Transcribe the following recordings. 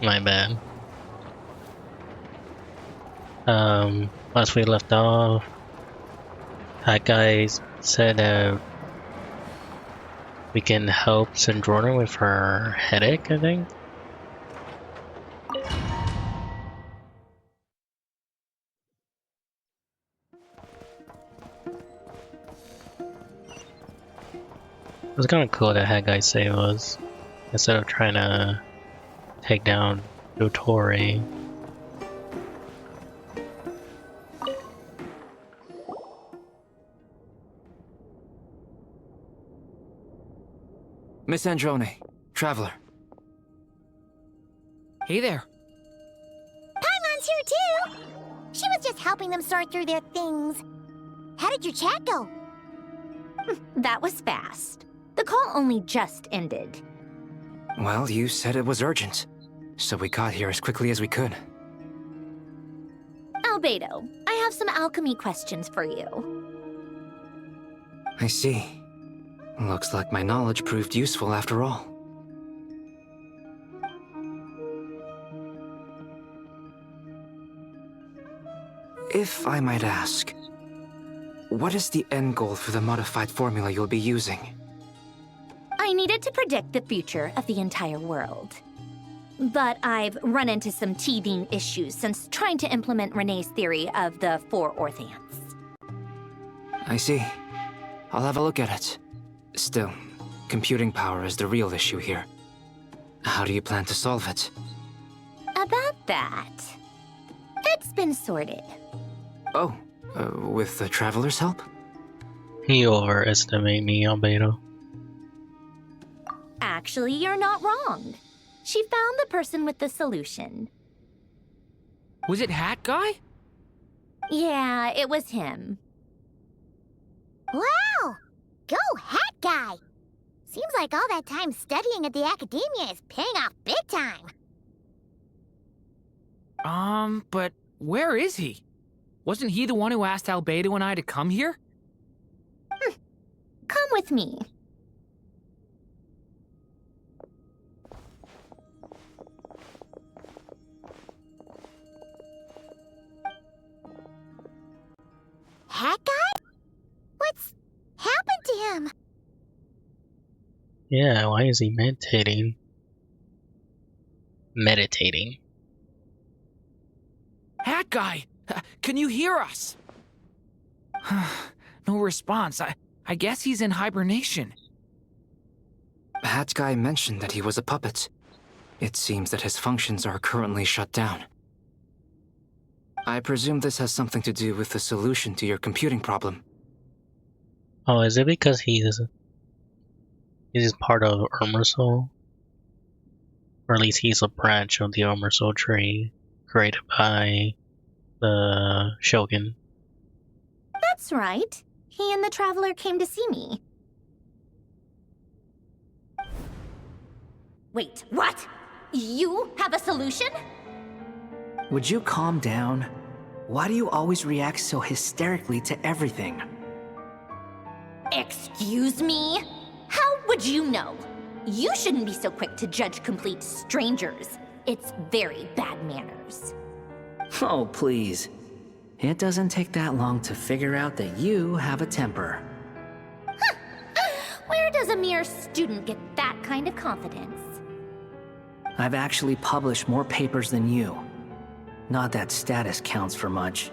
My bad. Last we left off, that guy said we can help Sandrona with her headache, I think. It was kind of cool that had guy say it was, instead of trying to take down Dottore. Miss Androne, Traveler. Hey there. Paimon's here too! She was just helping them sort through their things. How did your chat go? That was fast. The call only just ended. Well, you said it was urgent, so we got here as quickly as we could. Albedo, I have some alchemy questions for you. I see. Looks like my knowledge proved useful after all. If I might ask, what is the end goal for the modified formula you'll be using? I needed to predict the future of the entire world. But I've run into some teething issues since trying to implement Renee's theory of the four orthants. I see. I'll have a look at it. Still, computing power is the real issue here. How do you plan to solve it? About that, it's been sorted. Oh, with the Traveler's help? You overestimate me, Albedo. Actually, you're not wrong. She found the person with the solution. Was it Hat Guy? Yeah, it was him. Wow! Go Hat Guy! Seems like all that time studying at the academia is paying off big time. But where is he? Wasn't he the one who asked Albedo and I to come here? Come with me. Hat Guy? What's happened to him? Yeah, why is he meditating? Meditating. Hat Guy! Can you hear us? No response. I guess he's in hibernation. Hat Guy mentioned that he was a puppet. It seems that his functions are currently shut down. I presume this has something to do with the solution to your computing problem. Oh, is it because he's part of Irmisol? Or at least he's a branch of the Irmisol tree created by the Shogun. That's right. He and the Traveler came to see me. Wait, what? You have a solution? Would you calm down? Why do you always react so hysterically to everything? Excuse me? How would you know? You shouldn't be so quick to judge complete strangers. It's very bad manners. Oh, please. It doesn't take that long to figure out that you have a temper. Where does a mere student get that kind of confidence? I've actually published more papers than you. Not that status counts for much.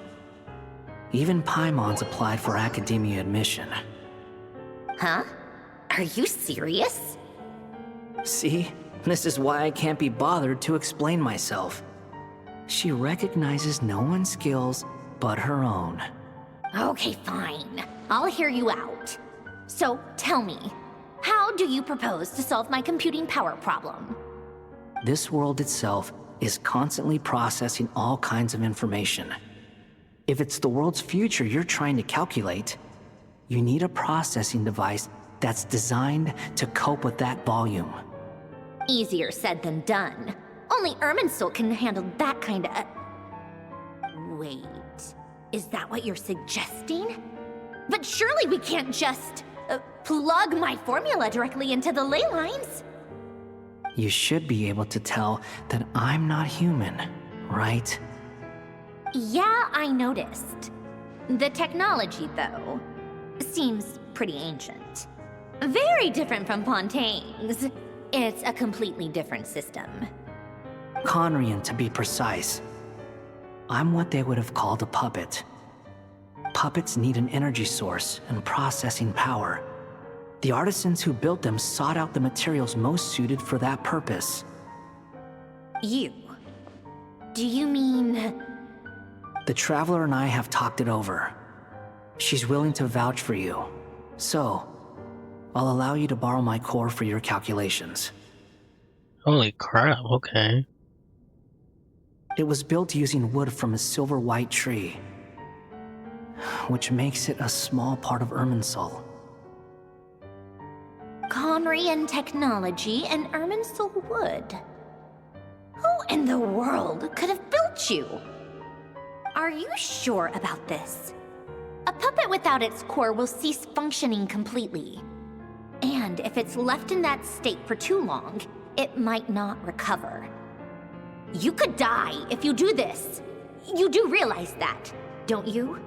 Even Paimon's applied for academia admission. Huh? Are you serious? See? This is why I can't be bothered to explain myself. She recognizes no one's skills but her own. Okay, fine. I'll hear you out. So, tell me, how do you propose to solve my computing power problem? This world itself is constantly processing all kinds of information. If it's the world's future you're trying to calculate, you need a processing device that's designed to cope with that volume. Easier said than done. Only Irminsul can handle that kind of... Wait, is that what you're suggesting? But surely we can't just plug my formula directly into the ley lines. You should be able to tell that I'm not human, right? Yeah, I noticed. The technology, though, seems pretty ancient. Very different from Fontaine's. It's a completely different system. Conrian, to be precise. I'm what they would have called a puppet. Puppets need an energy source and processing power. The artisans who built them sought out the materials most suited for that purpose. You? Do you mean... The Traveler and I have talked it over. She's willing to vouch for you. So, I'll allow you to borrow my core for your calculations. Holy crap, okay. It was built using wood from a silver white tree, which makes it a small part of Irminsul. Conrian technology and Irminsul wood. Who in the world could have built you? Are you sure about this? A puppet without its core will cease functioning completely. And if it's left in that state for too long, it might not recover. You could die if you do this. You do realize that, don't you?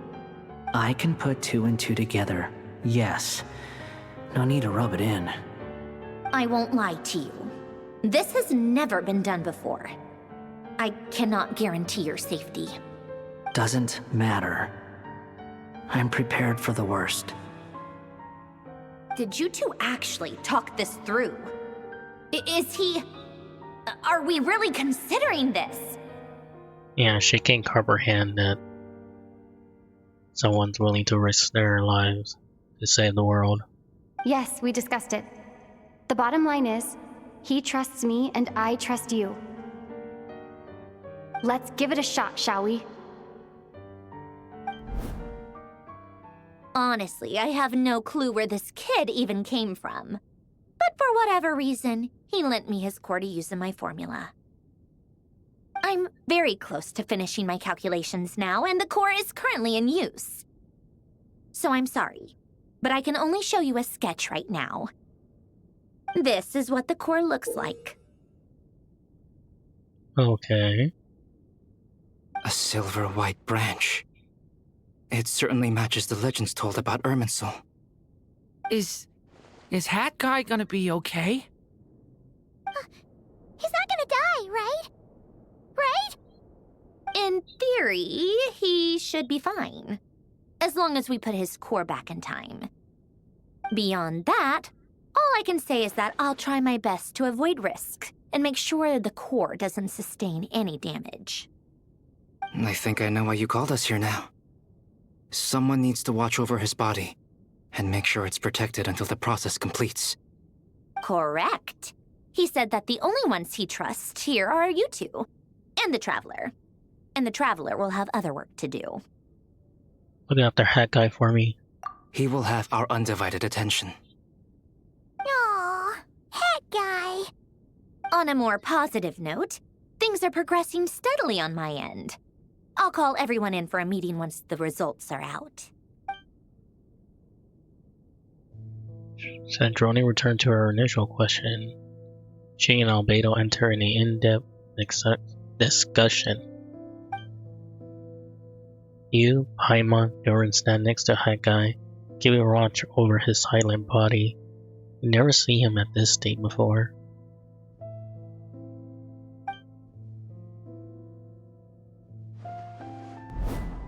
I can put 2 and 2 together, yes. No need to rub it in. I won't lie to you. This has never been done before. I cannot guarantee your safety. Doesn't matter. I'm prepared for the worst. Did you two actually talk this through? Is he... Are we really considering this? Yeah, she can comprehend that someone's willing to risk their lives to save the world. Yes, we discussed it. The bottom line is, he trusts me and I trust you. Let's give it a shot, shall we? Honestly, I have no clue where this kid even came from. But for whatever reason, he lent me his core to use in my formula. I'm very close to finishing my calculations now, and the core is currently in use. So I'm sorry, but I can only show you a sketch right now. This is what the core looks like. Okay. A silver white branch. It certainly matches the legends told about Irminsul. Is Hat Guy gonna be okay? He's not gonna die, right? Right? In theory, he should be fine. As long as we put his core back in time. Beyond that, all I can say is that I'll try my best to avoid risk and make sure the core doesn't sustain any damage. I think I know why you called us here now. Someone needs to watch over his body and make sure it's protected until the process completes. Correct. He said that the only ones he trusts here are you two, and the Traveler. And the Traveler will have other work to do. Look after Hat Guy for me. He will have our undivided attention. Aw, Hat Guy. On a more positive note, things are progressing steadily on my end. I'll call everyone in for a meeting once the results are out. Sandrone returned to her initial question. She and Albedo enter in an in-depth discussion. You, Paimon, Yoren stand next to Hat Guy, giving watch over his silent body. You never see him at this state before.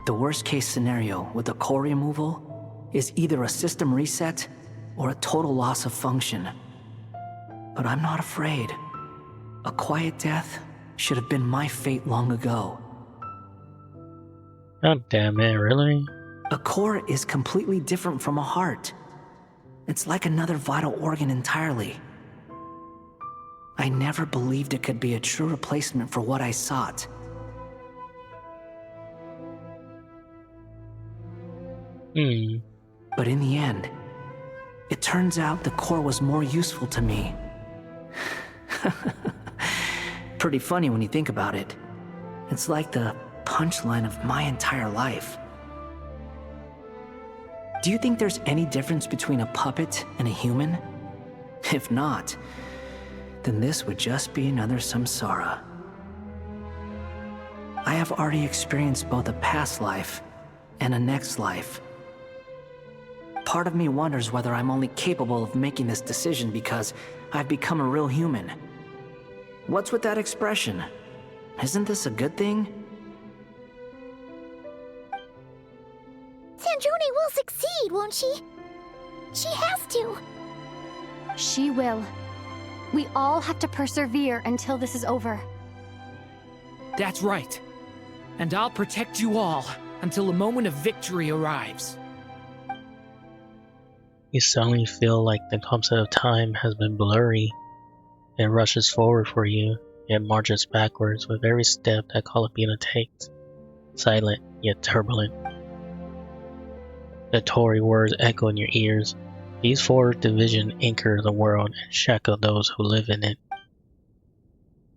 The worst case scenario with the core removal is either a system reset or a total loss of function. But I'm not afraid. A quiet death should have been my fate long ago. God damn it, really? A core is completely different from a heart. It's like another vital organ entirely. I never believed it could be a true replacement for what I sought. But in the end, it turns out the core was more useful to me. Pretty funny when you think about it. It's like the punchline of my entire life. Do you think there's any difference between a puppet and a human? If not, then this would just be another samsara. I have already experienced both a past life and a next life. Part of me wonders whether I'm only capable of making this decision because I've become a real human. What's with that expression? Isn't this a good thing? Sandrone will succeed, won't she? She has to. She will. We all have to persevere until this is over. That's right. And I'll protect you all until the moment of victory arrives. You suddenly feel like the concept of time has been blurry. It rushes forward for you, yet marches backwards with every step that Columbina takes, silent yet turbulent. The Dottore words echo in your ears. These four divisions anchor the world and shackle those who live in it.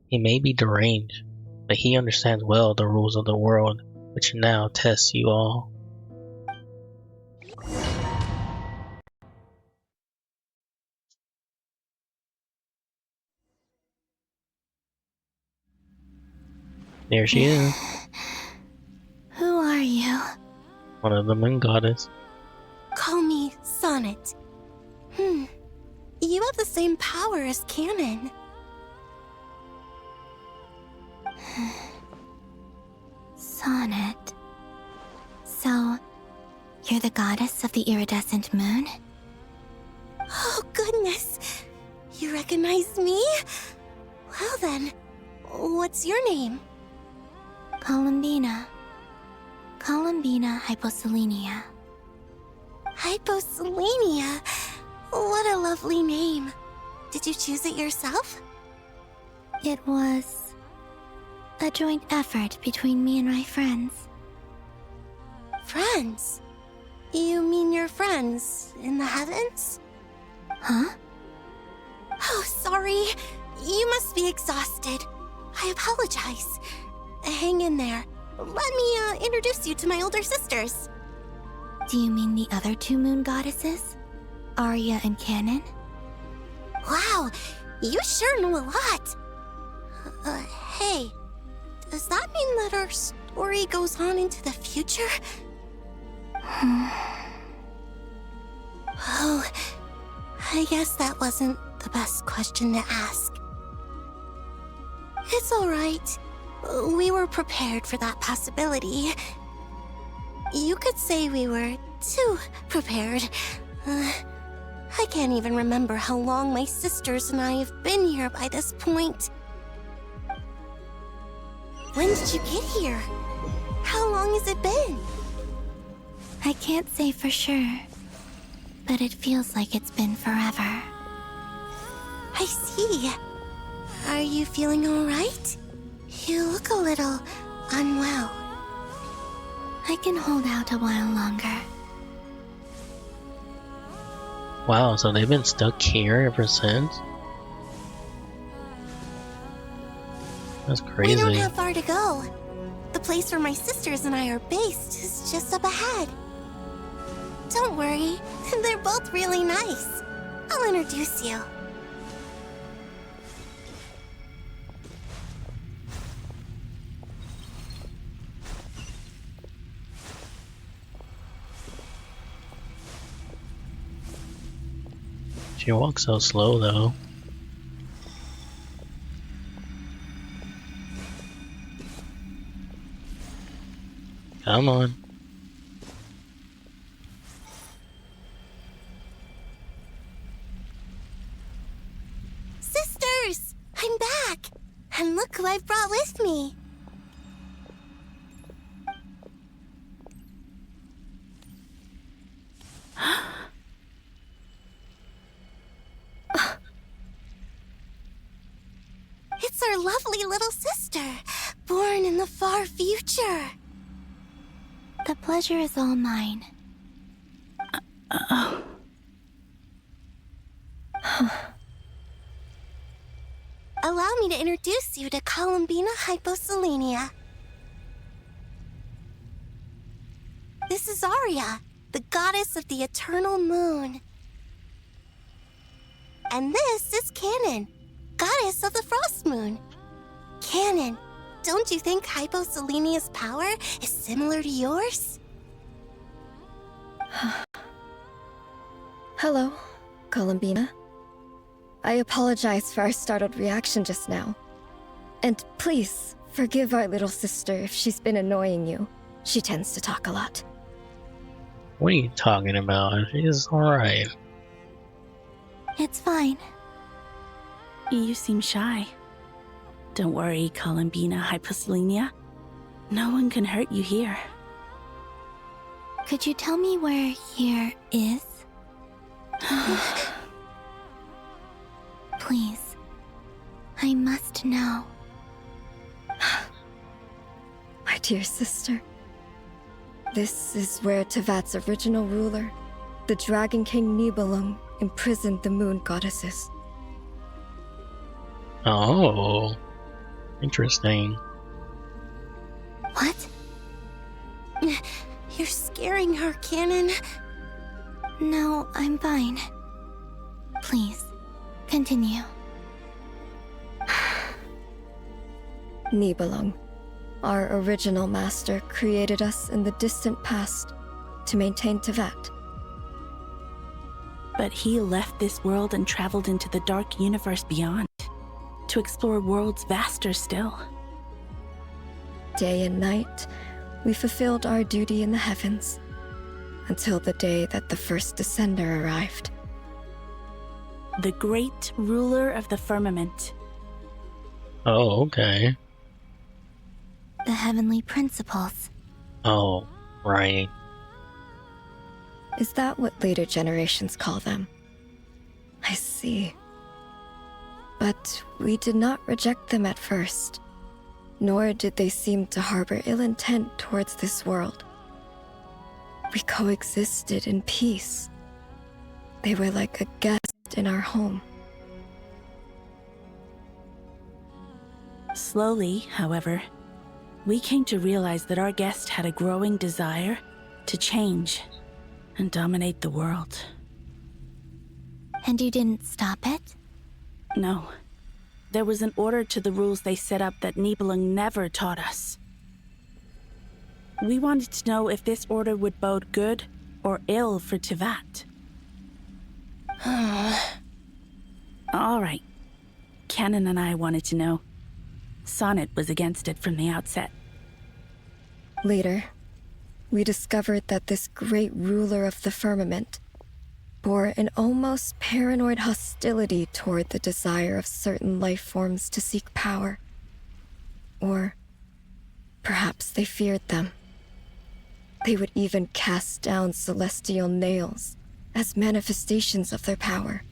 He may be deranged, but he understands well the rules of the world, which now tests you all. There she is, Who are you? one of the moon goddess. Call me Sonnet. You have the same power as Canon. Sonnet. So, you're the goddess of the iridescent moon? Oh, goodness. You recognize me? Well then, what's your name? Columbina. Columbina Hyposelenia. Hyposelenia? What a lovely name. Did you choose it yourself? It was a joint effort between me and my friends. Friends? You mean your friends in the heavens? Huh? Oh, sorry. You must be exhausted. I apologize. Hang in there. Let me introduce you to my older sisters. Do you mean the other two moon goddesses? Arya and Canon? Wow, you sure know a lot. Hey, does that mean that our story goes on into the future? Oh, I guess that wasn't the best question to ask. It's alright. We were prepared for that possibility. You could say we were too prepared. I can't even remember how long my sisters and I have been here by this point. When did you get here? How long has it been? I can't say for sure, but it feels like it's been forever. I see. Are you feeling alright? You look a little unwell. I can hold out a while longer. Wow, so they've been stuck here ever since? That's crazy. We don't have far to go. The place where my sisters and I are based is just up ahead. Don't worry, they're both really nice. I'll introduce you. She walks so slow though. Come on. Sisters! I'm back! And look who I've brought with me. It's our lovely little sister, born in the far future. The pleasure is all mine. Allow me to introduce you to Columbina Hyposelenia. This is Arya, the goddess of the eternal moon. And this is Canon, goddess of the Frost Moon. Canon, don't you think Hyposelenia's power is similar to yours? Hello, Columbina. I apologize for our startled reaction just now. And please, forgive our little sister if she's been annoying you. She tends to talk a lot. What are you talking about? She's alright. It's fine. You seem shy. Don't worry, Columbina Hyposelenia. No one can hurt you here. Could you tell me where here is? Please. I must know. My dear sister. This is where Tevat's original ruler, the Dragon King Nibelung, imprisoned the moon goddesses. Oh, interesting. What? You're scaring her, Canon. No, I'm fine. Please, continue. Nibelung, our original master, created us in the distant past to maintain Tevat. But he left this world and traveled into the dark universe beyond, to explore worlds vaster still. Day and night, we fulfilled our duty in the heavens, until the day that the first Descender arrived. The great ruler of the firmament. Oh, okay. The heavenly principles. Oh, right. Is that what later generations call them? I see. But we did not reject them at first, nor did they seem to harbor ill intent towards this world. We coexisted in peace. They were like a guest in our home. Slowly, however, we came to realize that our guest had a growing desire to change and dominate the world. And you didn't stop it? No. There was an order to the rules they set up that Nibelung never taught us. We wanted to know if this order would bode good or ill for Tevat. All right. Canon and I wanted to know. Sonnet was against it from the outset. Later, we discovered that this great ruler of the firmament bore an almost paranoid hostility toward the desire of certain life forms to seek power. Or perhaps they feared them. They would even cast down celestial nails as manifestations of their power,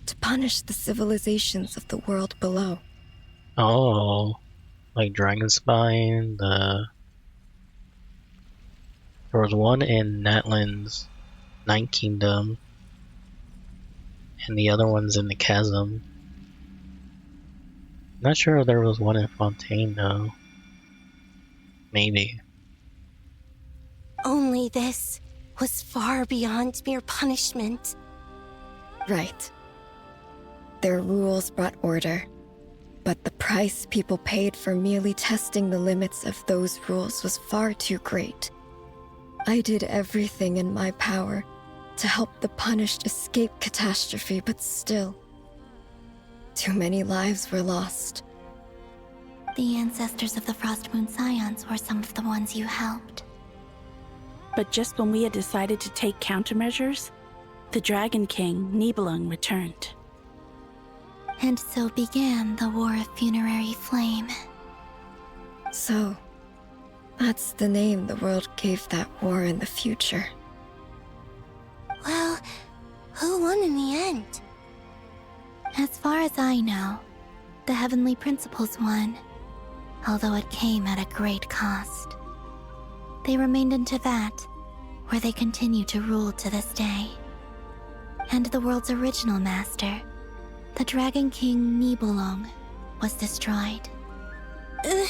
to punish the civilizations of the world below. Oh, like Dragonspine, there was one in Natlan's Ninth Kingdom, and the other one's in the Chasm. Not sure if there was one in Fontaine, though. Maybe. Only this was far beyond mere punishment. Right. Their rules brought order, but the price people paid for merely testing the limits of those rules was far too great. I did everything in my power to help the punished escape catastrophe, but still, too many lives were lost. The ancestors of the Frost Moon Scions were some of the ones you helped. But just when we had decided to take countermeasures, the Dragon King, Nibelung, returned. And so began the War of Funerary Flame. So, that's the name the world gave that war in the future. Well, who won in the end? As far as I know, the Heavenly Principles won, although it came at a great cost. They remained in Tevat, where they continue to rule to this day. And the world's original master, the Dragon King Nibelung, was destroyed. And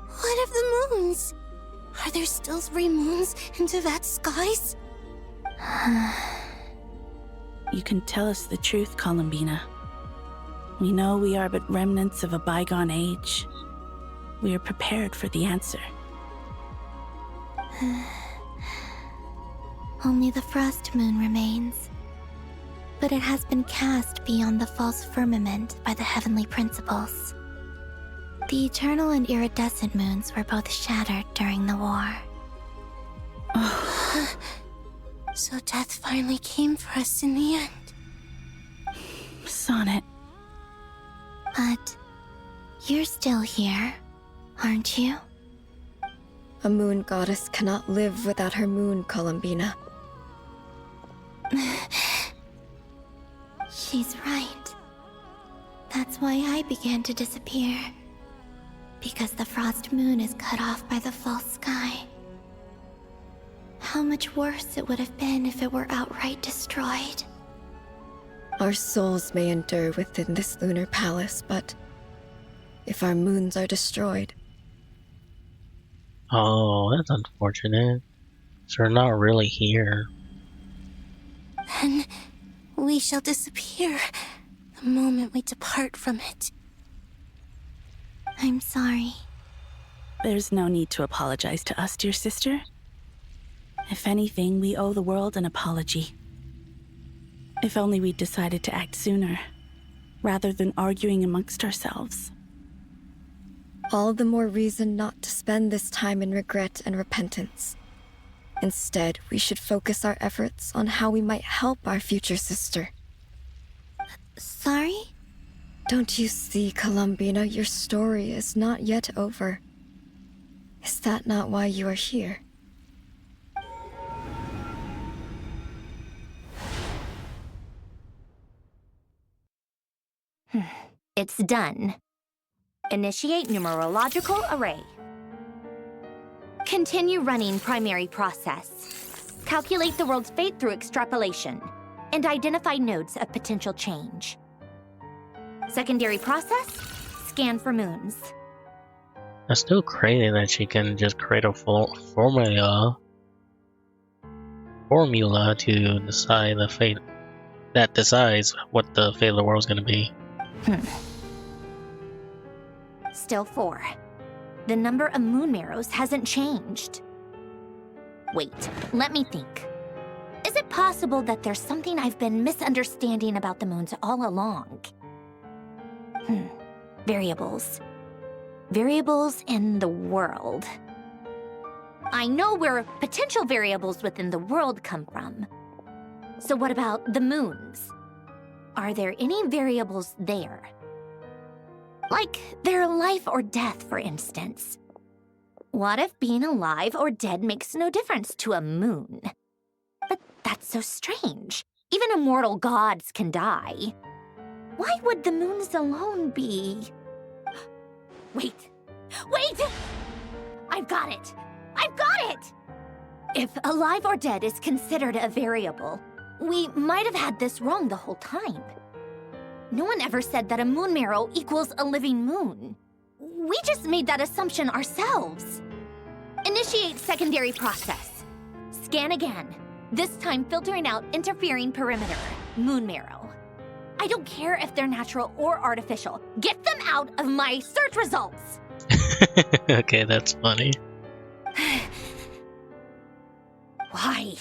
what of the moons? Are there still 3 moons in Tevat's skies? you can tell us the truth, Columbina. We know we are but remnants of a bygone age. We are prepared for the answer. Only the frost moon remains. But it has been cast beyond the false firmament by the heavenly principles. The eternal and iridescent moons were both shattered during the war. So death finally came for us in the end. Sonnet. But you're still here, aren't you? A moon goddess cannot live without her moon, Columbina. She's right. That's why I began to disappear. Because the frost moon is cut off by the false sky. How much worse it would have been if it were outright destroyed. Our souls may endure within this lunar palace, but if our moons are destroyed... Oh, that's unfortunate. So we're not really here. Then we shall disappear the moment we depart from it. I'm sorry. There's no need to apologize to us, dear sister. If anything, we owe the world an apology. If only we'd decided to act sooner, rather than arguing amongst ourselves. All the more reason not to spend this time in regret and repentance. Instead, we should focus our efforts on how we might help our future sister. Sorry? Don't you see, Columbina, your story is not yet over. Is that not why you are here? It's done. Initiate numerological array. Continue running primary process. Calculate the world's fate through extrapolation, and identify nodes of potential change. Secondary process, scan for moons. That's still crazy that she can just create a full formula to decide the fate that decides what the fate of the world is going to be. Still 4. The number of moon marrows hasn't changed. Wait, let me think. Is it possible that there's something I've been misunderstanding about the moons all along? Variables. Variables in the world. I know where potential variables within the world come from. So what about the moons? Are there any variables there? Like their life or death, for instance. What if being alive or dead makes no difference to a moon? But that's so strange. Even immortal gods can die. Why would the moons alone be... Wait! I've got it! If alive or dead is considered a variable, we might have had this wrong the whole time. No one ever said that a moon marrow equals a living moon. We just made that assumption ourselves. Initiate secondary process. Scan again, this time filtering out interfering perimeter, moon marrow. I don't care if they're natural or artificial. Get them out of my search results! Okay, that's funny. Why?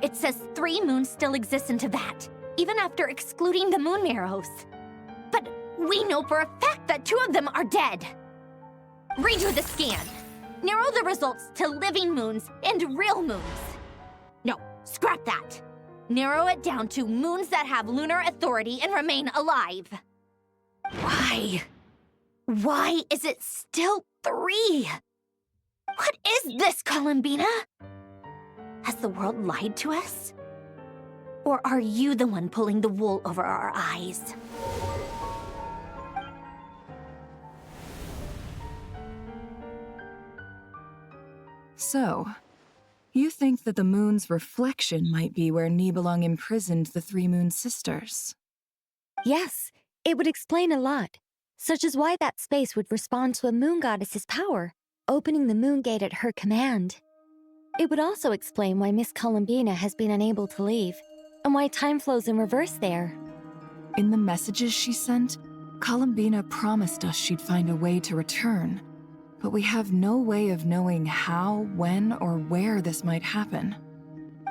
It says 3 moons still exist in Tibet, even after excluding the moon marrows. But we know for a fact that 2 of them are dead. Redo the scan. Narrow the results to living moons and real moons. No, scrap that. Narrow it down to moons that have lunar authority and remain alive. Why? Why is it still 3? What is this, Columbina? Has the world lied to us? Or are you the one pulling the wool over our eyes? So, you think that the moon's reflection might be where Nibelung imprisoned the 3 Moon Sisters? Yes, it would explain a lot, such as why that space would respond to a moon goddess's power, opening the moon gate at her command. It would also explain why Miss Columbina has been unable to leave, and why time flows in reverse there. In the messages she sent, Columbina promised us she'd find a way to return, but we have no way of knowing how, when, or where this might happen.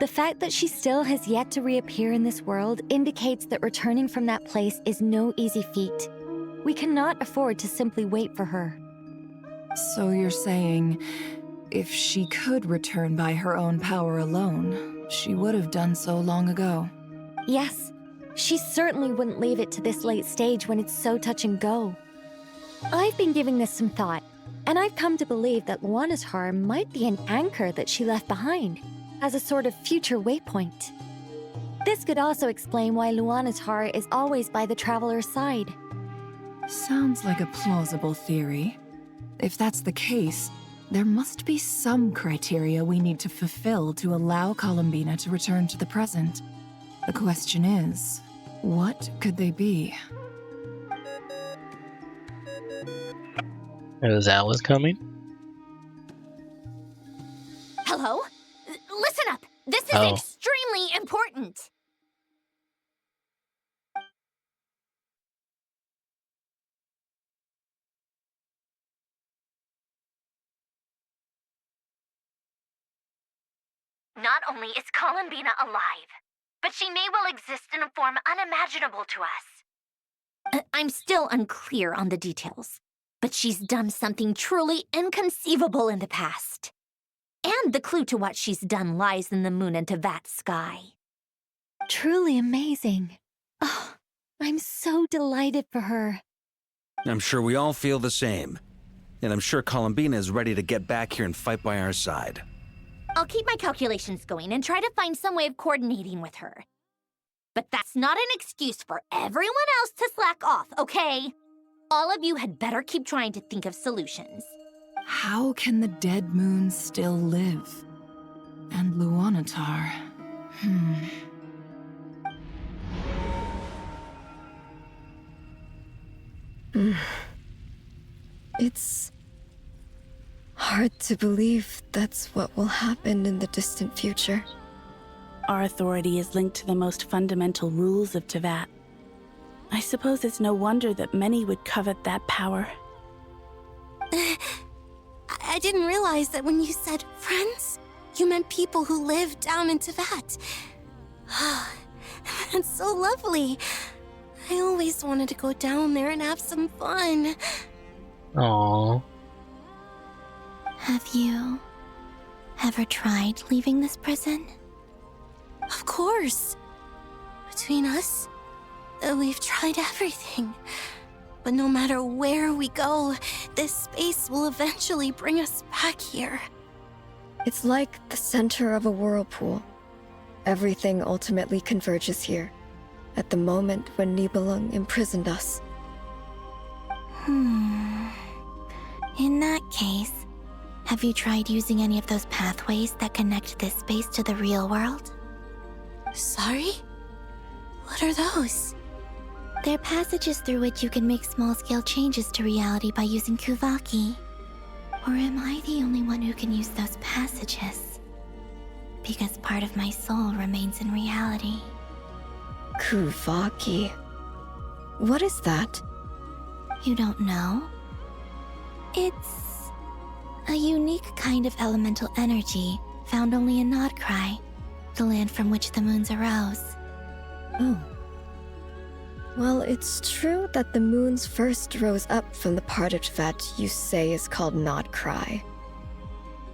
The fact that she still has yet to reappear in this world indicates that returning from that place is no easy feat. We cannot afford to simply wait for her. So you're saying, if she could return by her own power alone, she would have done so long ago? Yes, she certainly wouldn't leave it to this late stage when it's so touch and go. I've been giving this some thought, and I've come to believe that Luana's harm might be an anchor that she left behind, as a sort of future waypoint. This could also explain why Luana's heart is always by the traveler's side. Sounds like a plausible theory. If that's the case, there must be some criteria we need to fulfill to allow Columbina to return to the present. The question is, what could they be? Is Alice coming? Hello? Listen up! This is Oh. extremely important! Not only is Columbina alive, but she may well exist in a form unimaginable to us. I'm still unclear on the details, but she's done something truly inconceivable in the past. And the clue to what she's done lies in the moon and Tevat sky. Truly amazing. Oh, I'm so delighted for her. I'm sure we all feel the same. And I'm sure Columbina is ready to get back here and fight by our side. I'll keep my calculations going and try to find some way of coordinating with her. But that's not an excuse for everyone else to slack off, okay? All of you had better keep trying to think of solutions. How can the dead moon still live? And Luanatar... It's hard to believe that's what will happen in the distant future. Our authority is linked to the most fundamental rules of Tevat. I suppose it's no wonder that many would covet that power. I didn't realize that when you said friends, you meant people who live down in Tevat. That's so lovely. I always wanted to go down there and have some fun. Aww. Have you ever tried leaving this prison? Of course. Between us, we've tried everything. But no matter where we go, this space will eventually bring us back here. It's like the center of a whirlpool. Everything ultimately converges here, at the moment when Nibelung imprisoned us. In that case, have you tried using any of those pathways that connect this space to the real world? Sorry? What are those? They're passages through which you can make small-scale changes to reality by using Kuvaki. Or am I the only one who can use those passages? Because part of my soul remains in reality. Kuvaki. What is that? You don't know? It's a unique kind of elemental energy found only in Nodcry, the land from which the moons arose. Oh. Well, it's true that the moons first rose up from the part of Tevat you say is called Nodcry.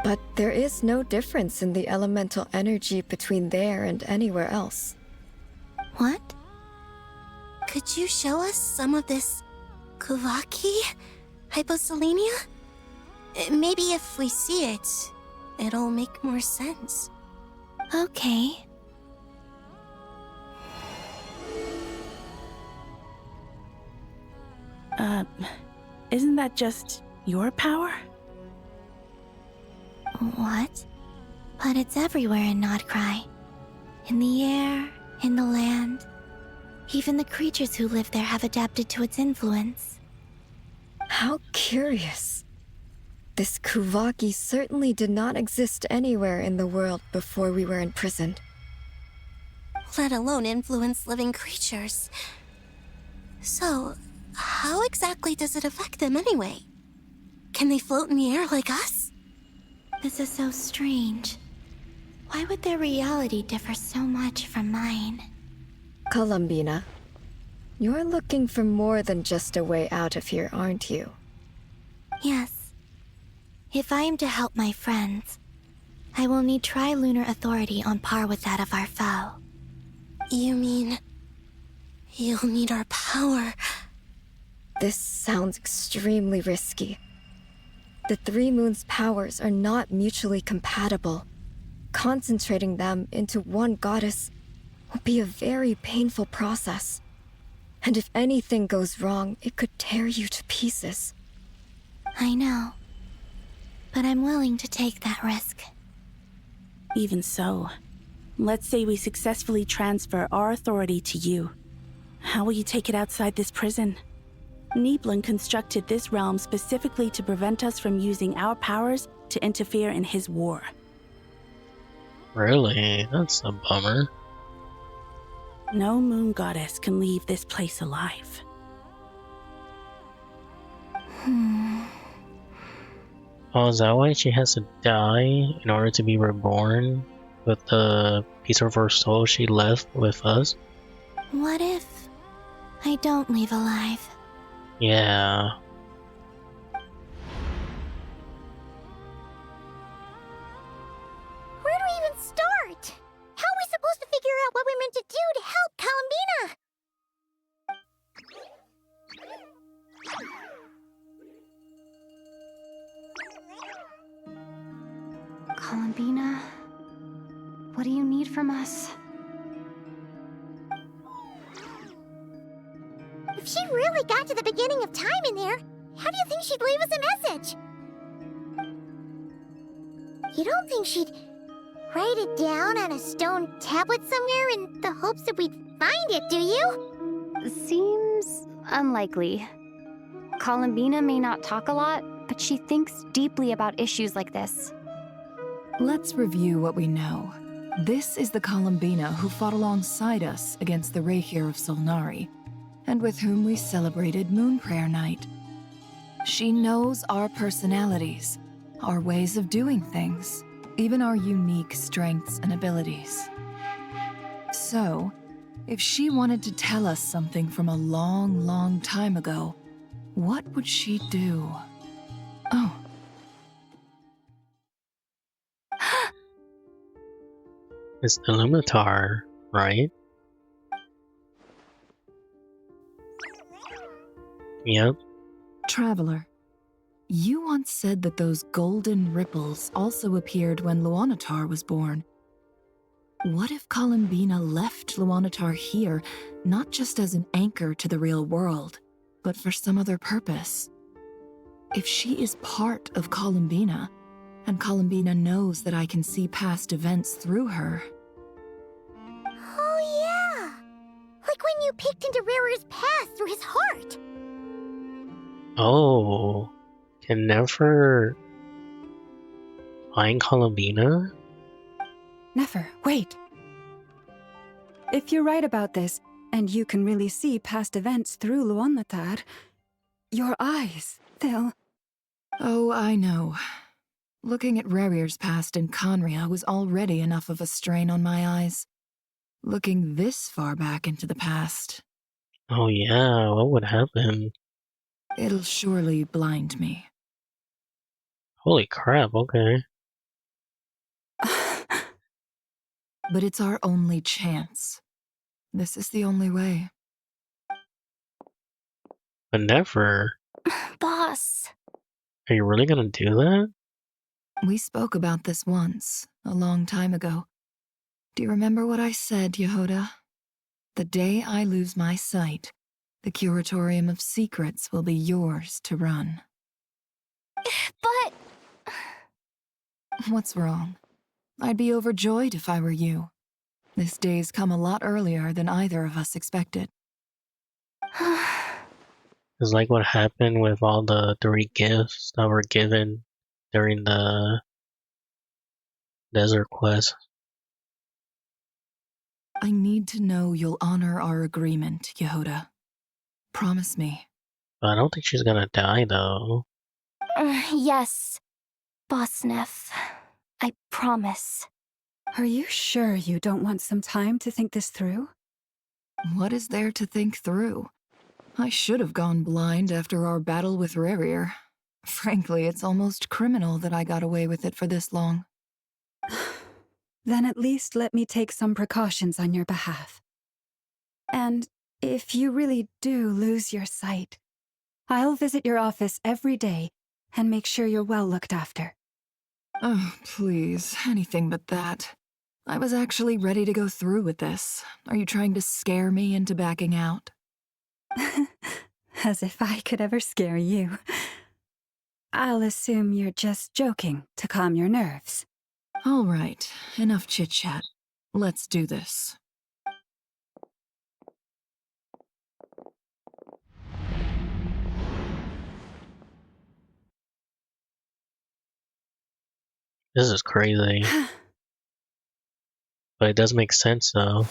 But there is no difference in the elemental energy between there and anywhere else. What? Could you show us some of this Kuvaki hyposelenia? Maybe if we see it, it'll make more sense. Okay. Isn't that just your power? What? But it's everywhere in Nodcry. In the air, in the land. Even the creatures who live there have adapted to its influence. How curious. This Kuvaki certainly did not exist anywhere in the world before we were imprisoned. let alone influence living creatures. So, how exactly does it affect them anyway? Can they float in the air like us? This is so strange. Why would their reality differ so much from mine? Columbina, you're looking for more than just a way out of here, aren't you? Yes. If I am to help my friends, I will need tri-lunar authority on par with that of our foe. You mean... you'll need our power? This sounds extremely risky. The Three Moons' powers are not mutually compatible. Concentrating them into one goddess will be a very painful process. And if anything goes wrong, it could tear you to pieces. I know. But I'm willing to take that risk. Even so, let's say we successfully transfer our authority to you. How will you take it outside this prison? Nibelung constructed this realm specifically to prevent us from using our powers to interfere in his war. Really? That's a bummer. No moon goddess can leave this place alive. Oh, is that why she has to die in order to be reborn with the piece of her soul she left with us? What if I don't leave alive? Yeah. Where do we even start? How are we supposed to figure out what we're meant to do to help Columbina? Columbina, what do you need from us? If she really got to the beginning of time in there, how do you think she'd leave us a message? You don't think she'd write it down on a stone tablet somewhere in the hopes that we'd find it, do you? Seems unlikely. Columbina may not talk a lot, but she thinks deeply about issues like this. Let's review what we know. This is the Columbina who fought alongside us against the Reykir of Solnari, and with whom we celebrated Moon Prayer Night. She knows our personalities, our ways of doing things, even our unique strengths and abilities. So, if she wanted to tell us something from a long, long time ago, what would she do? Oh. It's the Illuminator, right? Yep. Traveler, you once said that those golden ripples also appeared when Luanatar was born. What if Columbina left Luanatar here, not just as an anchor to the real world, but for some other purpose? If she is part of Columbina, and Columbina knows that I can see past events through her... Oh yeah! Like when you peeked into Rarer's past through his heart! Oh, can never find Columbina? Nefer, wait. If you're right about this, and you can really see past events through Luanatar, your eyes, they'll... Oh, I know. Looking at Rerir's past in Conria was already enough of a strain on my eyes. Looking this far back into the past... Oh yeah, what would happen? It'll surely blind me. Holy crap, okay. But it's our only chance. This is the only way. But never. Boss. Are you really gonna do that? We spoke about this once, a long time ago. Do you remember what I said, Yehoda? The day I lose my sight, the Curatorium of Secrets will be yours to run. But... What's wrong? I'd be overjoyed if I were you. This day's come a lot earlier than either of us expected. It's like what happened with all the 3 gifts that were given during the desert quest. I need to know you'll honor our agreement, Yehoda. Promise me. I don't think she's gonna die, though. Yes, Boss Neff. I promise. Are you sure you don't want some time to think this through? What is there to think through? I should have gone blind after our battle with Rerir. Frankly, it's almost criminal that I got away with it for this long. Then at least let me take some precautions on your behalf. And if you really do lose your sight, I'll visit your office every day and make sure you're well looked after. Oh, please, anything but that. I was actually ready to go through with this. Are you trying to scare me into backing out? As if I could ever scare you. I'll assume you're just joking to calm your nerves. All right, enough chit-chat. Let's do this. This is crazy. But it does make sense, though.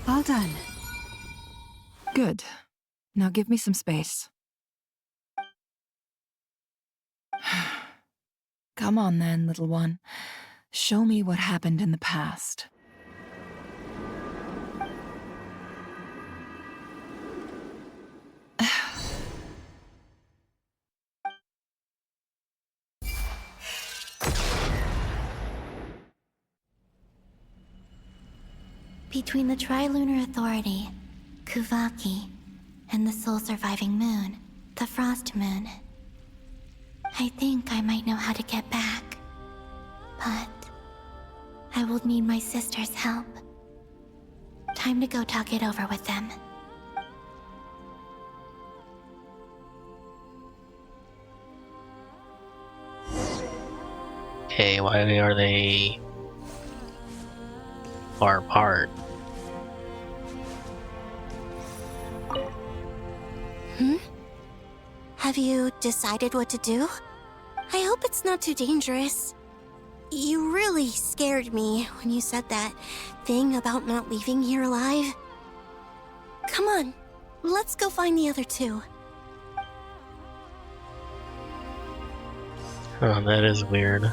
All done. Good. Now give me some space. Come on then, little one. Show me what happened in the past. Between the Trilunar Authority, Kuvaki, and the sole surviving moon, the Frost Moon, I think I might know how to get back. But I will need my sister's help. Time to go talk it over with them. Okay, why are they far apart? Have you decided what to do? I hope it's not too dangerous. You really scared me when you said that thing about not leaving here alive. Come on, let's go find the other two. Oh, that is weird.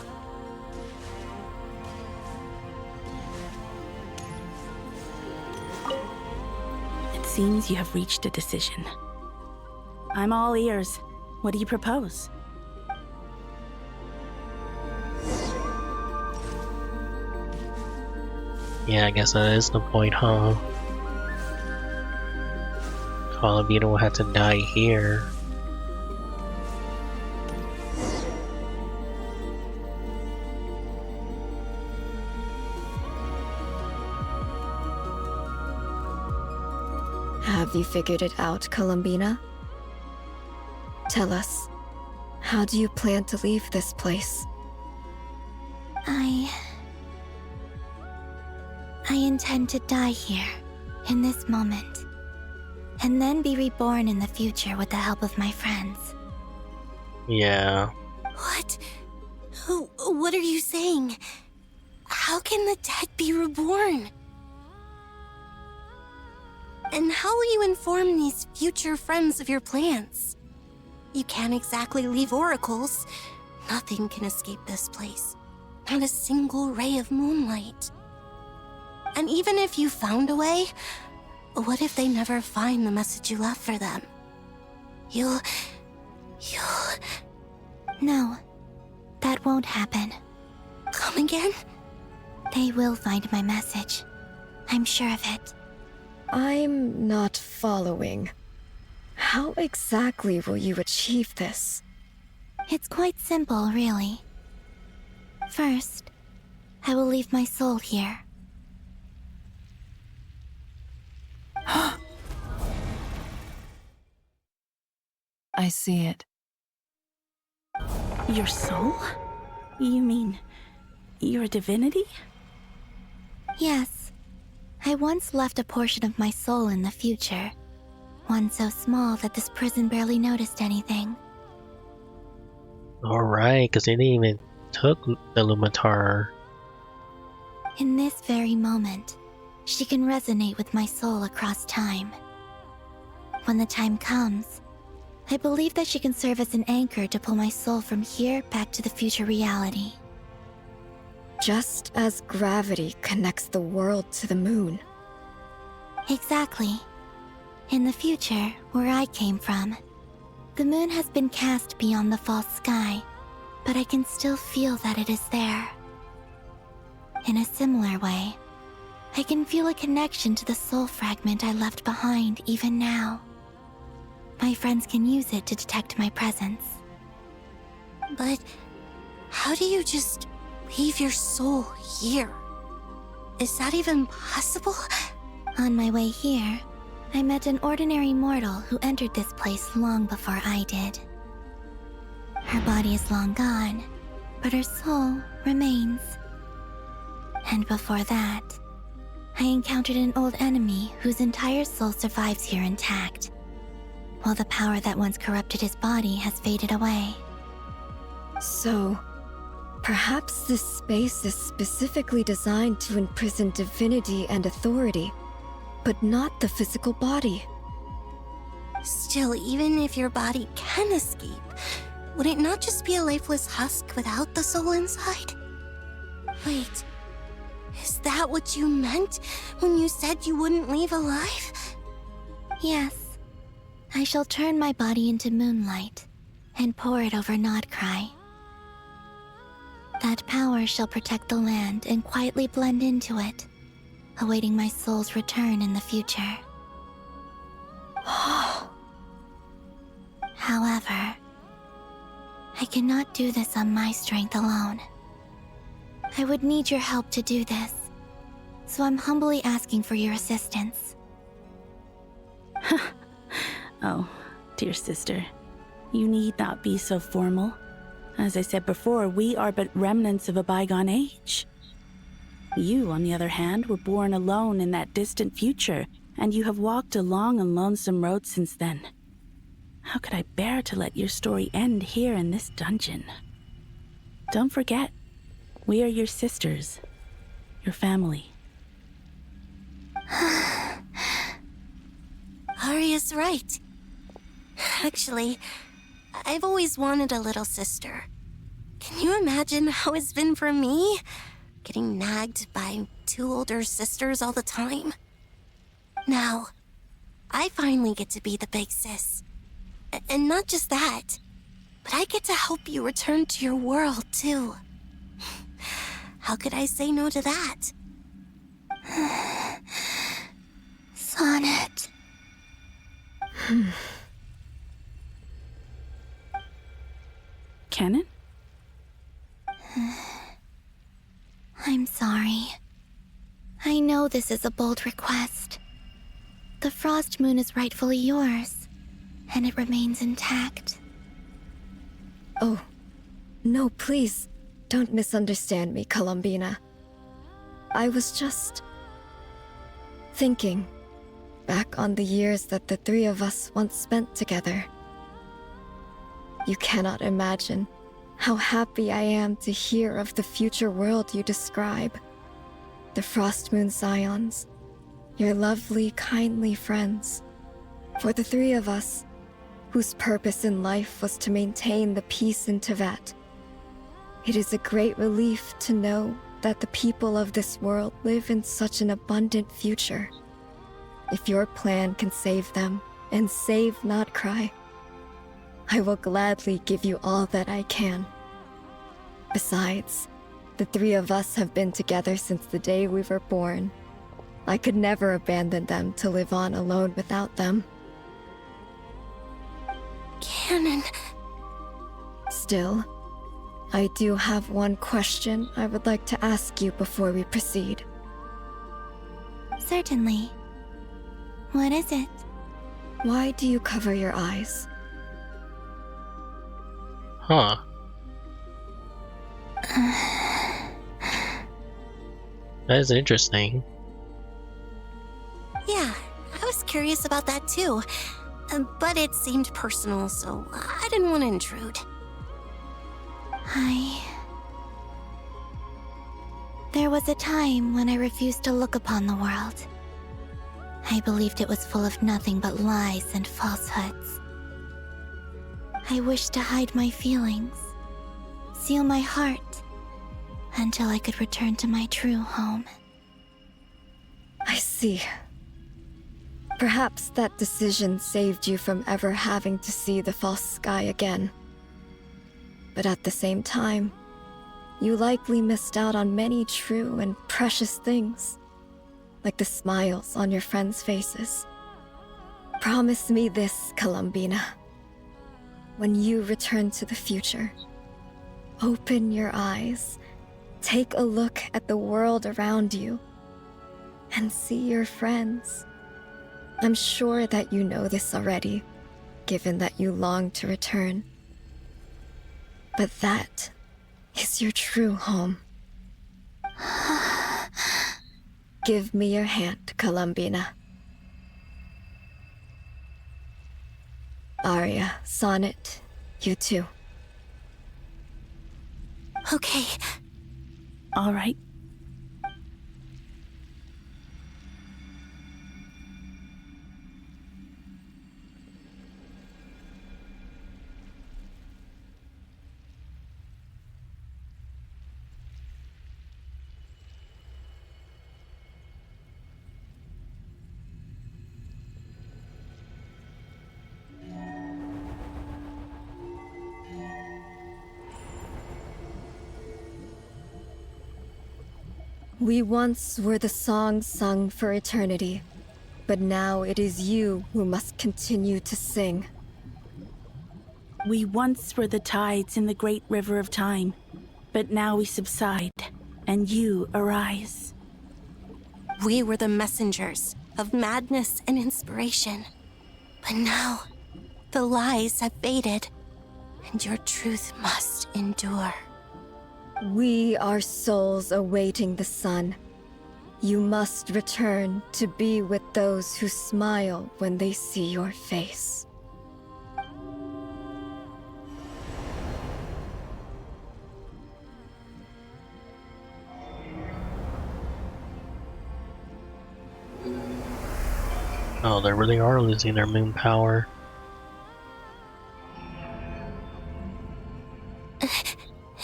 It seems you have reached a decision. I'm all ears. What do you propose? Yeah, I guess that is the point, huh? Columbina will have to die here. Have you figured it out, Columbina? Tell us, how do you plan to leave this place? I intend to die here, in this moment, and then be reborn in the future with the help of my friends. Yeah. What? What are you saying? How can the dead be reborn? And how will you inform these future friends of your plans? You can't exactly leave oracles. Nothing can escape this place. Not a single ray of moonlight. And even if you found a way, what if they never find the message you left for them? You'll... No, that won't happen. Come again? They will find my message. I'm sure of it. I'm not following. How exactly will you achieve this? It's quite simple, really. First, I will leave my soul here. I see it. Your soul? You mean your divinity? Yes. I once left a portion of my soul in the future. One so small that this prison barely noticed anything. Alright, because they didn't even took the Lumitar. In this very moment, she can resonate with my soul across time. When the time comes, I believe that she can serve as an anchor to pull my soul from here back to the future reality. Just as gravity connects the world to the moon. Exactly. In the future, where I came from, the moon has been cast beyond the false sky, but I can still feel that it is there. In a similar way, I can feel a connection to the soul fragment I left behind even now. My friends can use it to detect my presence. But how do you just leave your soul here? Is that even possible? On my way here, I met an ordinary mortal who entered this place long before I did. Her body is long gone, but her soul remains. And before that, I encountered an old enemy whose entire soul survives here intact, while the power that once corrupted his body has faded away. So, perhaps this space is specifically designed to imprison divinity and authority, but not the physical body. Still, even if your body can escape, would it not just be a lifeless husk without the soul inside? Wait, is that what you meant when you said you wouldn't leave alive? Yes. I shall turn my body into moonlight and pour it over Nodcry. That power shall protect the land and quietly blend into it, awaiting my soul's return in the future. However, I cannot do this on my strength alone. I would need your help to do this, so I'm humbly asking for your assistance. Oh, dear sister, you need not be so formal. As I said before, we are but remnants of a bygone age. You, on the other hand, were born alone in that distant future, and you have walked a long and lonesome road since then. How could I bear to let your story end here in this dungeon? Don't forget, we are your sisters, your family. Arya's right. Actually, I've always wanted a little sister. Can you imagine how it's been for me? Getting nagged by two older sisters all the time. Now, I finally get to be the big sis. And not just that, but I get to help you return to your world, too. How could I say no to that? Sonnet. Canon? I'm sorry. I know this is a bold request. The Frost Moon is rightfully yours, and it remains intact. Oh, no, please, don't misunderstand me, Columbina. I was just thinking back on the years that the three of us once spent together. You cannot imagine how happy I am to hear of the future world you describe. The Frost Moon Scions, your lovely, kindly friends. For the three of us, whose purpose in life was to maintain the peace in Teyvat, it is a great relief to know that the people of this world live in such an abundant future. If your plan can save them and save Nodcry, I will gladly give you all that I can. Besides, the three of us have been together since the day we were born. I could never abandon them to live on alone without them. Canon. Still, I do have one question I would like to ask you before we proceed. Certainly. What is it? Why do you cover your eyes? Huh. That is interesting. Yeah, I was curious about that too. But it seemed personal, so I didn't want to intrude. There was a time when I refused to look upon the world. I believed it was full of nothing but lies and falsehoods. I wished to hide my feelings, seal my heart, until I could return to my true home. I see. Perhaps that decision saved you from ever having to see the false sky again. But at the same time, you likely missed out on many true and precious things, like the smiles on your friends' faces. Promise me this, Columbina. When you return to the future, open your eyes, take a look at the world around you, and see your friends. I'm sure that you know this already, given that you long to return. But that is your true home. Give me your hand, Columbina. Aria, Sonnet, you too. Okay. All right. We once were the songs sung for eternity, but now it is you who must continue to sing. We once were the tides in the great river of time, but now we subside, and you arise. We were the messengers of madness and inspiration. But now, the lies have faded, and your truth must endure. We are souls awaiting the sun. You must return to be with those who smile when they see your face. Oh, they really are losing their moon power.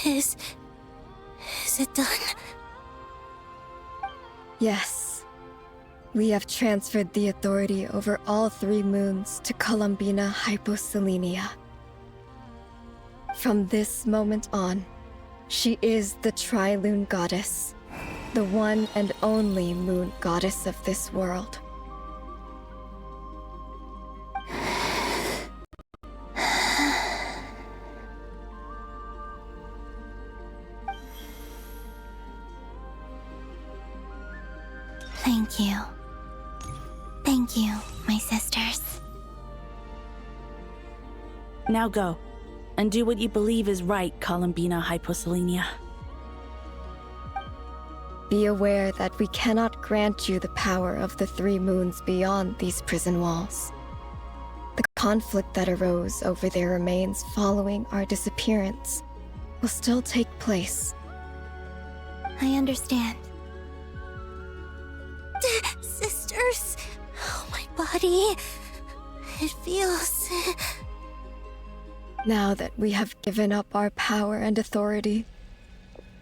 Is it done? Yes. We have transferred the authority over all 3 moons to Columbina Hyposelenia. From this moment on, she is the Tri-Lune Goddess, the one and only moon goddess of this world. Thank you. Thank you, my sisters. Now go, and do what you believe is right, Columbina Hyposelenia. Be aware that we cannot grant you the power of the 3 moons beyond these prison walls. The conflict that arose over their remains following our disappearance will still take place. I understand. Sisters, oh, my body. It feels... Now that we have given up our power and authority,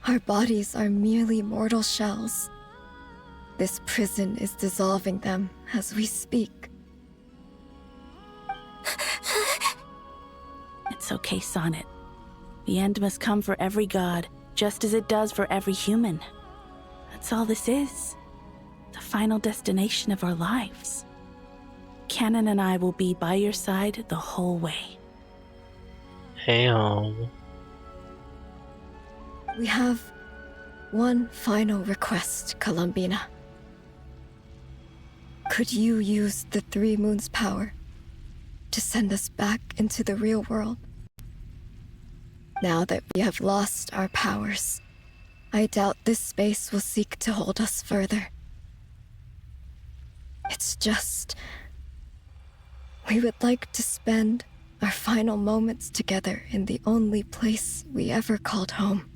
our bodies are merely mortal shells. This prison is dissolving them as we speak. It's okay, Sonnet. The end must come for every god, just as it does for every human. That's all this is. The final destination of our lives. Canon and I will be by your side the whole way. Heyo. We have one final request, Columbina. Could you use the 3 moons' power to send us back into the real world? Now that we have lost our powers, I doubt this space will seek to hold us further. It's just... we would like to spend our final moments together in the only place we ever called home.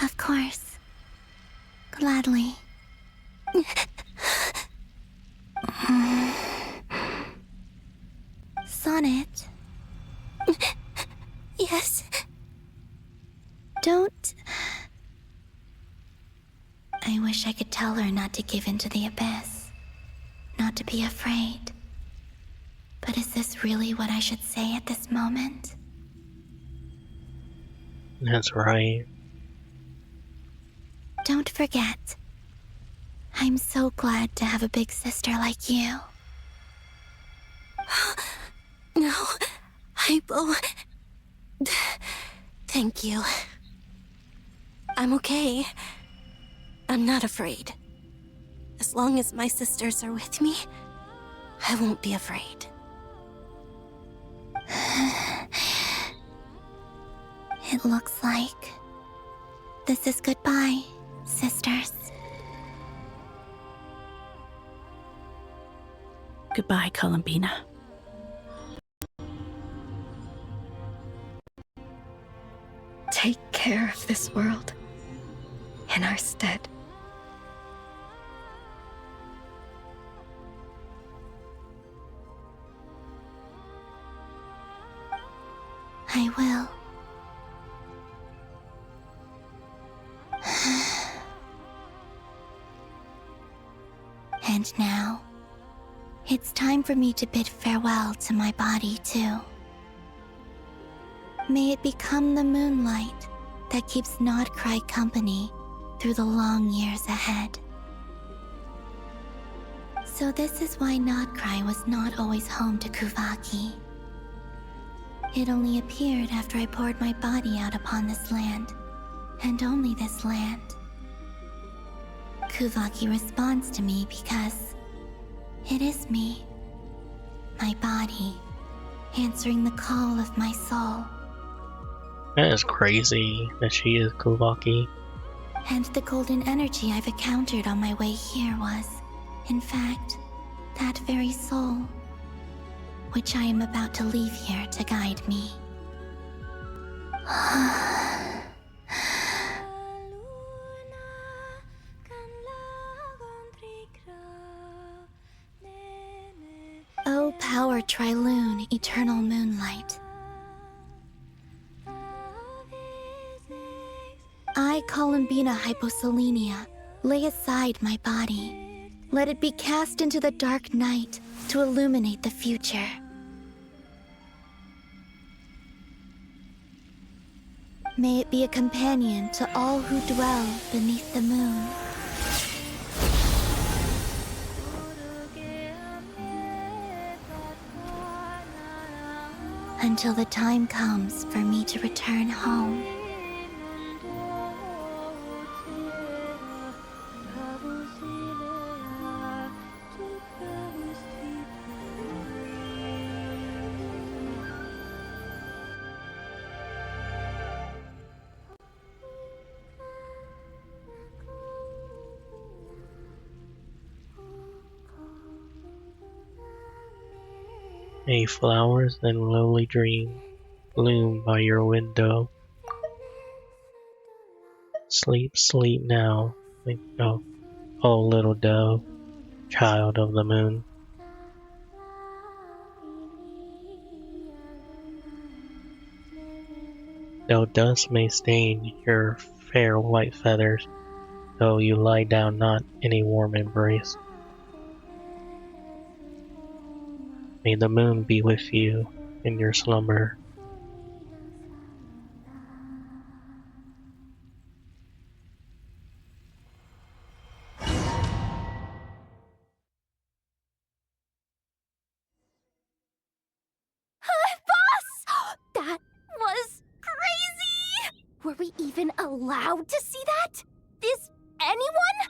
Of course. Gladly. Sonnet. Yes. Don't... I wish I could tell her not to give in to the abyss. Not to be afraid. But is this really what I should say at this moment? That's right. Don't forget. I'm so glad to have a big sister like you. No, Hypo. Thank you. I'm okay. I'm not afraid. As long as my sisters are with me, I won't be afraid. It looks like this is goodbye, sisters. Goodbye, Columbina. Take care of this world in our stead. I will. And now, it's time for me to bid farewell to my body, too. May it become the moonlight that keeps Nodcry company through the long years ahead. So this is why Nodcry was not always home to Kuvaki. It only appeared after I poured my body out upon this land, and only this land. Kuvaki responds to me because it is me, my body, answering the call of my soul. That is crazy that she is Kuvaki. And the golden energy I've encountered on my way here was, in fact, that very soul, which I am about to leave here to guide me. O power Trilune, eternal moonlight. I, Columbina Hyposelenia, lay aside my body. Let it be cast into the dark night to illuminate the future. May it be a companion to all who dwell beneath the moon. Until the time comes for me to return home. May flowers and lowly dream bloom by your window. Sleep, sleep now, oh little dove, child of the moon. Though dust may stain your fair white feathers, though you lie down not in a warm embrace, may the moon be with you in your slumber. Boss! That was crazy! Were we even allowed to see that? Is anyone?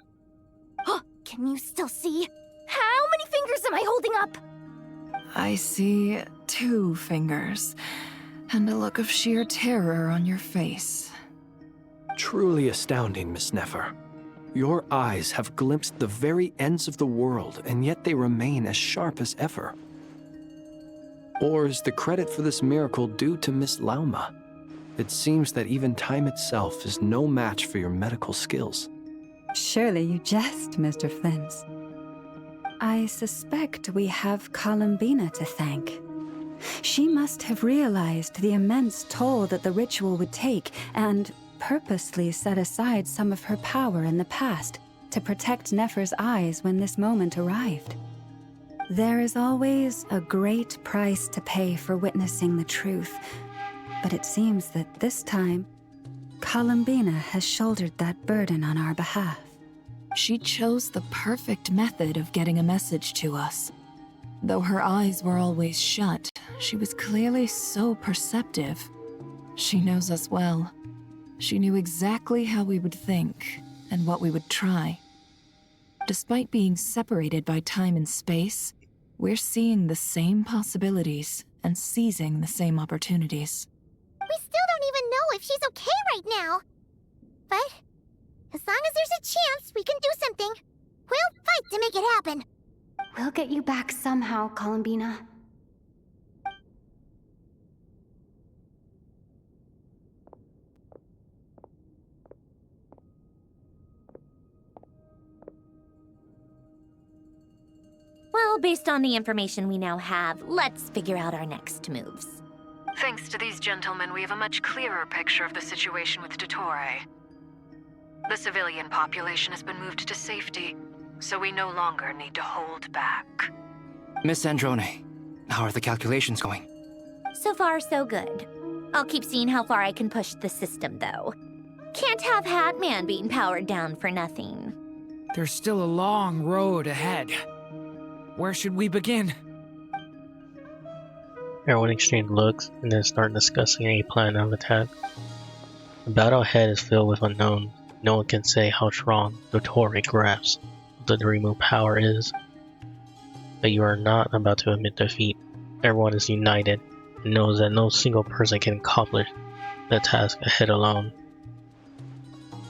Can you still see? How many fingers am I holding up? I see 2 fingers, and a look of sheer terror on your face. Truly astounding, Miss Nefer. Your eyes have glimpsed the very ends of the world, and yet they remain as sharp as ever. Or is the credit for this miracle due to Miss Lauma? It seems that even time itself is no match for your medical skills. Surely you jest, Mr. Flint. I suspect we have Columbina to thank. She must have realized the immense toll that the ritual would take and purposely set aside some of her power in the past to protect Nefer's eyes when this moment arrived. There is always a great price to pay for witnessing the truth, but it seems that this time, Columbina has shouldered that burden on our behalf. She chose the perfect method of getting a message to us. Though her eyes were always shut, she was clearly so perceptive. She knows us well. She knew exactly how we would think and what we would try. Despite being separated by time and space, we're seeing the same possibilities and seizing the same opportunities. We still don't even know if she's okay right now. But as long as there's a chance we can do something, we'll fight to make it happen. We'll get you back somehow, Columbina. Well, based on the information we now have, let's figure out our next moves. Thanks to these gentlemen, we have a much clearer picture of the situation with Dottore. The civilian population has been moved to safety, so we no longer need to hold back. Miss Androne, how are the calculations going? So far, so good. I'll keep seeing how far I can push the system, though. Can't have Hatman being powered down for nothing. There's still a long road ahead. Where should we begin? Everyone exchange looks and then start discussing a plan of attack. The battle ahead is filled with unknowns. No one can say how strong Dottore grasps what the remote power is. But you are not about to admit defeat. Everyone is united and knows that no single person can accomplish the task ahead alone.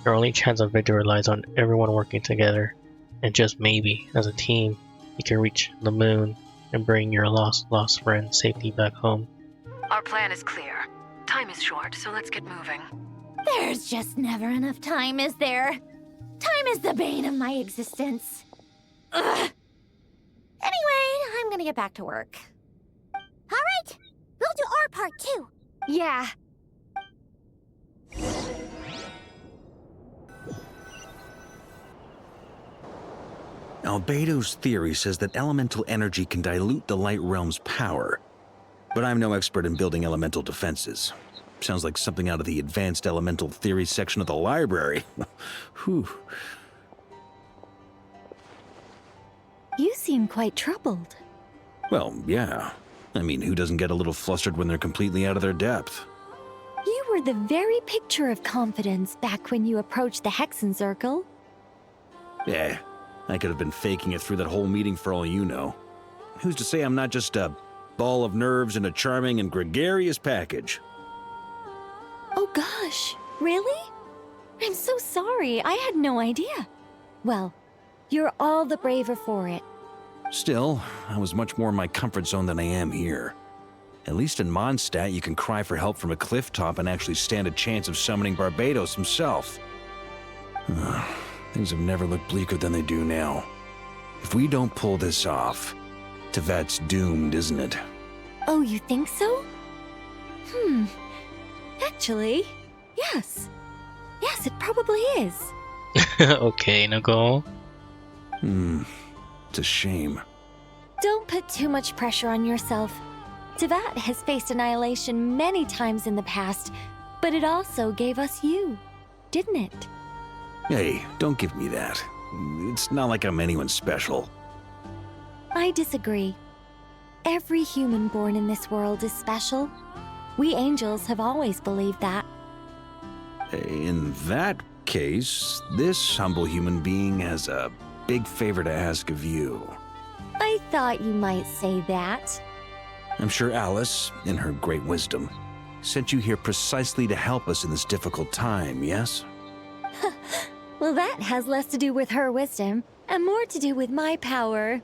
Your only chance of victory lies on everyone working together, and just maybe, as a team, you can reach the moon and bring your lost friend safely back home. Our plan is clear. Time is short, so let's get moving. There's just never enough time, is there? Time is the bane of my existence. Ugh. Anyway, I'm gonna get back to work. All right, we'll do our part too. Yeah. Albedo's theory says that elemental energy can dilute the light realm's power. But I'm no expert in building elemental defenses. Sounds like something out of the advanced elemental theory section of the library. Whew. You seem quite troubled. Well, yeah. I mean, who doesn't get a little flustered when they're completely out of their depth? You were the very picture of confidence back when you approached the Hexen Circle. Yeah, I could have been faking it through that whole meeting for all you know. Who's to say I'm not just a ball of nerves in a charming and gregarious package? Oh gosh, really? I'm so sorry, I had no idea. Well, you're all the braver for it. Still, I was much more in my comfort zone than I am here. At least in Mondstadt, you can cry for help from a cliff top and actually stand a chance of summoning Barbados himself. Things have never looked bleaker than they do now. If we don't pull this off, Tevat's doomed, isn't it? Oh, you think so? Actually, yes. Yes, it probably is. Okay, Nicole. It's a shame. Don't put too much pressure on yourself. Tevat has faced annihilation many times in the past, but it also gave us you, didn't it? Hey, don't give me that. It's not like I'm anyone special. I disagree. Every human born in this world is special. We angels have always believed that. In that case, this humble human being has a big favor to ask of you. I thought you might say that. I'm sure Alice, in her great wisdom, sent you here precisely to help us in this difficult time, yes? Well, that has less to do with her wisdom and more to do with my power.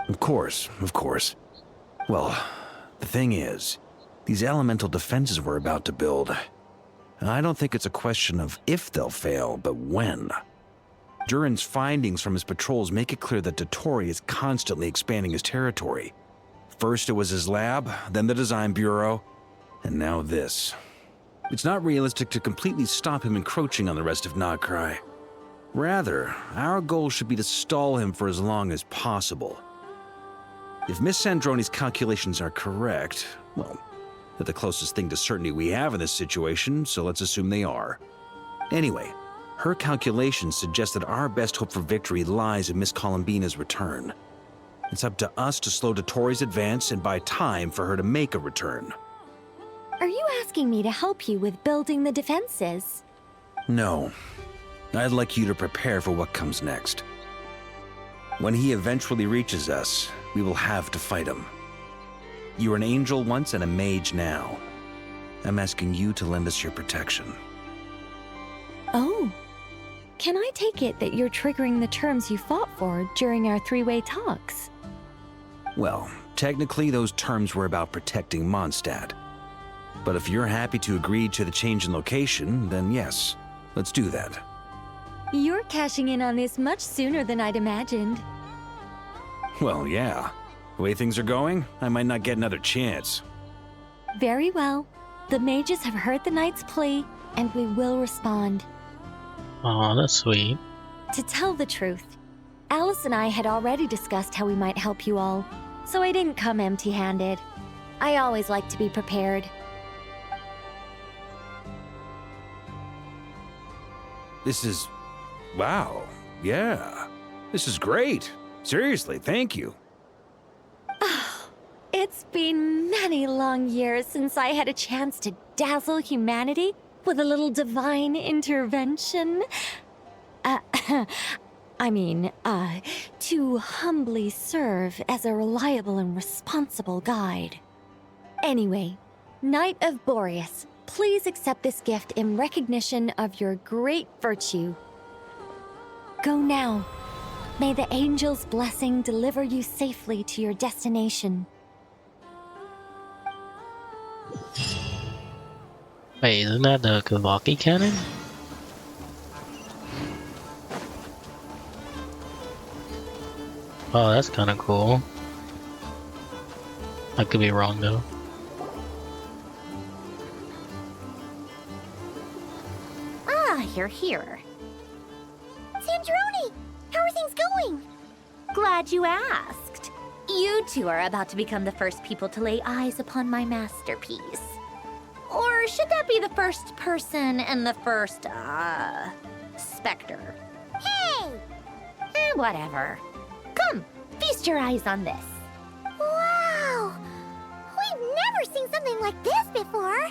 Of course, of course. Well, The thing is, these elemental defenses we're about to build, I don't think it's a question of if they'll fail, but when. Durin's findings from his patrols make it clear that Dottore is constantly expanding his territory. First it was his lab, then the design bureau, and now this. It's not realistic to completely stop him encroaching on the rest of Nagrai. Rather, our goal should be to stall him for as long as possible. If Miss Sandroni's calculations are correct, well, they're the closest thing to certainty we have in this situation, so let's assume they are. Anyway, her calculations suggest that our best hope for victory lies in Miss Columbina's return. It's up to us to slow Dottore's advance and buy time for her to make a return. Are you asking me to help you with building the defenses? No. I'd like you to prepare for what comes next. When he eventually reaches us, we will have to fight him. You were an angel once and a mage now. I'm asking you to lend us your protection. Oh. Can I take it that you're triggering the terms you fought for during our three-way talks? Well, technically those terms were about protecting Mondstadt. But if you're happy to agree to the change in location, then yes, let's do that. You're cashing in on this much sooner than I'd imagined. Well, yeah. The way things are going, I might not get another chance. Very well. The mages have heard the knight's plea, and we will respond. Aw, that's sweet. To tell the truth, Alice and I had already discussed how we might help you all, so I didn't come empty-handed. I always like to be prepared. This is... wow. Yeah. This is great. Seriously, thank you. It's been many long years since I had a chance to dazzle humanity with a little divine intervention. To humbly serve as a reliable and responsible guide. Anyway, Knight of Boreas, please accept this gift in recognition of your great virtue. Go now. May the angel's blessing deliver you safely to your destination. Wait, isn't that the Kavaki cannon? Oh, that's kinda cool. I could be wrong though. Ah, you're here. Sandroni! How are things going? Glad you asked. You two are about to become the first people to lay eyes upon my masterpiece. Or should that be the first person and the first, specter? Hey! Whatever. Come, feast your eyes on this. Wow! We've never seen something like this before.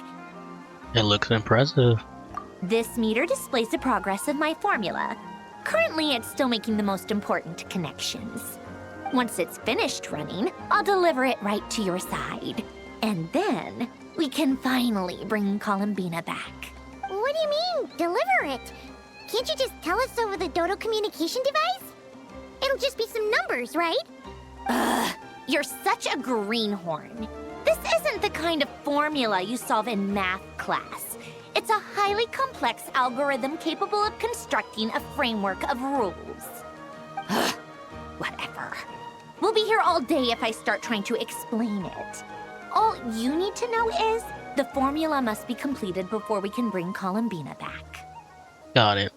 It looks impressive. This meter displays the progress of my formula. Currently, it's still making the most important connections. Once it's finished running, I'll deliver it right to your side. And then, we can finally bring Columbina back. What do you mean, deliver it? Can't you just tell us over the Dodo communication device? It'll just be some numbers, right? Ugh, you're such a greenhorn. This isn't the kind of formula you solve in math class. It's a highly complex algorithm capable of constructing a framework of rules. Ugh, whatever. We'll be here all day if I start trying to explain it. All you need to know is the formula must be completed before we can bring Columbina back. Got it.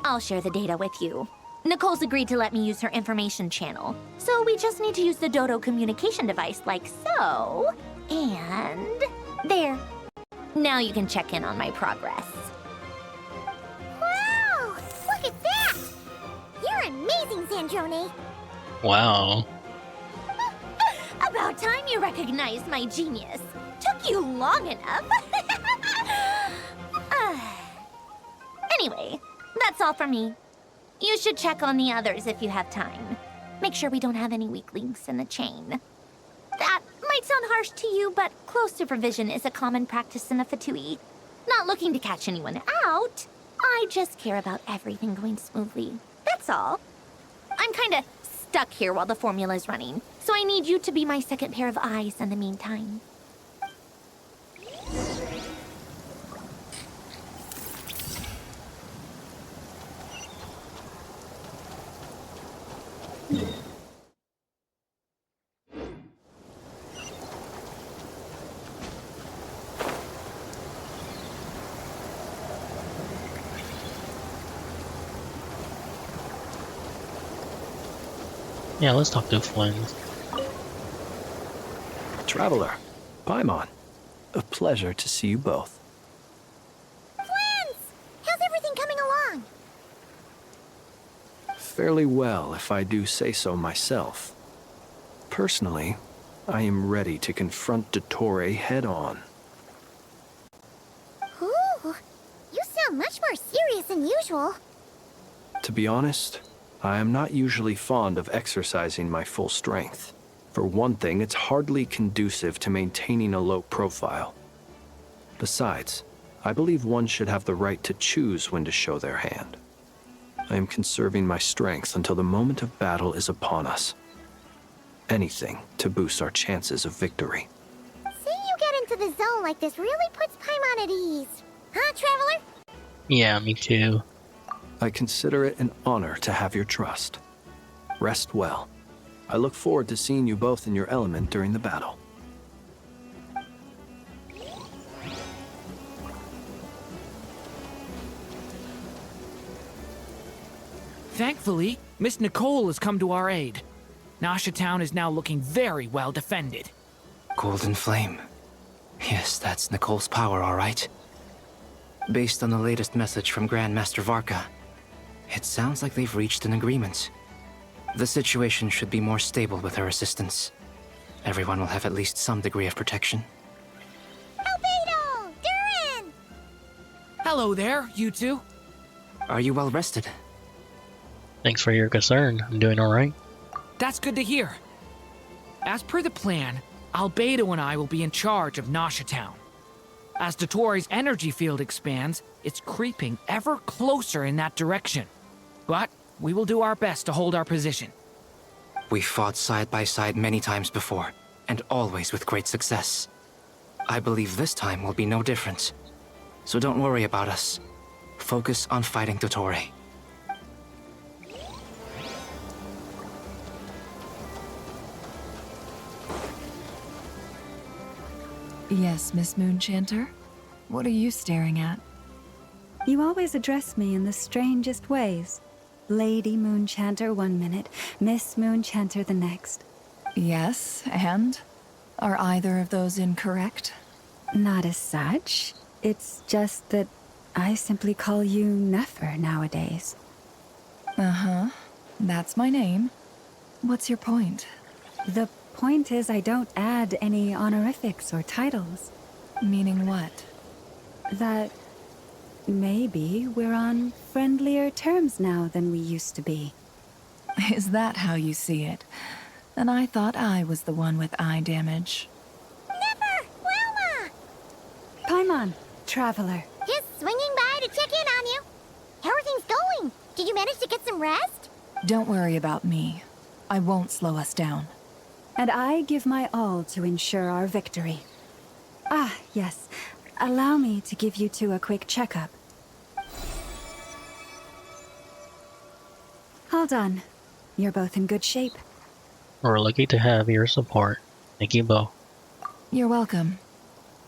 I'll share the data with you. Nicole's agreed to let me use her information channel, so we just need to use the Dodo communication device like so, and there. Now you can check in on my progress. Wow! Look at that! You're amazing, Sandroni! Wow. About time you recognized my genius. Took you long enough. Anyway, that's all for me. You should check on the others if you have time. Make sure we don't have any weak links in the chain. That might sound harsh to you, but close supervision is a common practice in the Fatui. Not looking to catch anyone out. I just care about everything going smoothly. That's all. I'm kinda stuck here while the formula's running, so I need you to be my second pair of eyes in the meantime. Yeah, let's talk to Flynn. Traveler, Paimon, a pleasure to see you both. Twins! How's everything coming along? Fairly well, if I do say so myself. Personally, I am ready to confront Dottore head-on. Ooh, you sound much more serious than usual. To be honest, I am not usually fond of exercising my full strength. For one thing, it's hardly conducive to maintaining a low profile. Besides, I believe one should have the right to choose when to show their hand. I am conserving my strength until the moment of battle is upon us. Anything to boost our chances of victory. Seeing you get into the zone like this really puts Paimon at ease. Huh, Traveler? Yeah, me too. I consider it an honor to have your trust. Rest well. I look forward to seeing you both in your element during the battle. Thankfully, Miss Nicole has come to our aid. Nasha Town is now looking very well defended. Golden Flame. Yes, that's Nicole's power, all right. Based on the latest message from Grandmaster Varka, it sounds like they've reached an agreement. The situation should be more stable with her assistance. Everyone will have at least some degree of protection. Albedo! Durin! Hello there, you two. Are you well rested? Thanks for your concern. I'm doing alright. That's good to hear. As per the plan, Albedo and I will be in charge of Nasha Town. As Dottore's energy field expands, it's creeping ever closer in that direction. But we will do our best to hold our position. We fought side by side many times before, and always with great success. I believe this time will be no different. So don't worry about us. Focus on fighting Dottore. Yes, Miss Moonchanter? What are you staring at? You always address me in the strangest ways. Lady Moonchanter one minute, Miss Moonchanter the next. Yes, and? Are either of those incorrect? Not as such. It's just that I simply call you Nefer nowadays. Uh-huh. That's my name. What's your point? The point is I don't add any honorifics or titles. Meaning what? That maybe we're on friendlier terms now than we used to be. Is that how you see it? And I thought I was the one with eye damage. Never! Wilma! Paimon, Traveler. Just swinging by to check in on you. How are things going? Did you manage to get some rest? Don't worry about me. I won't slow us down. And I give my all to ensure our victory. Ah, yes. Allow me to give you two a quick checkup. All done. You're both in good shape. We're lucky to have your support. Thank you both. You're welcome.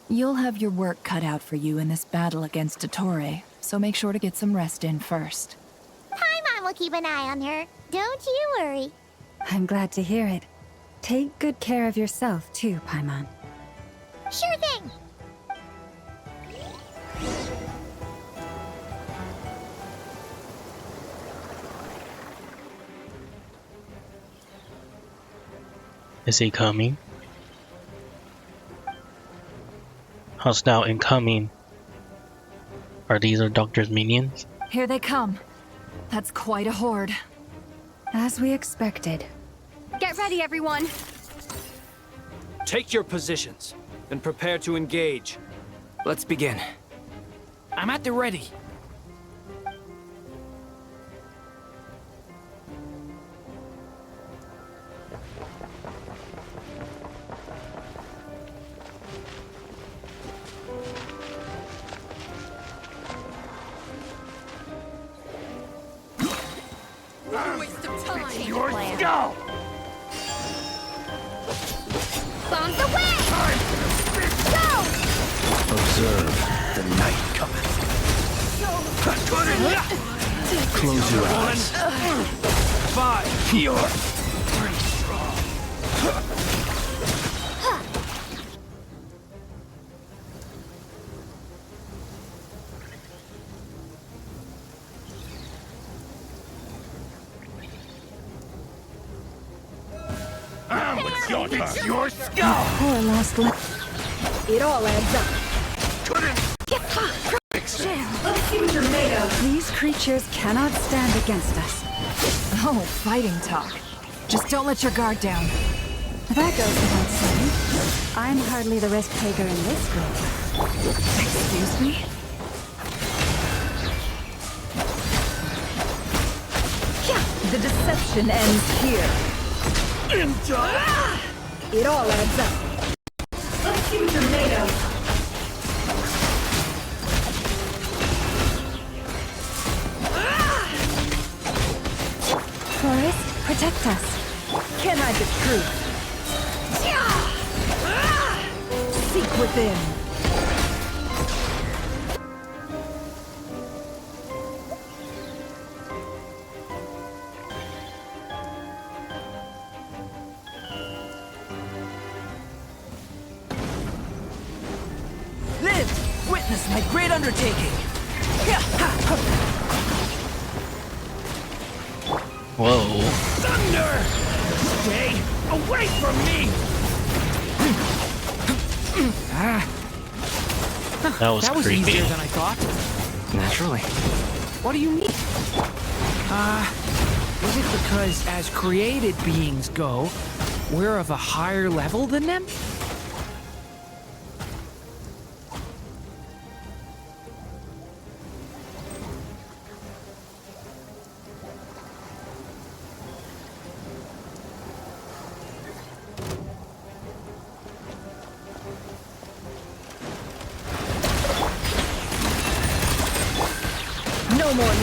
You'll have your work cut out for you in this battle against Dottore, so make sure to get some rest in first. Paimon will keep an eye on her. Don't you worry. I'm glad to hear it. Take good care of yourself, too, Paimon. Sure thing. Is he coming? Hostile incoming. Are these our doctor's minions? Here they come. That's quite a horde. As we expected. Get ready, everyone. Take your positions and prepare to engage. Let's begin. I'm at the ready. Waste of time. change of plan. Bombs away! Go! Observe the night cometh. Close your eyes. 5. You're pretty strong. I'm with your turn. Your skull! Poor lost It all adds up. Let's see what you're made of. These creatures cannot stand against us. Oh, fighting talk. Just don't let your guard down. That goes without saying. I'm hardly the risk taker in this group. Excuse me? The deception ends here. It all adds up. Let's see what you're made of. Forest, protect us. Can't hide the truth. Seek within. Live! Witness my great undertaking! Whoa. Thunder! Stay away from me! That was creepy. easier than I thought. Naturally. What do you mean? Is it because as created beings go, we're of a higher level than them? No more.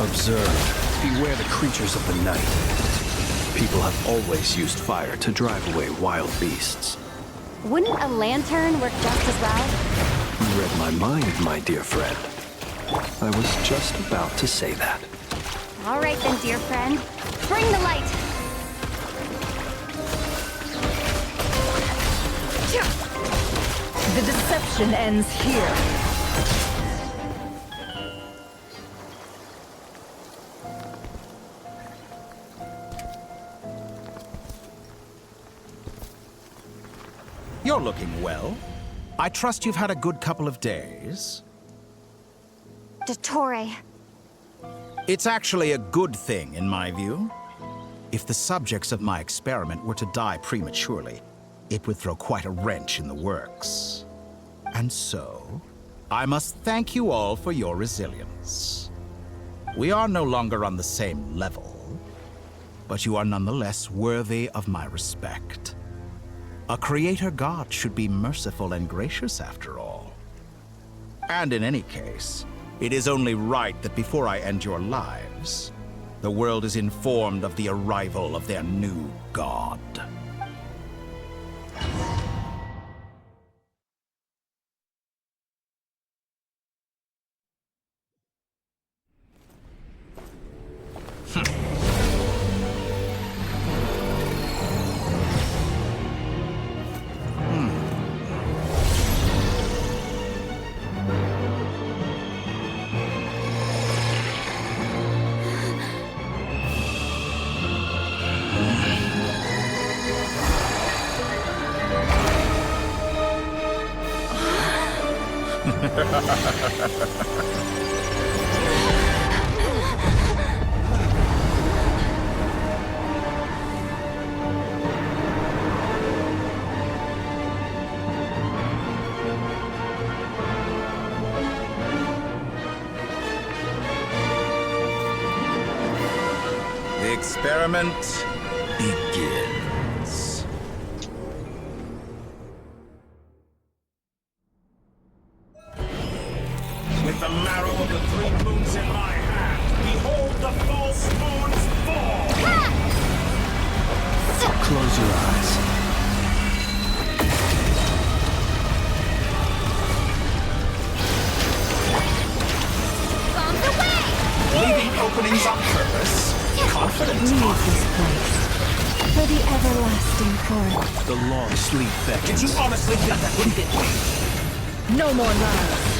Observe. Beware the creatures of the night. People have always used fire to drive away wild beasts. Wouldn't a lantern work just as well? You read my mind, my dear friend. I was just about to say that. All right then, dear friend. Bring the light! The deception ends here. You're looking well. I trust you've had a good couple of days. Dottore. It's actually a good thing, in my view. If the subjects of my experiment were to die prematurely, it would throw quite a wrench in the works. And so, I must thank you all for your resilience. We are no longer on the same level, but you are nonetheless worthy of my respect. A creator god should be merciful and gracious after all. And in any case, it is only right that before I end your lives, the world is informed of the arrival of their new god. The experiment begins. With the marrow of the three moons in my hand, behold the false moon's fall! Close your eyes. Bombs away! Leaving openings on purpose? Confident? Leave this place. For the everlasting forest. The long sleep beckons. Did you honestly think that would hit me? No more lies.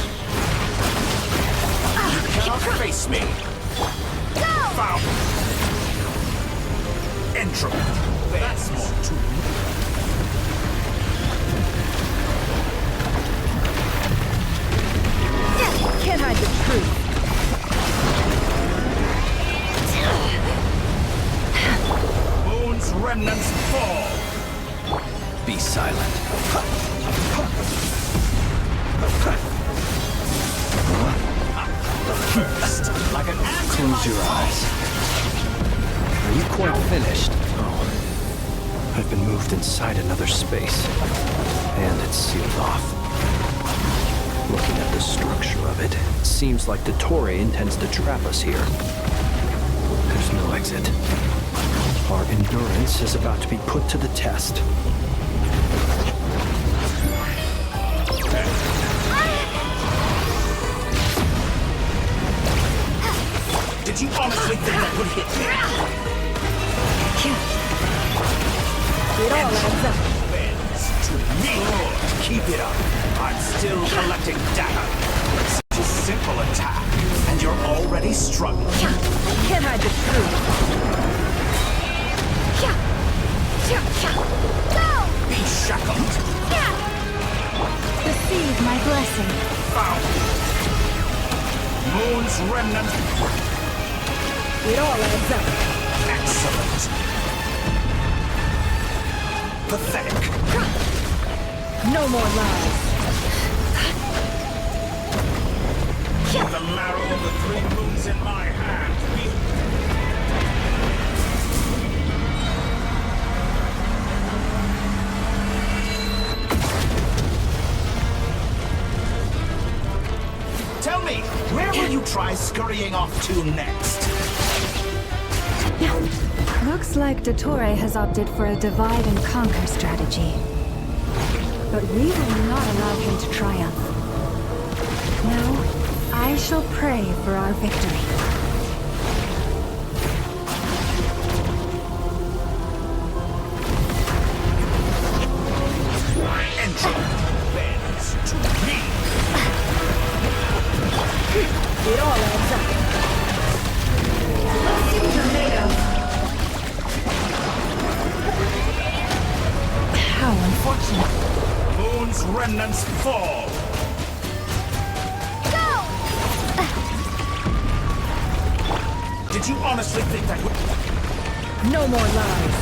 You cannot face me. Go! Found. Entropy. That's more to me. Can't hide the truth. Moon's remnants fall. Be silent. Like an ant. Close your eyes. Are you quite finished? Oh. I've been moved inside another space. And it's sealed off. Looking at the structure of it, it seems like Dottore intends to trap us here. There's no exit. Our endurance is about to be put to the test. Did you honestly think that would hit me? It all adds up. Bends to me. Keep it up. I'm still collecting data. Such a simple attack, and you're already struggling. Can't hide the truth. Go! Be shackled. Receive my blessing. Found. Moon's remnant. It all adds up. Excellent. Pathetic. No more lies. The marrow of the three moons in my hand, Tell me, where will you try scurrying off to next? Looks like Dottore has opted for a divide and conquer strategy. But we will not allow him to triumph. No, I shall pray for our victory. Entropy bends to me. It all adds up. How unfortunate. Moon's remnants fall. Go! Did you honestly think that would... No more lies.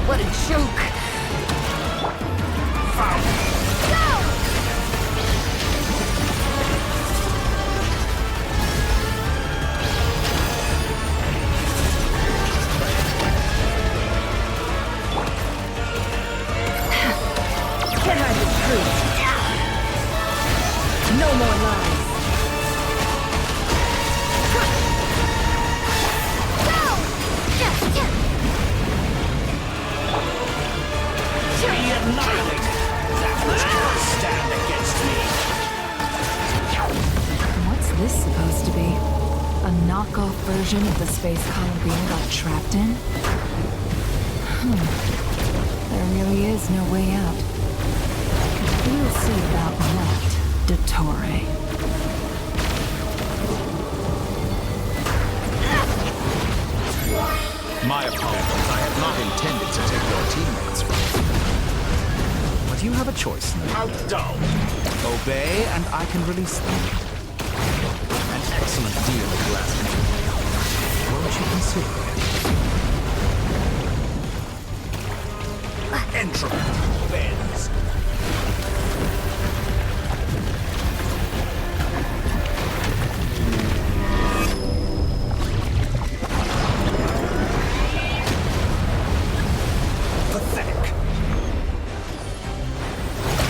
What a joke. Found. Go! Can't hide the truth. No more lies. Be annihilated. That which cannot stand against me. What's this supposed to be? A knockoff version of the space Columbina got trapped in? There really is no way out. We'll see about that, Dottore. My apologies. I had not intended to take your teammates from you. But you have a choice now. How dull. Obey, and I can release them. An excellent deal at last. Won't you consider it? Entropy bends.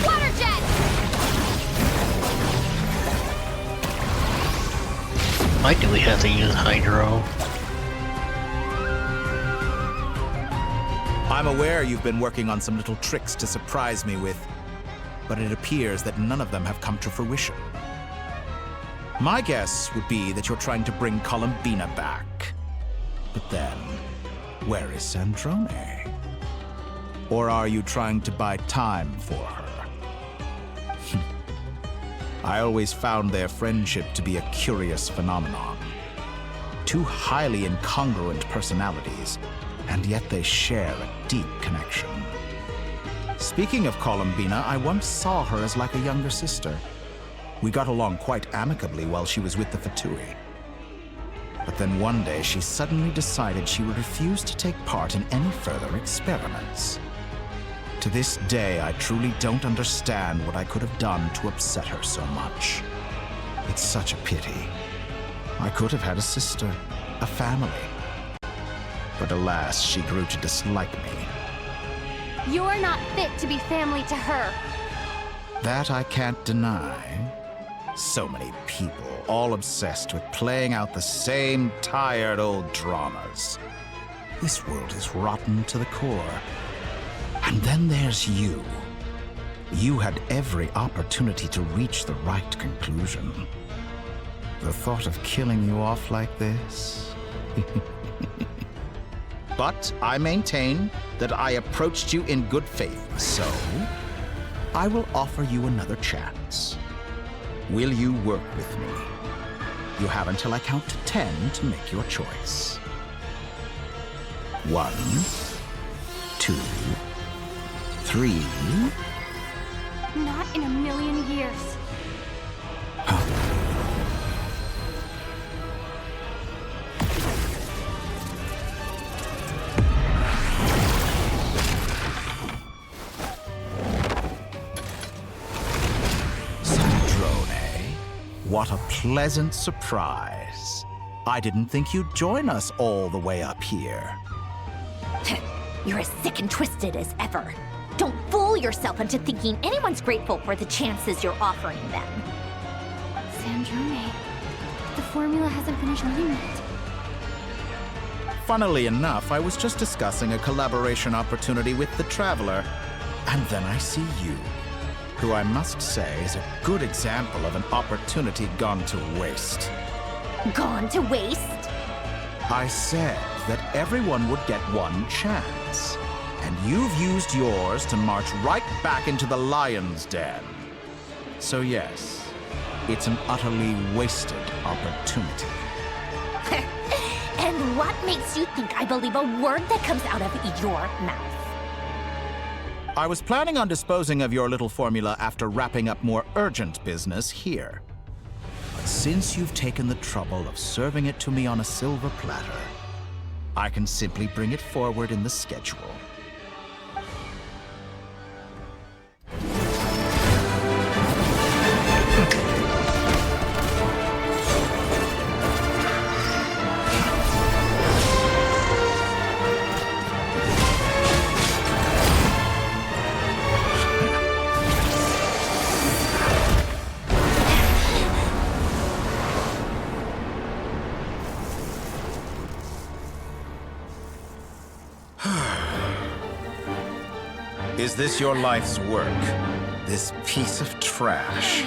Water Why do we have to use Hydro? I'm aware you've been working on some little tricks to surprise me with, but it appears that none of them have come to fruition. My guess would be that you're trying to bring Columbina back. But then, where is Sandrone? Or are you trying to buy time for her? I always found their friendship to be a curious phenomenon. Two highly incongruent personalities, and yet they share a deep connection. Speaking of Columbina, I once saw her as like a younger sister. We got along quite amicably while she was with the Fatui. But then one day she suddenly decided she would refuse to take part in any further experiments. To this day, I truly don't understand what I could have done to upset her so much. It's such a pity. I could have had a sister, a family. But alas, she grew to dislike me. You're not fit to be family to her. That I can't deny. So many people, all obsessed with playing out the same tired old dramas. This world is rotten to the core. And then there's you. You had every opportunity to reach the right conclusion. The thought of killing you off like this? But I maintain that I approached you in good faith, so I will offer you another chance. Will you work with me? You have until I count to 10 to make your choice. 1, 2, 3. Not in a million years. What a pleasant surprise. I didn't think you'd join us all the way up here. You're as sick and twisted as ever. Don't fool yourself into thinking anyone's grateful for the chances you're offering them. Sandrone, the formula hasn't finished running yet. Funnily enough, I was just discussing a collaboration opportunity with the Traveler, and then I see you, who I must say is a good example of an opportunity gone to waste. Gone to waste? I said that everyone would get one chance, and you've used yours to march right back into the lion's den. So yes, it's an utterly wasted opportunity. And what makes you think I believe a word that comes out of your mouth? I was planning on disposing of your little formula after wrapping up more urgent business here. But since you've taken the trouble of serving it to me on a silver platter, I can simply bring it forward in the schedule. Is this your life's work? This piece of trash?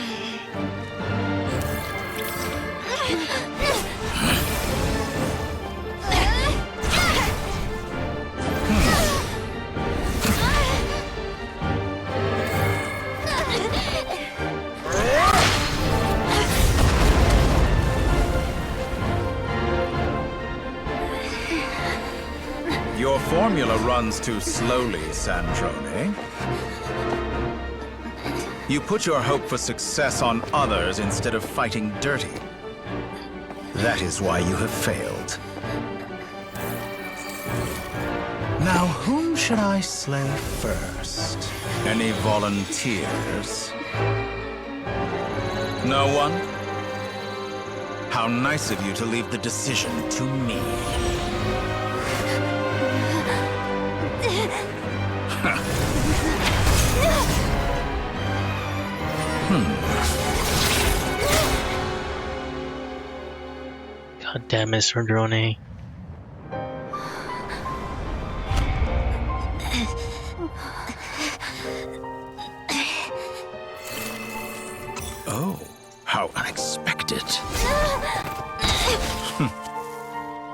Your formula runs too slowly, Sandrone. You put your hope for success on others instead of fighting dirty. That is why you have failed. Now, whom should I slay first? Any volunteers? No one? How nice of you to leave the decision to me. Damn, Mr. Drone. Oh, how unexpected.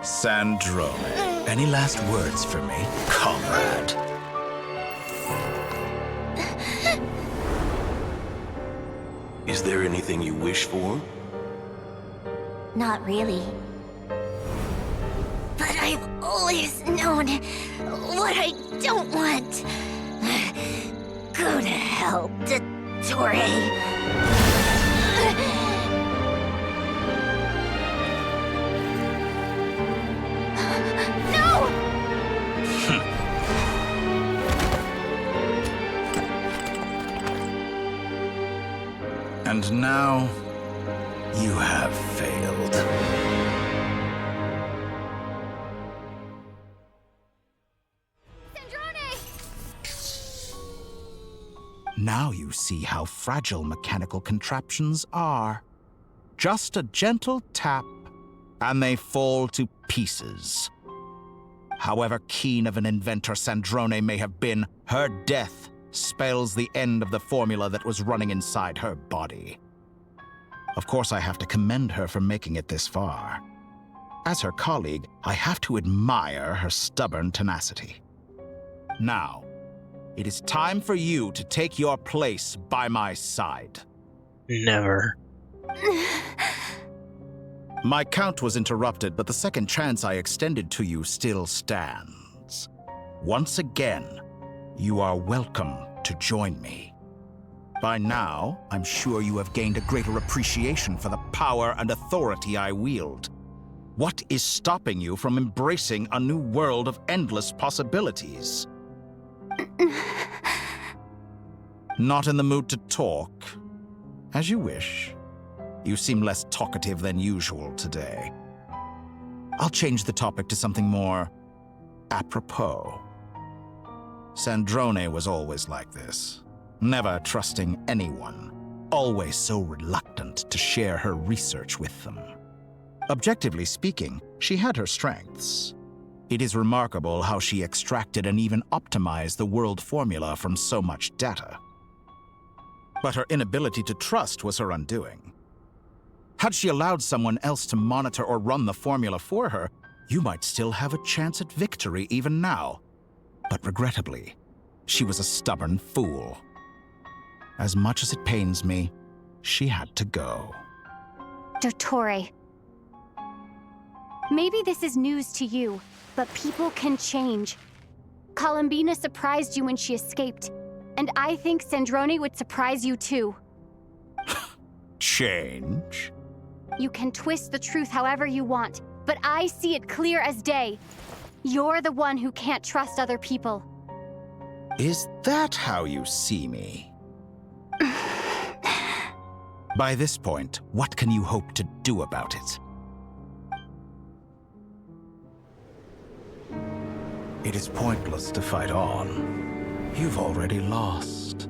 Sandrone, any last words for me, comrade? Is there anything you wish for? Not really. But I've always known what I don't want. Go to hell, Dottore. And now, you have failed. Now you see how fragile mechanical contraptions are. Just a gentle tap, and they fall to pieces. However keen of an inventor Sandrone may have been, her death spells the end of the formula that was running inside her body. Of course, I have to commend her for making it this far. As her colleague, I have to admire her stubborn tenacity. Now, it is time for you to take your place by my side. Never. My count was interrupted, but the second chance I extended to you still stands. Once again, you are welcome to join me. By now, I'm sure you have gained a greater appreciation for the power and authority I wield. What is stopping you from embracing a new world of endless possibilities? Not in the mood to talk? As you wish. You seem less talkative than usual today. I'll change the topic to something more apropos. Sandrone was always like this, never trusting anyone, always so reluctant to share her research with them. Objectively speaking, she had her strengths. It is remarkable how she extracted and even optimized the world formula from so much data. But her inability to trust was her undoing. Had she allowed someone else to monitor or run the formula for her, you might still have a chance at victory even now. But regrettably, she was a stubborn fool. As much as it pains me, she had to go. Dottore. Maybe this is news to you, but people can change. Columbina surprised you when she escaped, and I think Sandrone would surprise you too. Change? You can twist the truth however you want, but I see it clear as day. You're the one who can't trust other people. Is that how you see me? By this point, what can you hope to do about it? It is pointless to fight on. You've already lost.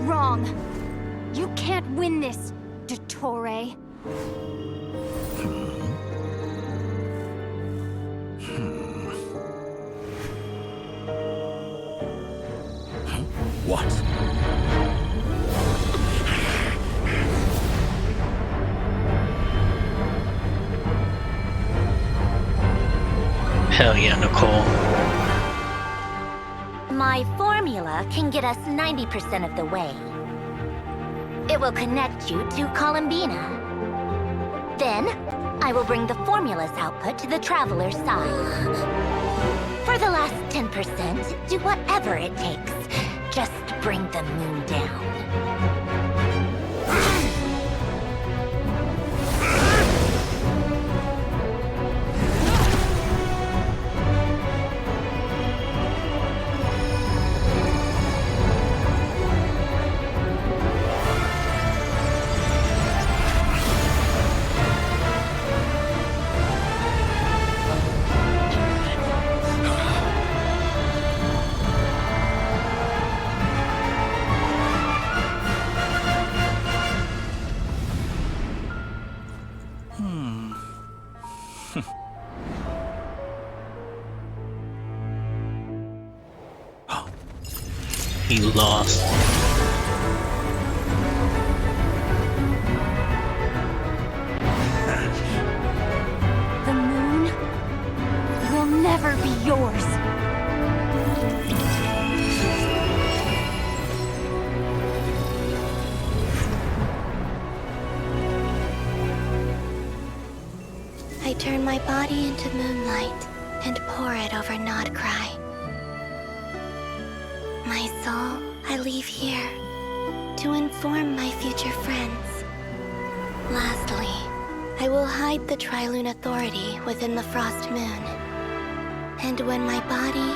Wrong. You can't win this, Dottore. What? Hell yeah, Nicole. My formula can get us 90% of the way. It will connect you to Columbina. Then, I will bring the formula's output to the Traveler's side. For the last 10%, do whatever it takes. Just bring the moon down. you lost. The moon will never be yours. I turn my body into moonlight and pour it over Nodcry. My soul, I leave here to inform my future friends. Lastly, I will hide the Trilune Authority within the Frost Moon. And when my body,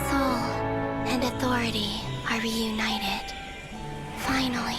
soul, and authority are reunited, finally...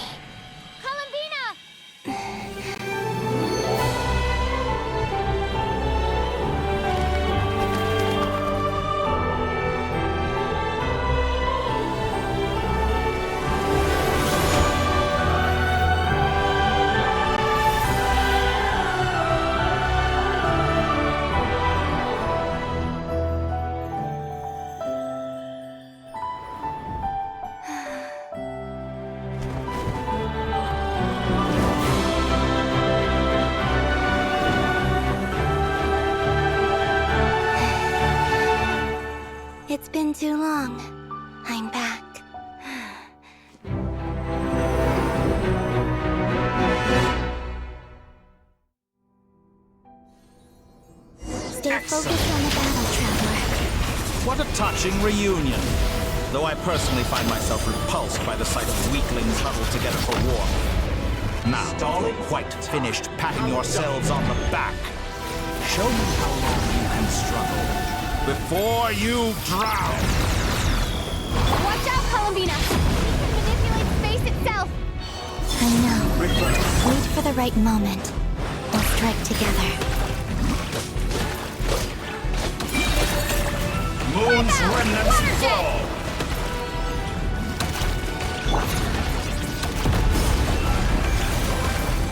It's been too long. I'm back. Stay focused on the battle, Traveler. What a touching reunion. Though I personally find myself repulsed by the sight of weaklings huddled together for war. Now, you're quite finished patting yourselves on the back. Show me how long you can struggle before you drown. Watch out, Columbina! It manipulates space itself! I know. Wait for the right moment. We'll strike together. Moon's remnants fall!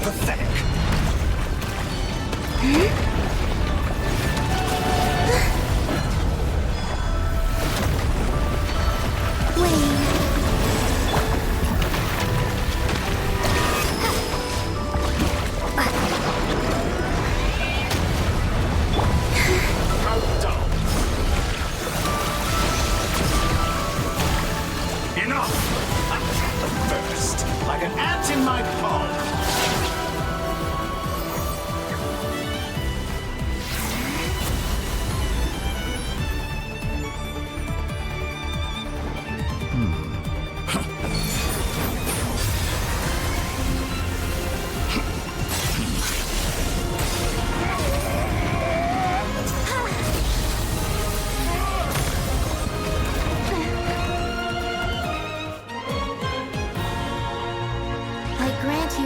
Pathetic. Like an ant in my palm.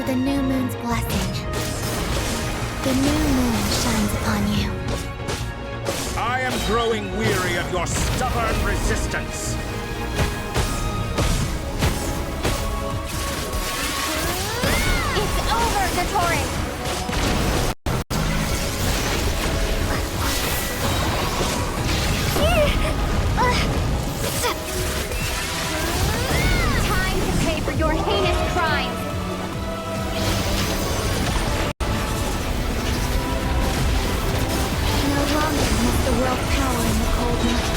The new moon's blessing. The new moon shines upon you. I am growing weary of your stubborn resistance. It's over, Dottore! Time to pay for your heinous crimes! The world power in the cold night.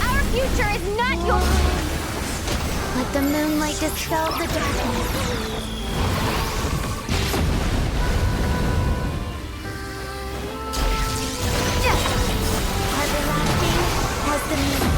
Our future is not yours! Let the moonlight dispel the darkness. Everlasting as the moon.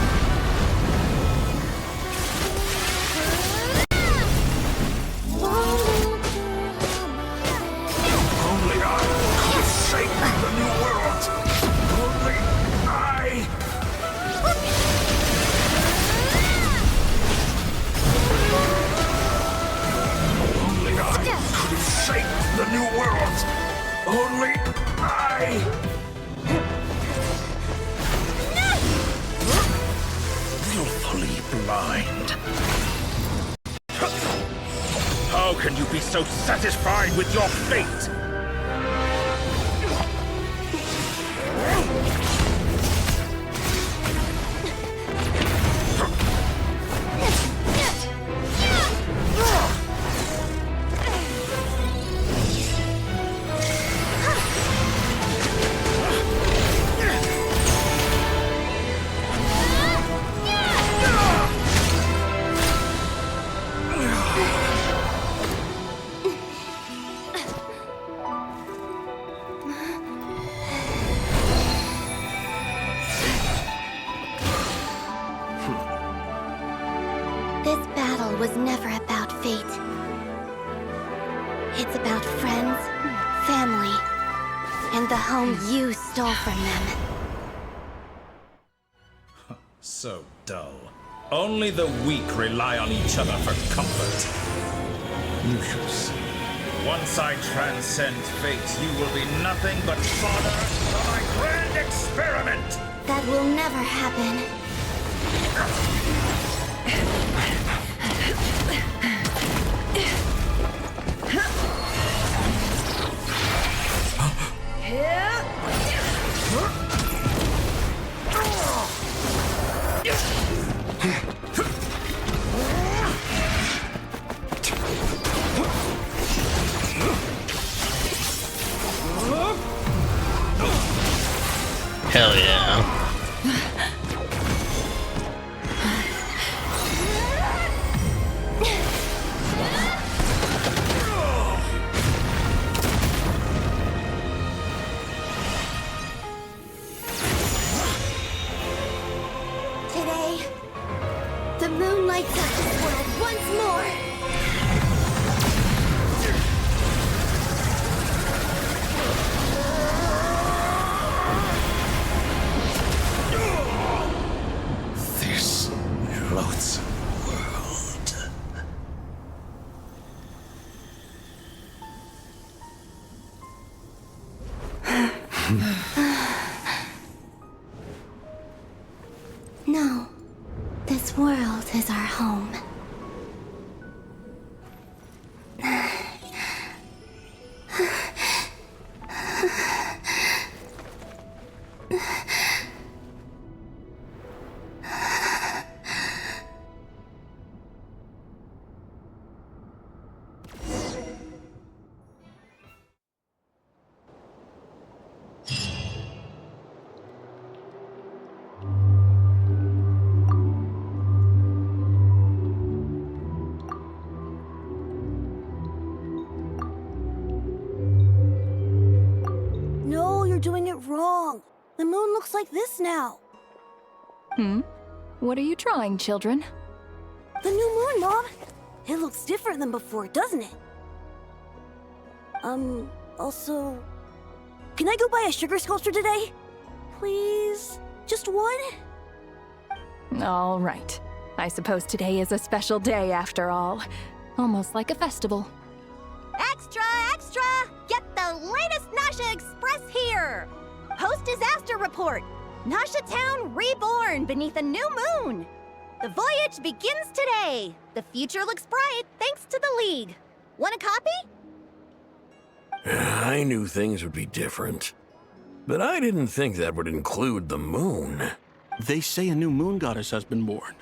The new world! Only I! Willfully blind. How can you be so satisfied with your fate? home you stole from them. So dull. Only the weak rely on each other for comfort. Lucius, once I transcend fate, you will be nothing but fodder for my grand experiment! That will never happen. Hell yeah. Today, the moon lights up this world once more. This loathsome world. No, this world is our home. No, you're doing it wrong. The moon looks like this now. What are you drawing, children? The new moon, Mom. It looks different than before, doesn't it? Also... Can I go buy a sugar sculpture today? Please? Just one? All right. I suppose today is a special day after all. Almost like a festival. Extra, extra! Get the latest Nasha Express here! Post-disaster report! Nasha Town reborn beneath a new moon! The voyage begins today! The future looks bright thanks to the League. Want a copy? I knew things would be different. But I didn't think that would include the moon. They say a new moon goddess has been born.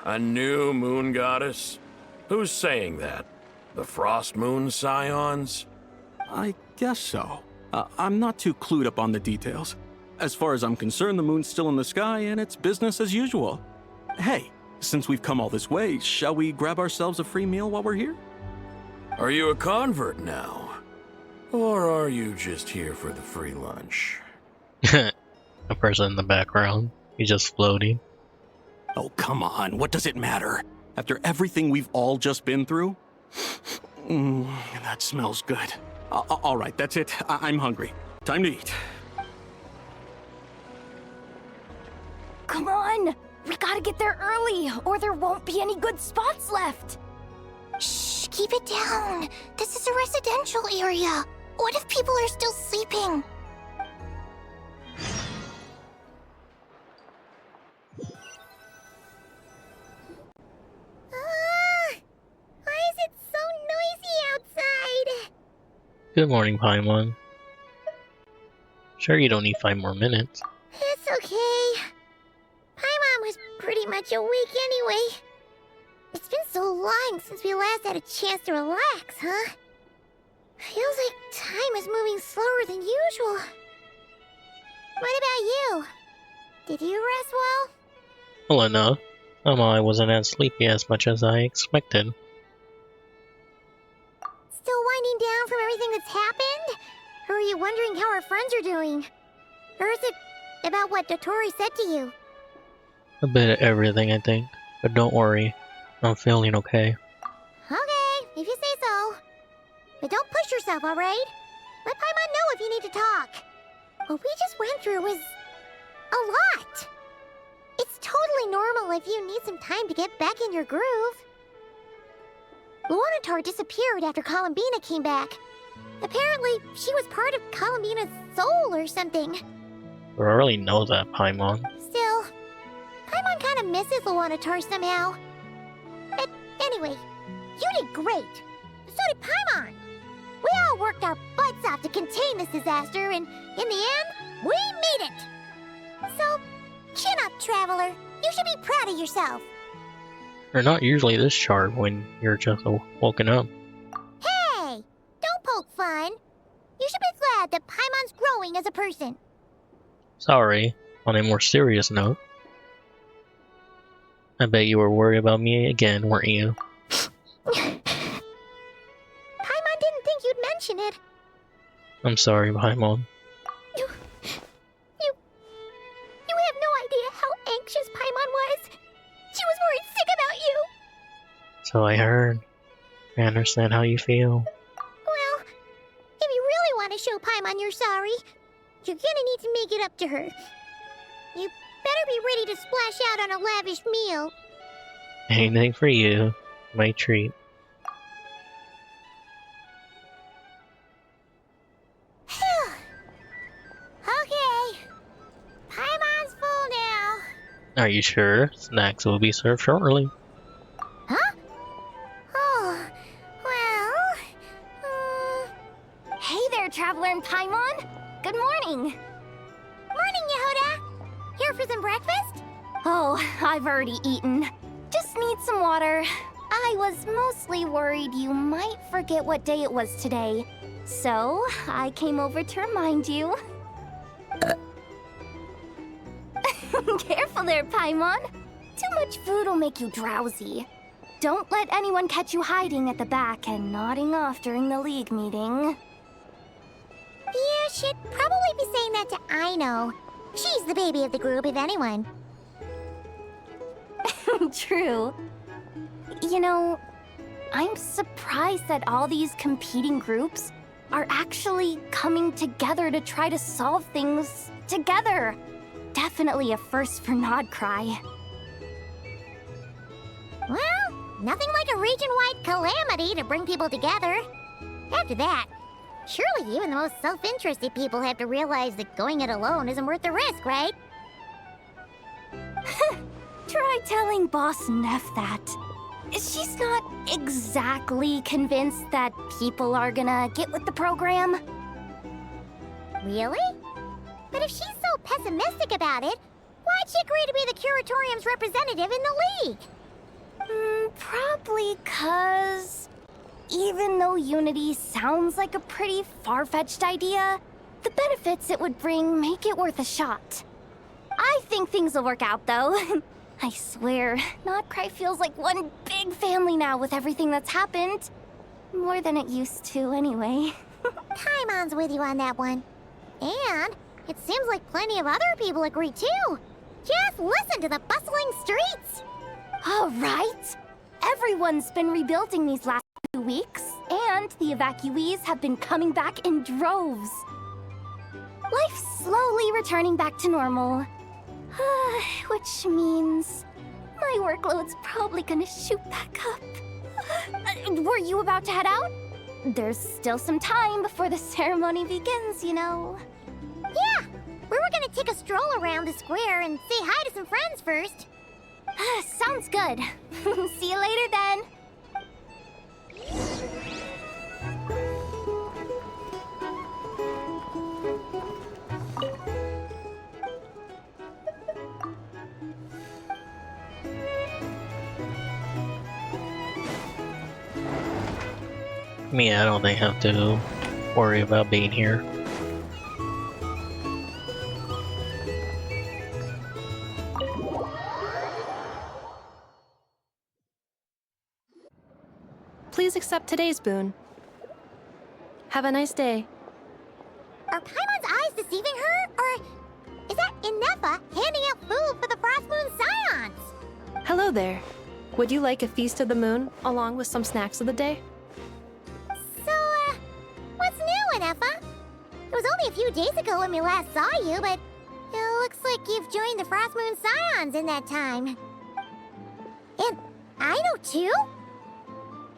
A new moon goddess? Who's saying that? The Frost Moon Scions? I guess so. I'm not too clued up on the details. As far as I'm concerned, the moon's still in the sky and it's business as usual. Hey, since we've come all this way, shall we grab ourselves a free meal while we're here? Are you a convert now? Or are you just here for the free lunch? A person in the background. He's just floating. Oh, come on. What does it matter? After everything we've all just been through? That smells good. All right, that's it. I'm hungry. Time to eat. Come on! We gotta get there early, or there won't be any good spots left! Shh, keep it down. This is a residential area. What if people are still sleeping? Why is it so noisy outside? Good morning, Paimon. Sure you don't need 5 more minutes. It's okay. Paimon was pretty much awake anyway. It's been so long since we last had a chance to relax, huh? Feels like time is moving slower than usual. What about you? Did you rest well? Well enough. Somehow I wasn't as sleepy as much as I expected. Still winding down from everything that's happened? Or are you wondering how our friends are doing? Or is it about what Dottore said to you? A bit of everything, I think. But don't worry. I'm feeling okay. Okay, if you say so. But don't push yourself, alright? Let Paimon know if you need to talk. What we just went through was a lot. It's totally normal if you need some time to get back in your groove. Luanatar disappeared after Columbina came back. Apparently, she was part of Columbina's soul or something. I don't really know that, Paimon. Still, Paimon kind of misses Luanatar somehow. But anyway, you did great. So did Paimon. We all worked our butts off to contain this disaster, and in the end, we made it. So, chin up, Traveler. You should be proud of yourself. You're not usually this sharp when you're just woken up. Hey! Don't poke fun. You should be glad that Paimon's growing as a person. Sorry, on a more serious note. I bet you were worried about me again, weren't you? Paimon didn't think you'd mention it. I'm sorry, Paimon. You have no idea how anxious Paimon was. She was worried sick about you. So I heard. I understand how you feel. Well, if you really want to show Paimon you're sorry, you're gonna need to make it up to her. You better be ready to splash out on a lavish meal. Anything for you. My treat. Okay. Paimon's full now. Are you sure? Snacks will be served shortly. Huh? Oh, well... Hey there, Traveler and Paimon! Good morning! Morning, Yehuda! Here for some breakfast? Oh, I've already eaten. Just need some water. I was mostly worried you might forget what day it was today. So, I came over to remind you. Careful there, Paimon. Too much food will make you drowsy. Don't let anyone catch you hiding at the back and nodding off during the league meeting. You should probably be saying that to Aino. She's the baby of the group, if anyone. True. You know, I'm surprised that all these competing groups are actually coming together to try to solve things together. Definitely a first for Nodcry. Well, nothing like a region-wide calamity to bring people together. After that, surely even the most self-interested people have to realize that going it alone isn't worth the risk, right? Try telling Boss Neff that. She's not exactly convinced that people are gonna get with the program. Really? But if she's so pessimistic about it, why'd she agree to be the Curatorium's representative in the league? Probably 'cause even though Unity sounds like a pretty far-fetched idea, the benefits it would bring make it worth a shot. I think things will work out, though. I swear, Nodcry feels like one big family now with everything that's happened. More than it used to, anyway. Paimon's with you on that one. And it seems like plenty of other people agree, too. Just listen to the bustling streets. All right. Everyone's been rebuilding these last 2 weeks, and the evacuees have been coming back in droves. Life's slowly returning back to normal. Which means my workload's probably gonna shoot back up. Were you about to head out? There's still some time before the ceremony begins, you know. Yeah, we were gonna take a stroll around the square and say hi to some friends first. Sounds good. See you later then. I mean, I don't think I have to worry about being here. Please accept today's boon. Have a nice day. Are Paimon's eyes deceiving her? Or is that Inefa handing out food for the Frost Moon Scions? Hello there. Would you like a feast of the moon along with some snacks of the day? So, what's new, Inefa? few days ago when we last saw you, but it looks like you've joined the Frost Moon Scions in that time. And I know too?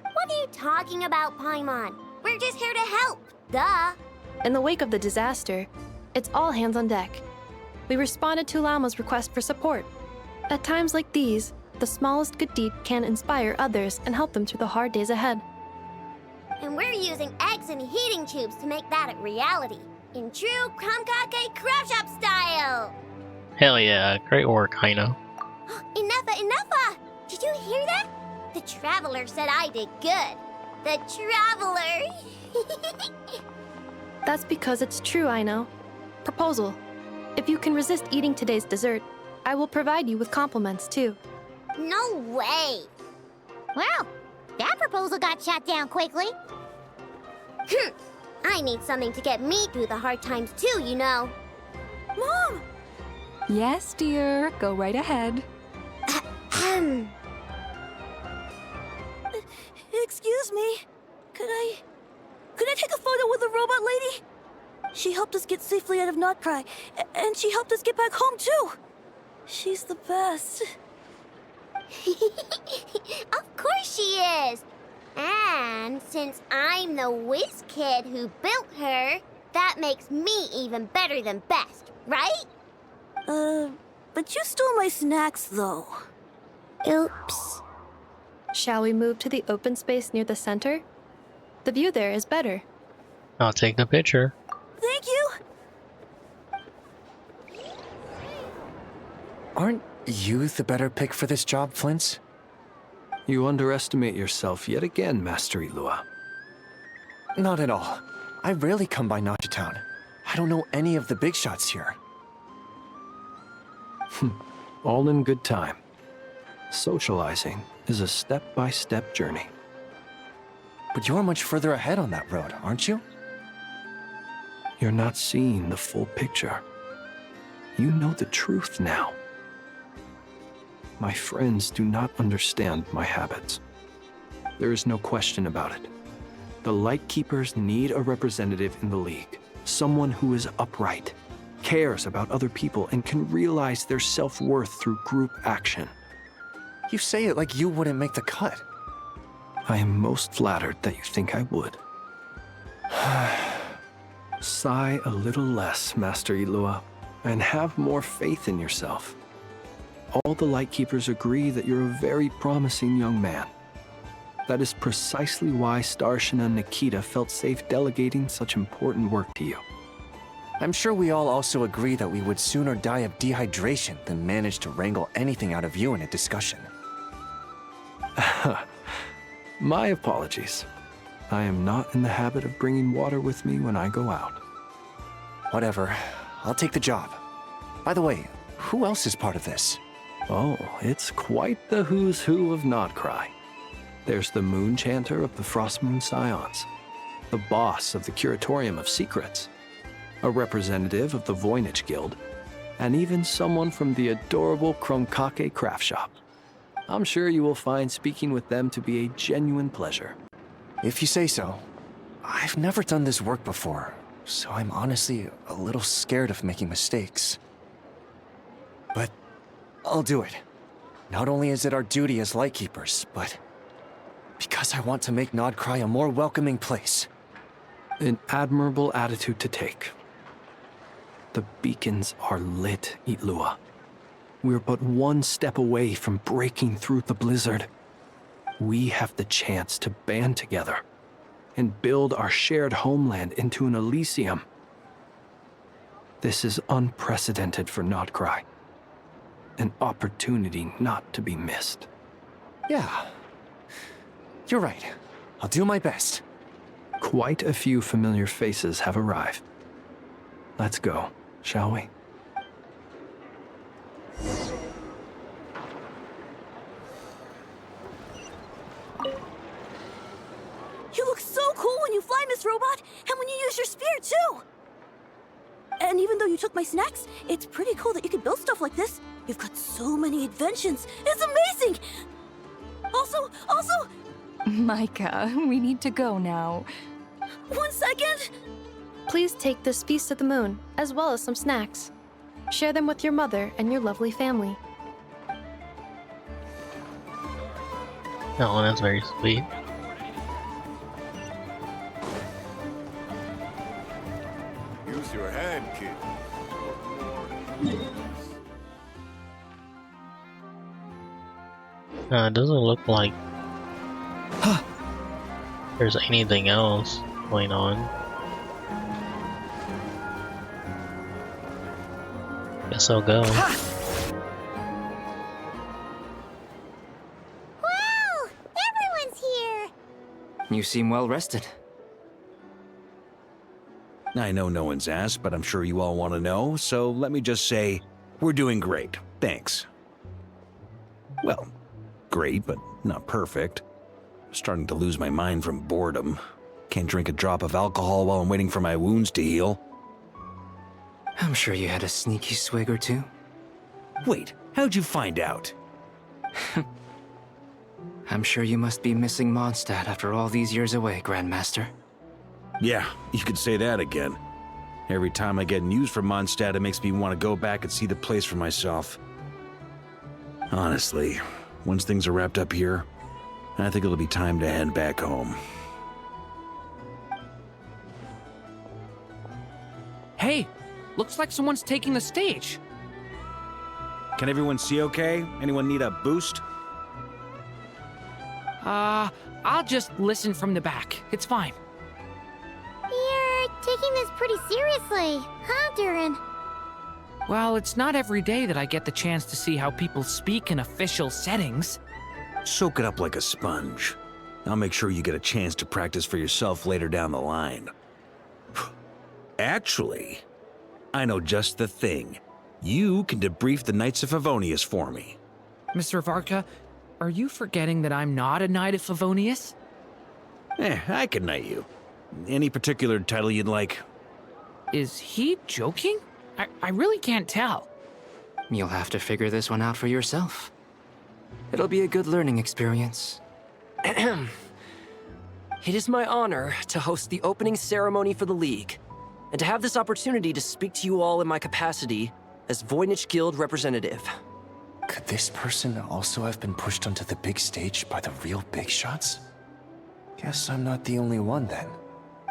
What are you talking about, Paimon? We're just here to help. Duh. In the wake of the disaster, it's all hands on deck. We responded to Lama's request for support. At times like these, the smallest good deed can inspire others and help them through the hard days ahead. And we're using eggs and heating tubes to make that a reality. In true Krumkake Craft Shop style! Hell yeah, great work, Haino. Enough! Did you hear that? The Traveler said I did good. The Traveler! That's because it's true, I know. Proposal. If you can resist eating today's dessert, I will provide you with compliments, too. No way! Well, that proposal got shot down quickly. I need something to get me through the hard times too, you know. Mom! Yes, dear. Go right ahead. Excuse me. Could I take a photo with the robot lady? She helped us get safely out of Notcry, and she helped us get back home too. She's the best. Of course she is! And since I'm the whiz kid who built her, that makes me even better than best, right? But you stole my snacks though. Oops. Shall we move to the open space near the center? The view there is better. I'll take the picture. Thank you! Aren't you the better pick for this job, Flint's? You underestimate yourself yet again, Master Ilua. Not at all. I rarely come by Nachitown. I don't know any of the big shots here. All in good time. Socializing is a step-by-step journey. But you're much further ahead on that road, aren't you? You're not seeing the full picture. You know the truth now. My friends do not understand my habits. There is no question about it. The Lightkeepers need a representative in the League. Someone who is upright, cares about other people, and can realize their self-worth through group action. You say it like you wouldn't make the cut. I am most flattered that you think I would. Sigh a little less, Master Ilua, and have more faith in yourself. All the Lightkeepers agree that you're a very promising young man. That is precisely why Starshina Nikita felt safe delegating such important work to you. I'm sure we all also agree that we would sooner die of dehydration than manage to wrangle anything out of you in a discussion. My apologies. I am not in the habit of bringing water with me when I go out. Whatever. I'll take the job. By the way, who else is part of this? Oh, it's quite the who's who of Notcry. There's the Moon Chanter of the Frost Moon Scions, the boss of the Curatorium of Secrets, a representative of the Voynich Guild, and even someone from the adorable Krumkake Craft Shop. I'm sure you will find speaking with them to be a genuine pleasure. If you say so. I've never done this work before, so I'm honestly a little scared of making mistakes. But I'll do it. Not only is it our duty as Lightkeepers, but because I want to make Notcry a more welcoming place. An admirable attitude to take. The beacons are lit, Ilua. We're but one step away from breaking through the blizzard. We have the chance to band together and build our shared homeland into an Elysium. This is unprecedented for Notcry. An opportunity not to be missed. Yeah. You're right. I'll do my best. Quite a few familiar faces have arrived. Let's go, shall we? You look so cool when you fly, Miss Robot, and when you use your spear, too! And even though you took my snacks, it's pretty cool that you can build stuff like this. You've got so many inventions. It's amazing! Also... Micah, we need to go now. 1 second! Please take this Feast of the Moon, as well as some snacks. Share them with your mother and your lovely family. Oh, that's very sweet. Use your hand, kid. It doesn't look like there's anything else going on. Guess I'll go. Wow! Everyone's here! You seem well rested. I know no one's asked, but I'm sure you all want to know, so let me just say, we're doing great. Thanks. Well, great, but not perfect. I'm starting to lose my mind from boredom. Can't drink a drop of alcohol while I'm waiting for my wounds to heal. I'm sure you had a sneaky swig or two. Wait, how'd you find out? I'm sure you must be missing Mondstadt after all these years away, Grandmaster. Yeah, you could say that again. Every time I get news from Mondstadt, it makes me want to go back and see the place for myself. Honestly, once things are wrapped up here, I think it'll be time to head back home. Hey, looks like someone's taking the stage. Can everyone see okay? Anyone need a boost? I'll just listen from the back. It's fine. You're taking this pretty seriously, huh, Durin? Well, it's not every day that I get the chance to see how people speak in official settings. Soak it up like a sponge. I'll make sure you get a chance to practice for yourself later down the line. Actually, I know just the thing. You can debrief the Knights of Favonius for me. Mr. Varka, are you forgetting that I'm not a Knight of Favonius? I can knight you. Any particular title you'd like? Is he joking? I really can't tell. You'll have to figure this one out for yourself. It'll be a good learning experience. It is my honor to host the opening ceremony for the League, and to have this opportunity to speak to you all in my capacity as Voynich Guild representative. Could this person also have been pushed onto the big stage by the real big shots? Guess I'm not the only one then.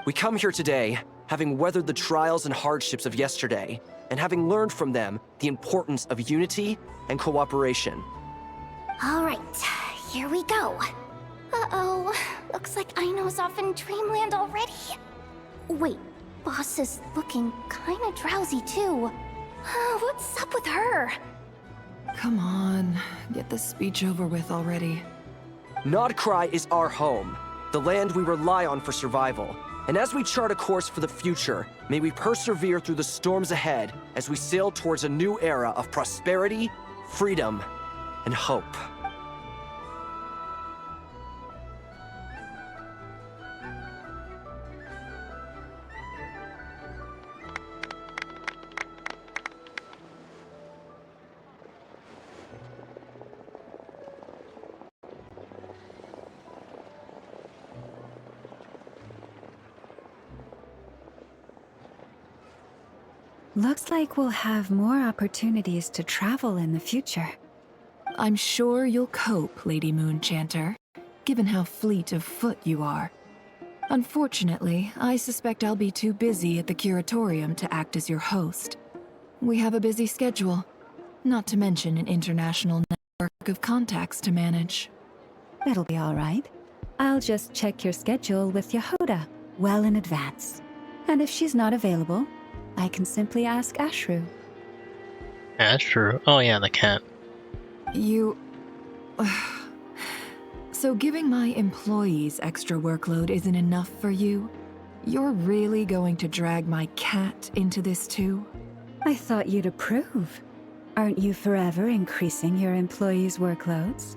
We come here today, having weathered the trials and hardships of yesterday, and having learned from them the importance of unity and cooperation. All right, here we go. Uh-oh, looks like Aino's off in Dreamland already. Wait, Boss is looking kinda drowsy too. What's up with her? Come on, get this speech over with already. Nodcry is our home, the land we rely on for survival. And as we chart a course for the future, may we persevere through the storms ahead as we sail towards a new era of prosperity, freedom, and hope. Looks like we'll have more opportunities to travel in the future. I'm sure you'll cope, Lady Moonchanter, given how fleet of foot you are. Unfortunately, I suspect I'll be too busy at the Curatorium to act as your host. We have a busy schedule, not to mention an international network of contacts to manage. It'll be all right. I'll just check your schedule with Yehuda well in advance. And if she's not available, I can simply ask Ashru. Ashru? Oh yeah, the cat. You... So giving my employees extra workload isn't enough for you? You're really going to drag my cat into this too? I thought you'd approve. Aren't you forever increasing your employees' workloads?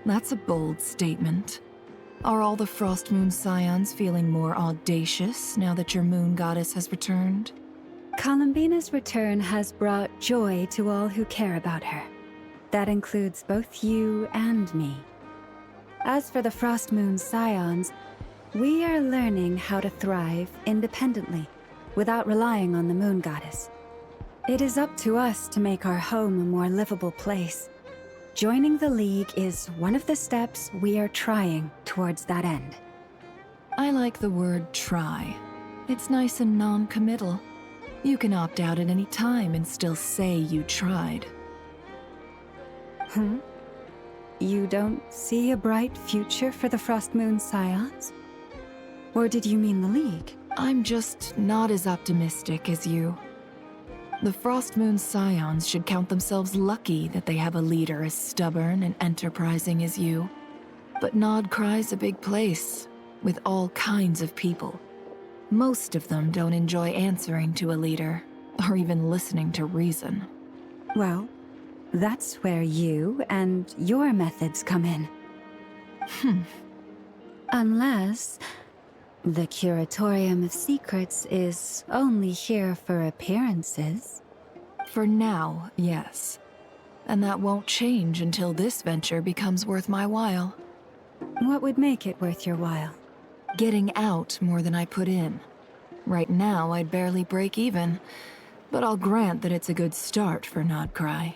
That's a bold statement. Are all the Frost Moon Scions feeling more audacious now that your moon goddess has returned? Columbina's return has brought joy to all who care about her. That includes both you and me. As for the Frost Moon Scions, We are learning how to thrive independently, without relying on the moon goddess. It is up to us to make our home a more livable place. Joining the League is one of the steps we are trying towards that end. I like the word try. It's nice and non-committal. You can opt out at any time and still say you tried. You don't see a bright future for the Frost Moon Scions? Or did you mean the League? I'm just not as optimistic as you. The Frost Moon Scions should count themselves lucky that they have a leader as stubborn and enterprising as you. But Nodcry's a big place, with all kinds of people. Most of them don't enjoy answering to a leader, or even listening to reason. Well, that's where you and your methods come in. Unless the Curatorium of Secrets is only here for appearances. For now, yes. And that won't change until this venture becomes worth my while. What would make it worth your while? Getting out more than I put in. Right now, I'd barely break even, but I'll grant that it's a good start for Nodcry.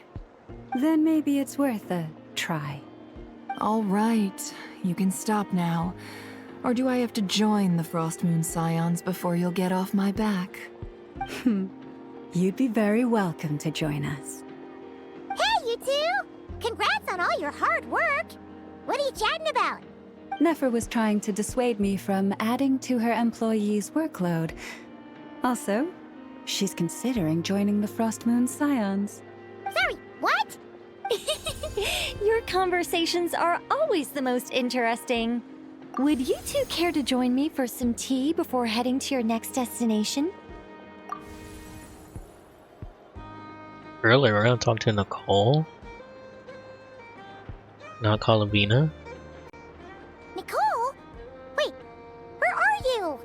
Then maybe it's worth a try. All right, you can stop now. Or do I have to join the Frost Moon Scions before you'll get off my back? You'd be very welcome to join us. Hey, you two! Congrats on all your hard work! What are you chatting about? Nefer was trying to dissuade me from adding to her employees' workload. Also, she's considering joining the Frost Moon Scions. Sorry, what? Your conversations are always the most interesting. Would you two care to join me for some tea before heading to your next destination? Really, we're gonna talk to Nicole? Not Columbina? Nicole? Wait, where are you?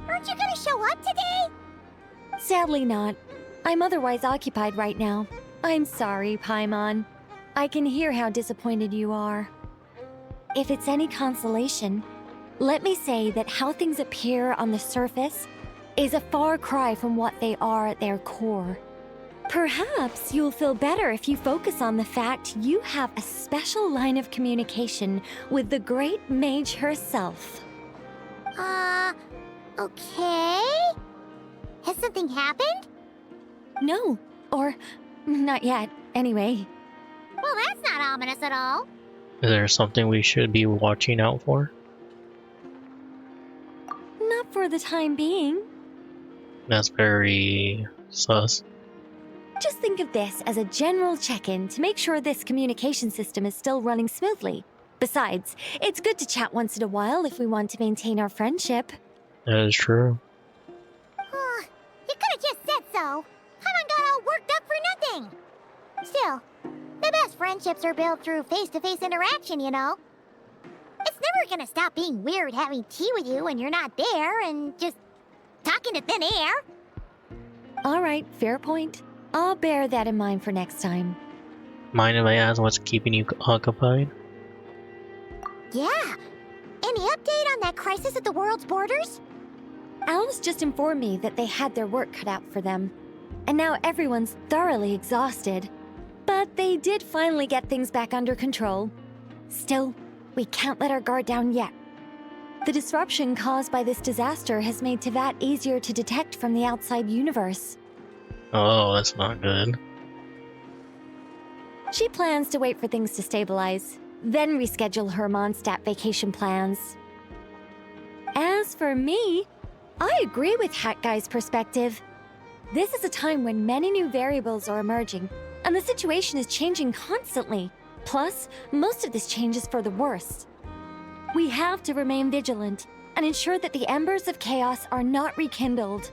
Aren't you gonna show up today? Sadly not. I'm otherwise occupied right now. I'm sorry, Paimon. I can hear how disappointed you are. If it's any consolation, let me say that how things appear on the surface is a far cry from what they are at their core. Perhaps you'll feel better if you focus on the fact you have a special line of communication with the great mage herself. Okay? Has something happened? No, or not yet, anyway. Well, that's not ominous at all. Is there something we should be watching out for? Not for the time being. That's very sus. Just think of this as a general check-in to make sure this communication system is still running smoothly. Besides, it's good to chat once in a while if we want to maintain our friendship. That is true. You could've just said so. Haven't got all worked up for nothing. Still, the best friendships are built through face-to-face interaction, you know. It's never gonna stop being weird having tea with you when you're not there and just talking to thin air. All right, fair point. I'll bear that in mind for next time. Mind if I ask what's keeping you occupied? Yeah. Any update on that crisis at the world's borders? Alice just informed me that they had their work cut out for them. And now everyone's thoroughly exhausted. But they did finally get things back under control. Still, we can't let our guard down yet. The disruption caused by this disaster has made Teyvat easier to detect from the outside universe. Oh, that's not good. She plans to wait for things to stabilize, then reschedule her Mondstadt vacation plans. As for me, I agree with Hat Guy's perspective. This is a time when many new variables are emerging, and the situation is changing constantly. Plus, most of this change is for the worse. We have to remain vigilant and ensure that the embers of chaos are not rekindled.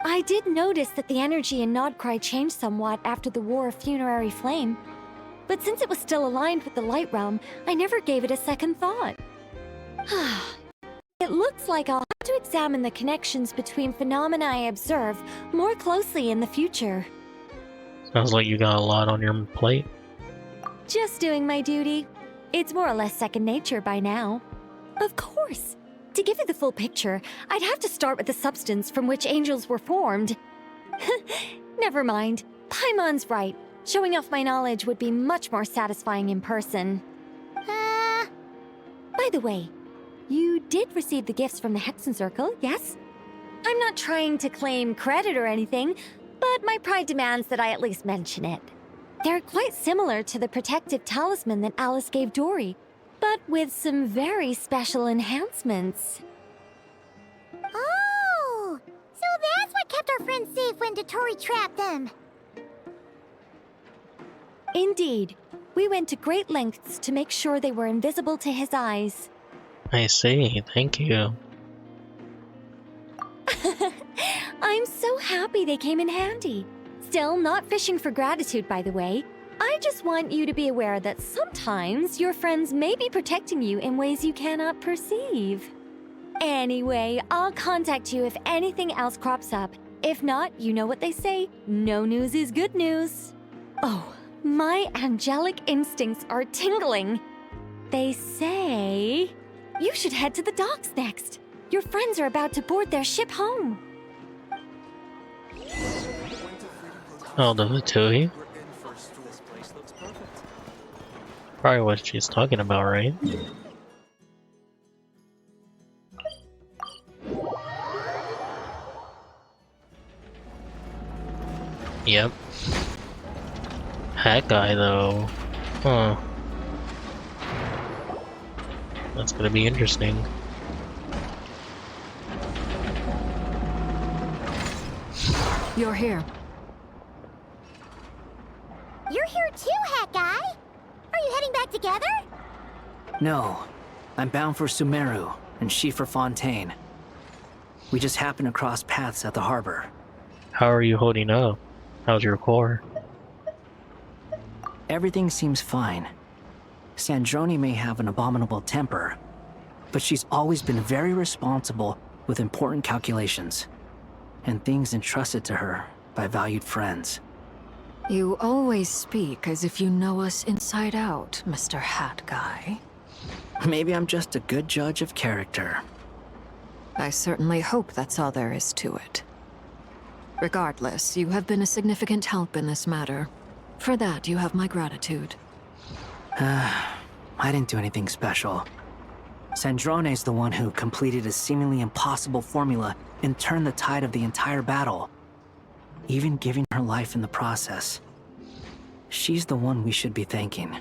I did notice that the energy in Nodcry changed somewhat after the War of Funerary Flame, but since it was still aligned with the Light Realm, I never gave it a second thought. It looks like I'll have to examine the connections between phenomena I observe more closely in the future. Sounds like you got a lot on your plate. Just doing my duty. It's more or less second nature by now. Of course. To give you the full picture, I'd have to start with the substance from which angels were formed. Never mind. Paimon's right. Showing off my knowledge would be much more satisfying in person. By the way, you did receive the gifts from the Hexen Circle, yes? I'm not trying to claim credit or anything, but my pride demands that I at least mention it. They're quite similar to the protective talisman that Alice gave Dory, but with some very special enhancements. Oh! So that's what kept our friends safe when Dottore trapped them. Indeed. We went to great lengths to make sure they were invisible to his eyes. I see, thank you. I'm so happy they came in handy. Still, not fishing for gratitude, by the way. I just want you to be aware that sometimes your friends may be protecting you in ways you cannot perceive. Anyway, I'll contact you if anything else crops up. If not, you know what they say, no news is good news. Oh, my angelic instincts are tingling. They say you should head to the docks next. Your friends are about to board their ship home. Oh, the Vitui? Probably what she's talking about, right? Yep. Hat guy, though. Huh. That's gonna be interesting. You're here. You're here too, Hat Guy. Are you heading back together? No. I'm bound for Sumeru, and she for Fontaine. We just happened to cross paths at the harbor. How are you holding up? How's your core? Everything seems fine. Sandrone may have an abominable temper, but she's always been very responsible with important calculations and things entrusted to her by valued friends. You always speak as if you know us inside out, Mr. Hat Guy. Maybe I'm just a good judge of character. I certainly hope that's all there is to it. Regardless, you have been a significant help in this matter. For that, you have my gratitude. I didn't do anything special. Sandrone's the one who completed a seemingly impossible formula and turned the tide of the entire battle, even giving her life in the process. She's the one we should be thanking.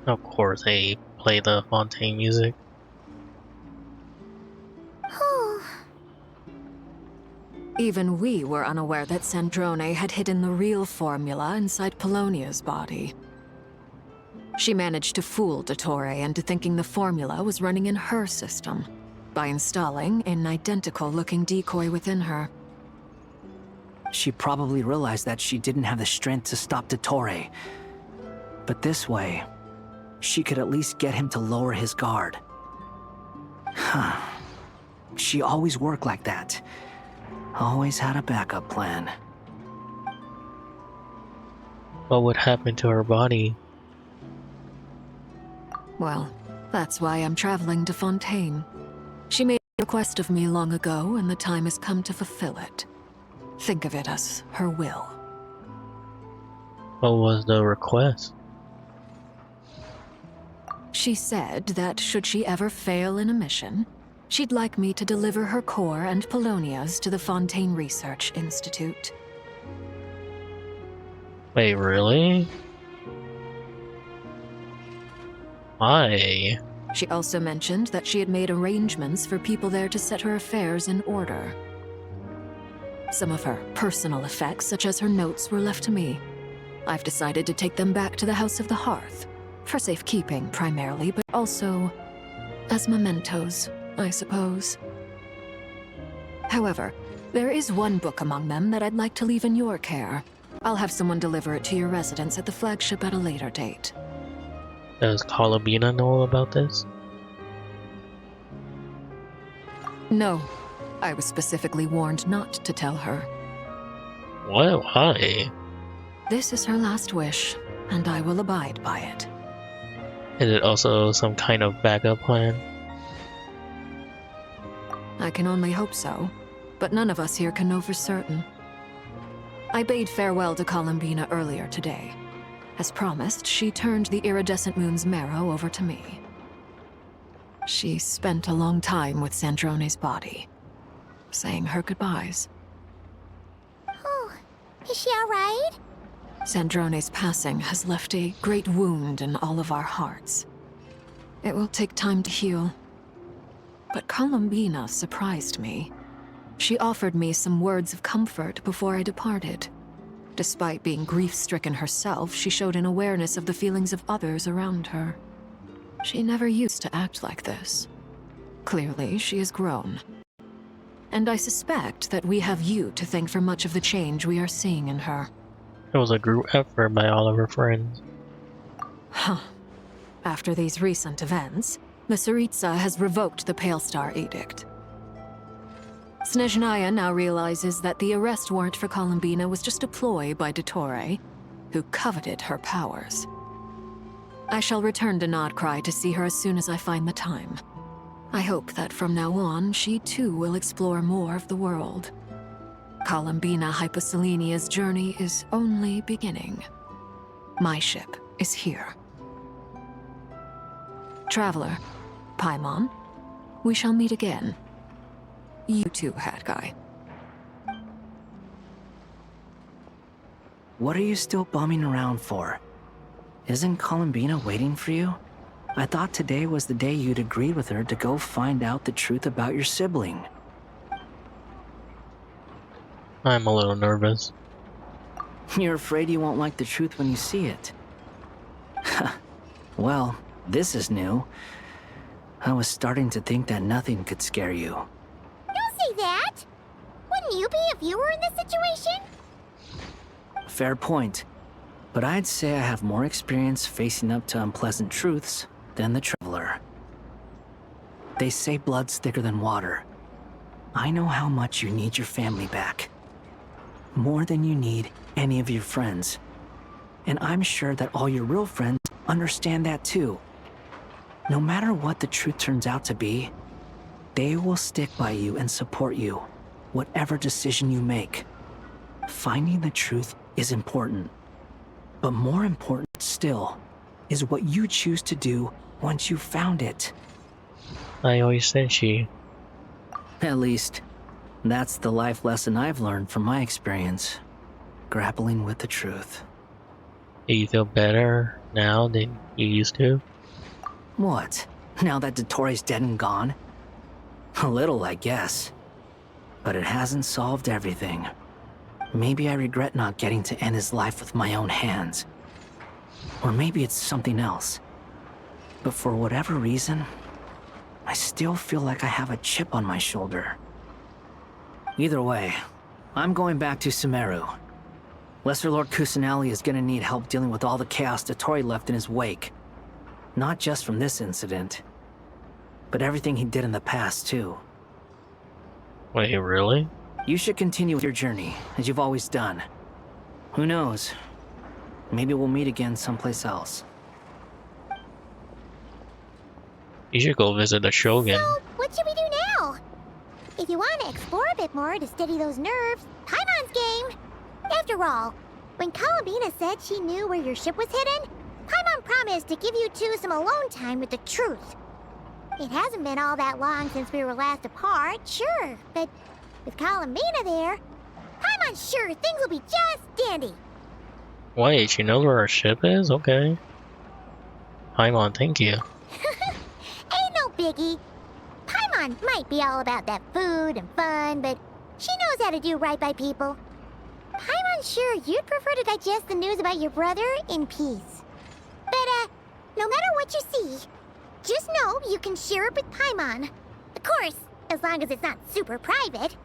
Of course, they play the Fontaine music. Even we were unaware that Sandrone had hidden the real formula inside Polonia's body. She managed to fool Dottore into thinking the formula was running in her system by installing an identical-looking decoy within her. She probably realized that she didn't have the strength to stop Dottore. But this way, she could at least get him to lower his guard. Huh. She always worked like that. Always had a backup plan. What would happen to her body? Well, that's why I'm traveling to Fontaine. She made a request of me long ago, and the time has come to fulfill it. Think of it as her will. What was the request? She said that should she ever fail in a mission, she'd like me to deliver her core and Polonia's to the Fontaine Research Institute. Wait, really? Why? She also mentioned that she had made arrangements for people there to set her affairs in order. Some of her personal effects, such as her notes, were left to me. I've decided to take them back to the House of the Hearth, for safekeeping primarily, but also as mementos, I suppose. However, there is one book among them that I'd like to leave in your care. I'll have someone deliver it to your residence at the flagship at a later date. Does Columbina know about this? No. I was specifically warned not to tell her. What? Why? This is her last wish, and I will abide by it. Is it also some kind of backup plan? I can only hope so, but none of us here can know for certain. I bade farewell to Columbina earlier today. As promised, she turned the iridescent moon's marrow over to me. She spent a long time with Sandrone's body, saying her goodbyes. Oh, is she alright? Sandrone's passing has left a great wound in all of our hearts. It will take time to heal. But Columbina surprised me. She offered me some words of comfort before I departed. Despite being grief-stricken herself, she showed an awareness of the feelings of others around her. She never used to act like this. Clearly, she has grown. And I suspect that we have you to thank for much of the change we are seeing in her. It was a group effort by all of her friends. Huh. After these recent events, the Tsaritsa has revoked the Pale Star Edict. Snezhnaya now realizes that the arrest warrant for Columbina was just a ploy by Dottore, who coveted her powers. I shall return to Nodcry to see her as soon as I find the time. I hope that from now on, she too will explore more of the world. Columbina Hyposelenia's journey is only beginning. My ship is here. Traveler, Paimon, we shall meet again. You too, Hat Guy. What are you still bumming around for? Isn't Columbina waiting for you? I thought today was the day you'd agreed with her to go find out the truth about your sibling. I'm a little nervous. You're afraid you won't like the truth when you see it. Well, this is new. I was starting to think that nothing could scare you. Don't say that! Wouldn't you be if you were in this situation? Fair point. But I'd say I have more experience facing up to unpleasant truths than the Traveler. They say blood's thicker than water. I know how much you need your family back. More than you need any of your friends. And I'm sure that all your real friends understand that too. No matter what the truth turns out to be, they will stick by you and support you, whatever decision you make. Finding the truth is important. But more important still is what you choose to do once you've found it. I always said she. At least, that's the life lesson I've learned from my experience. Grappling with the truth. Do you feel better now than you used to? What? Now that Dottore's dead and gone? A little, I guess. But it hasn't solved everything. Maybe I regret not getting to end his life with my own hands. Or maybe it's something else. But for whatever reason, I still feel like I have a chip on my shoulder. Either way, I'm going back to Sumeru. Lesser Lord Kusanali is gonna need help dealing with all the chaos Dottore left in his wake. Not just from this incident, but everything he did in the past, too. Wait, really? You should continue with your journey, as you've always done. Who knows? Maybe we'll meet again someplace else. You should go visit the Shogun. So, what should we do now? If you want to explore a bit more to steady those nerves, Paimon's game! After all, when Columbina said she knew where your ship was hidden, Paimon promised to give you two some alone time with the truth. It hasn't been all that long since we were last apart, sure, but with Columbina there, Paimon's sure things will be just dandy. Wait, she knows where our ship is? Okay. Paimon, thank you. Ain't no biggie. Paimon might be all about that food and fun, but she knows how to do right by people. Paimon's sure you'd prefer to digest the news about your brother in peace. But, no matter what you see, just know you can share it with Paimon. Of course, as long as it's not super private.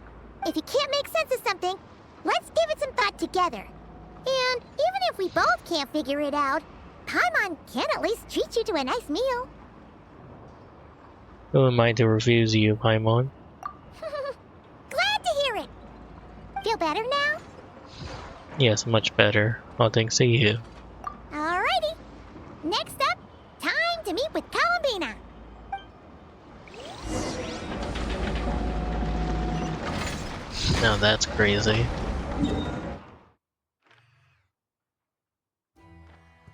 If you can't make sense of something, let's give it some thought together. And even if we both can't figure it out, Paimon can at least treat you to a nice meal. Who am I to refuse you, Paimon? Glad to hear it. Feel better now? Yes, much better. Well, thanks to you. Alrighty. Next up, time to meet with Columbina. Now that's crazy.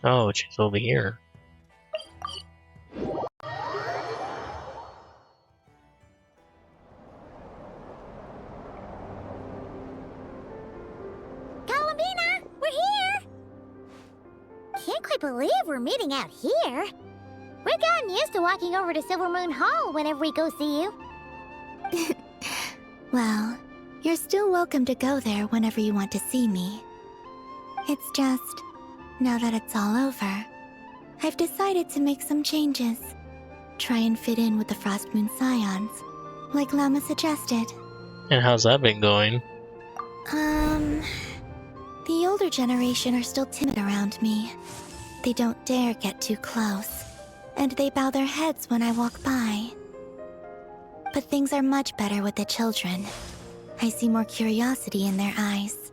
Oh, she's over here. Columbina, we're here! Can't quite believe we're meeting out here. We've gotten used to walking over to Silver Moon Hall whenever we go see you. Well, you're still welcome to go there whenever you want to see me. It's just, now that it's all over, I've decided to make some changes. Try and fit in with the Frost Moon Scions, like Llama suggested. And how's that been going? The older generation are still timid around me. They don't dare get too close, and they bow their heads when I walk by. But things are much better with the children. I see more curiosity in their eyes.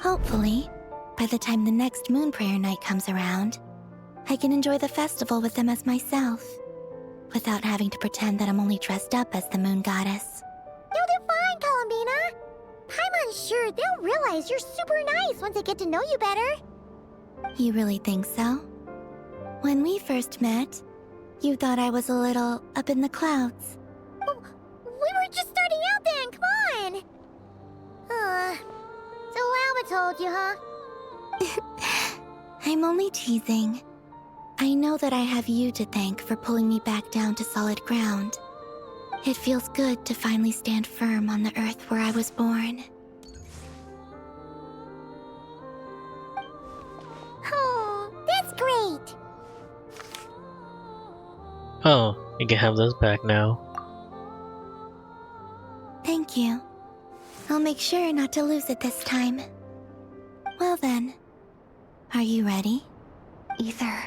Hopefully, by the time the next Moon Prayer Night comes around, I can enjoy the festival with them as myself, without having to pretend that I'm only dressed up as the Moon Goddess. You'll do fine, Columbina. Paimon's sure they'll realize you're super nice once they get to know you better. You really think so? When we first met, you thought I was a little up in the clouds. Well, we were just starting out then, come on! So Alma told you, huh? I'm only teasing. I know that I have you to thank for pulling me back down to solid ground. It feels good to finally stand firm on the earth where I was born. Oh, that's great! Oh, you can have this back now. Thank you. I'll make sure not to lose it this time. Well then, are you ready? Ether,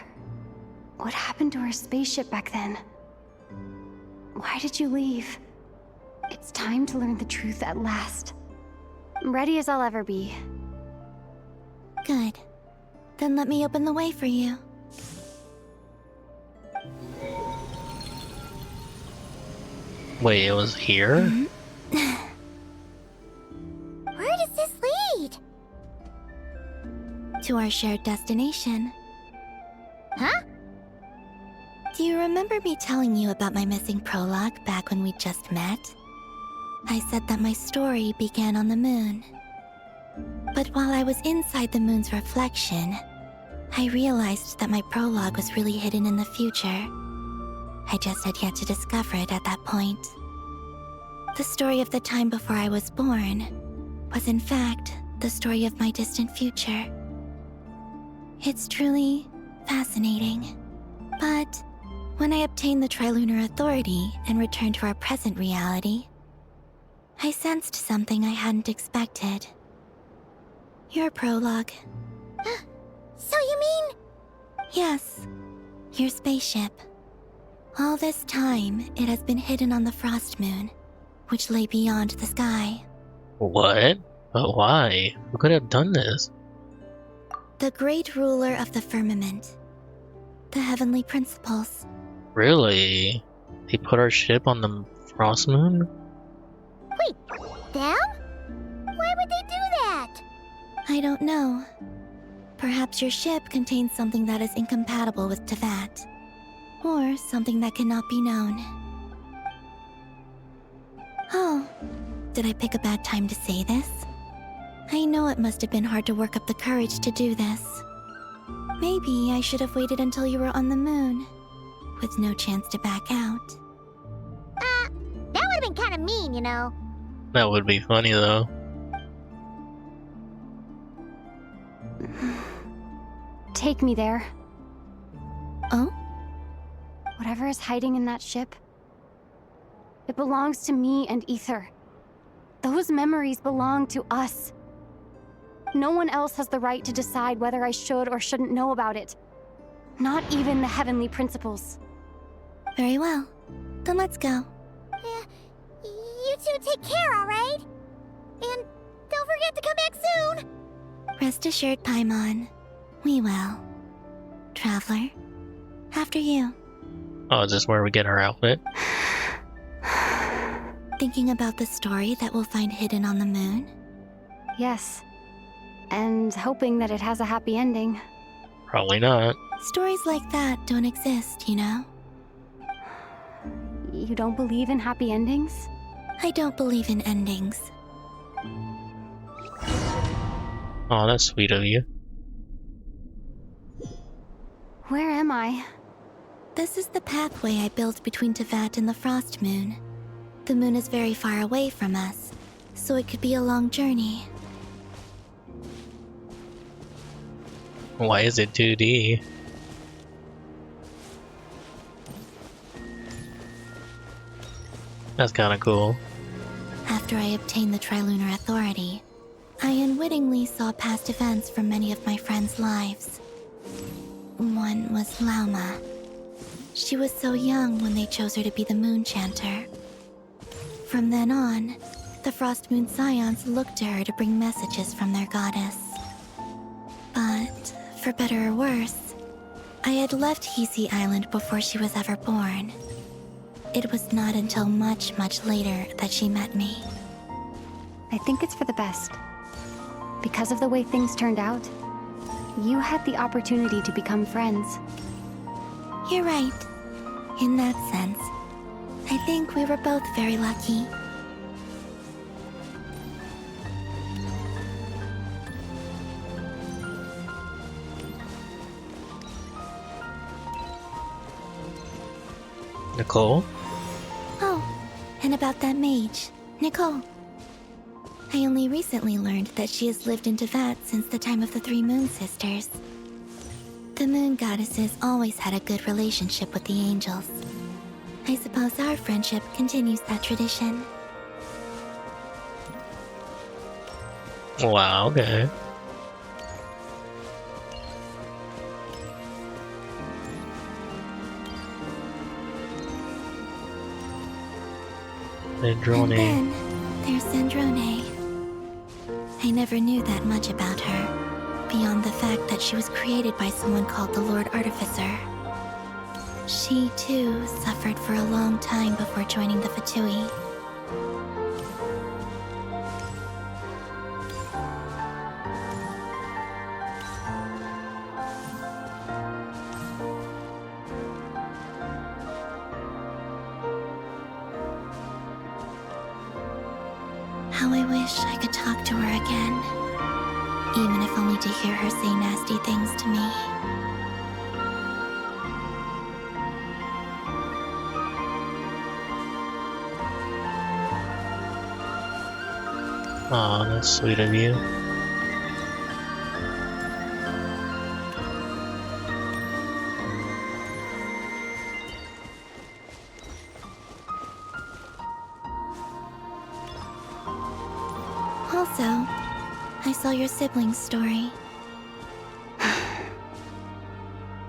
what happened to our spaceship back then? Why did you leave? It's time to learn the truth at last. I'm ready as I'll ever be. Good. Then let me open the way for you. Wait, it was here? Where does this lead? To our shared destination. Huh? Do you remember me telling you about my missing prologue back when we just met? I said that my story began on the moon. But while I was inside the moon's reflection, I realized that my prologue was really hidden in the future. I just had yet to discover it at that point. The story of the time before I was born was in fact the story of my distant future. It's truly fascinating. But when I obtained the Trilunar Authority and returned to our present reality, I sensed something I hadn't expected. Your prologue. So you mean... Yes, your spaceship. All this time, it has been hidden on the Frost Moon, which lay beyond the sky. What? But why? Who could have done this? The great ruler of the firmament. The heavenly principles. Really? They put our ship on the Frost Moon? Wait, them? Why would they do that? I don't know. Perhaps your ship contains something that is incompatible with Tevat. Or something that cannot be known. Oh, did I pick a bad time to say this? I know it must have been hard to work up the courage to do this. Maybe I should have waited until you were on the moon, with no chance to back out. That would have been kind of mean, you know. That would be funny though. Take me there. Oh? Whatever is hiding in that ship, it belongs to me and Ether. Those memories belong to us. No one else has the right to decide whether I should or shouldn't know about it. Not even the heavenly principles. Very well. Then let's go. You two take care, alright? And don't forget to come back soon! Rest assured, Paimon. We will. Traveler, after you. Oh, is this where we get our outfit? Thinking about the story that we'll find hidden on the moon? Yes. And hoping that it has a happy ending. Probably not. Stories like that don't exist, you know? You don't believe in happy endings? I don't believe in endings. Oh, that's sweet of you. Where am I? This is the pathway I built between Teyvat and the Frost Moon. The moon is very far away from us, so it could be a long journey. Why is it 2D? That's kinda cool. After I obtained the Trilunar Authority, I unwittingly saw past events from many of my friends' lives. One was Lauma. She was so young when they chose her to be the Moon Chanter. From then on, the Frost Moon Scions looked to her to bring messages from their goddess. But, for better or worse, I had left Hisi Island before she was ever born. It was not until much, much later that she met me. I think it's for the best. Because of the way things turned out, you had the opportunity to become friends. You're right. In that sense, I think we were both very lucky. Nicole? Oh, and about that mage, Nicole. I only recently learned that she has lived in Teyvat since the time of the Three Moon Sisters. The Moon Goddesses always had a good relationship with the angels. I suppose our friendship continues that tradition. Wow, okay. And then, there's Sandrone. I never knew that much about her, beyond the fact that she was created by someone called the Lord Artificer. She, too, suffered for a long time before joining the Fatui. How I wish I could talk to her again, even if only to hear her say nasty things to me. Aw, that's sweet of you. Also, I saw your siblings' story.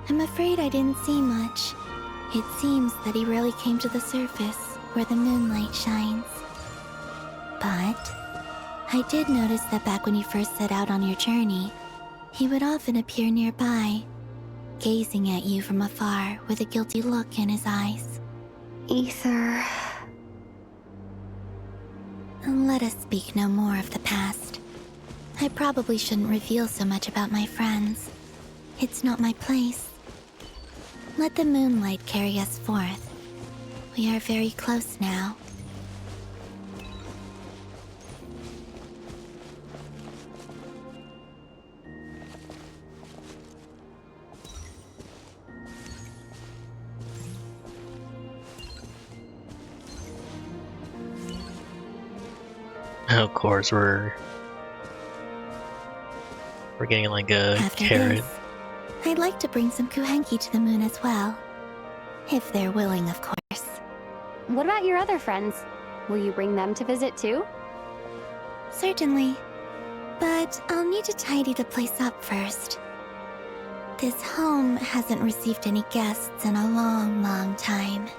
I'm afraid I didn't see much. It seems that he rarely came to the surface, where the moonlight shines. But I did notice that back when you first set out on your journey, he would often appear nearby, gazing at you from afar with a guilty look in his eyes. Ether... Let us speak no more of the past. I probably shouldn't reveal so much about my friends. It's not my place. Let the moonlight carry us forth. We are very close now. Of course, we're getting like a After carrot. this, I'd like to bring some Kuhenki to the moon as well. If they're willing, of course. What about your other friends? Will you bring them to visit too? Certainly. But I'll need to tidy the place up first. This home hasn't received any guests in a long, long time.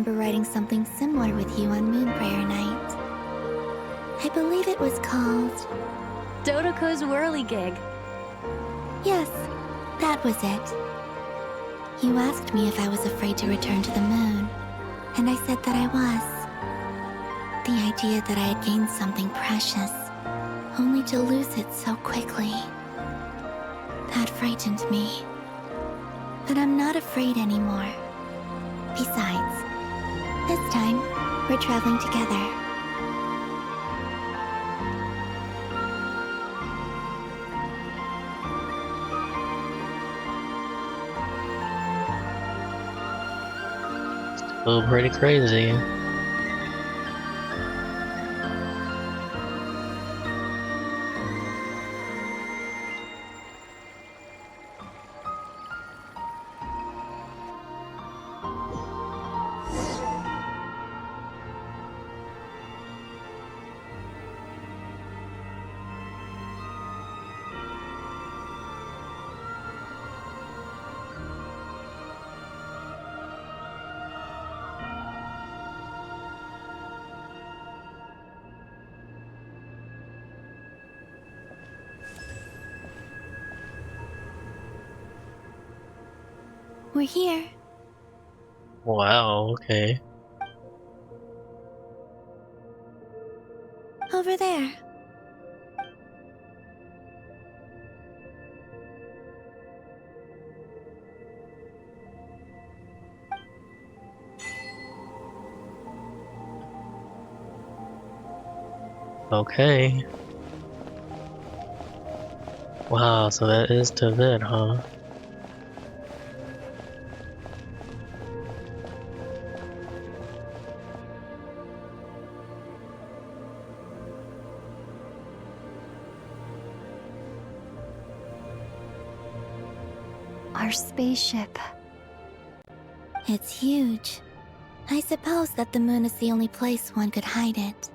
remember writing something similar with you on Moon Prayer Night. I believe it was called Dodoko's Whirligig. Yes, that was it. You asked me if I was afraid to return to the moon, and I said that I was. The idea that I had gained something precious, only to lose it so quickly, that frightened me. But I'm not afraid anymore. Besides, this time, we're traveling together. Still pretty crazy. We're here. Wow, okay. Over there. Okay. Wow, so that is Tibet, huh? Our spaceship. It's huge. I suppose that the moon is the only place one could hide it.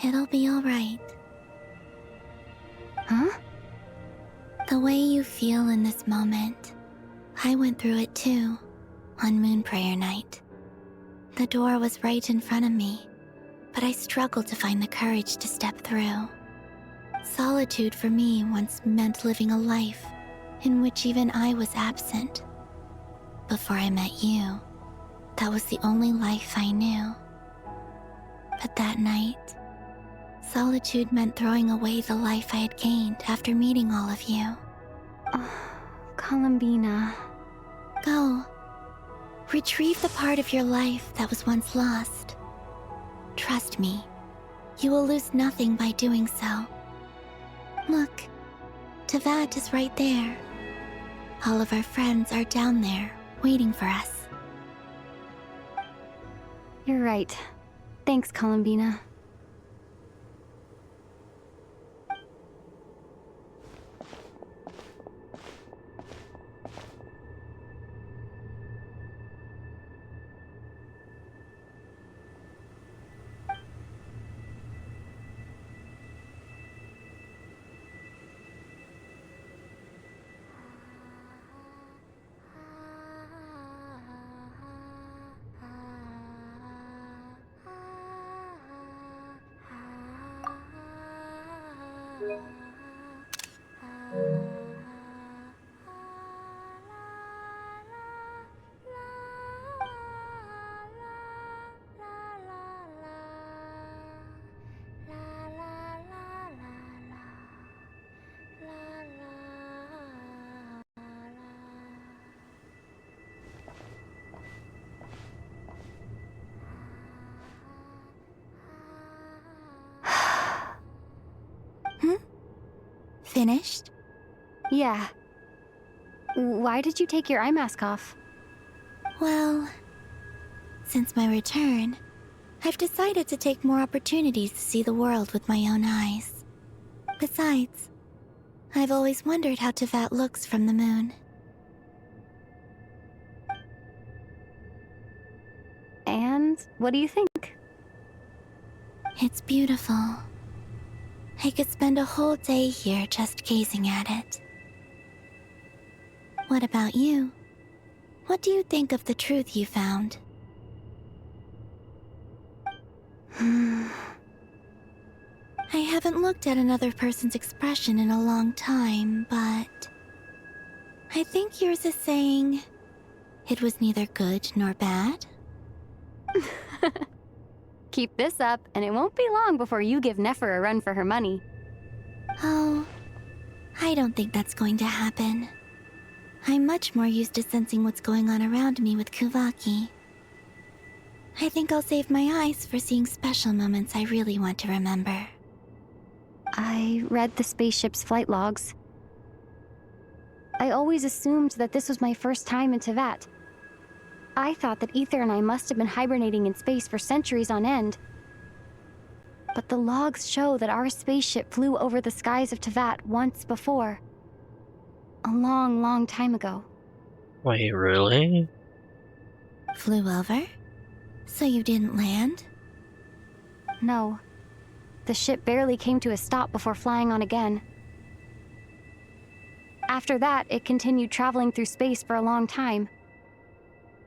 It'll be alright. Huh? The way you feel in this moment, I went through it too, on Moon Prayer Night. The door was right in front of me, but I struggled to find the courage to step through. Solitude for me once meant living a life in which even I was absent. Before I met you, that was the only life I knew. But that night, solitude meant throwing away the life I had gained after meeting all of you. Columbina. Go. Retrieve the part of your life that was once lost. Trust me, you will lose nothing by doing so. Look, Teyvat is right there. All of our friends are down there, waiting for us. You're right. Thanks, Columbina. Finished? Yeah. Why did you take your eye mask off? Well, since my return, I've decided to take more opportunities to see the world with my own eyes. Besides, I've always wondered how Teyvat looks from the moon. And what do you think? It's beautiful. I could spend a whole day here just gazing at it. What about you? What do you think of the truth you found? I haven't looked at another person's expression in a long time, but I think yours is saying it was neither good nor bad. Keep this up, and it won't be long before you give Nefer a run for her money. Oh, I don't think that's going to happen. I'm much more used to sensing what's going on around me with Kuvaki. I think I'll save my eyes for seeing special moments I really want to remember. I read the spaceship's flight logs. I always assumed that this was my first time in Teyvat. I thought that Ether and I must have been hibernating in space for centuries on end. But the logs show that our spaceship flew over the skies of Teyvat once before. A long, long time ago. Wait, really? Flew over? So you didn't land? No. The ship barely came to a stop before flying on again. After that, it continued traveling through space for a long time.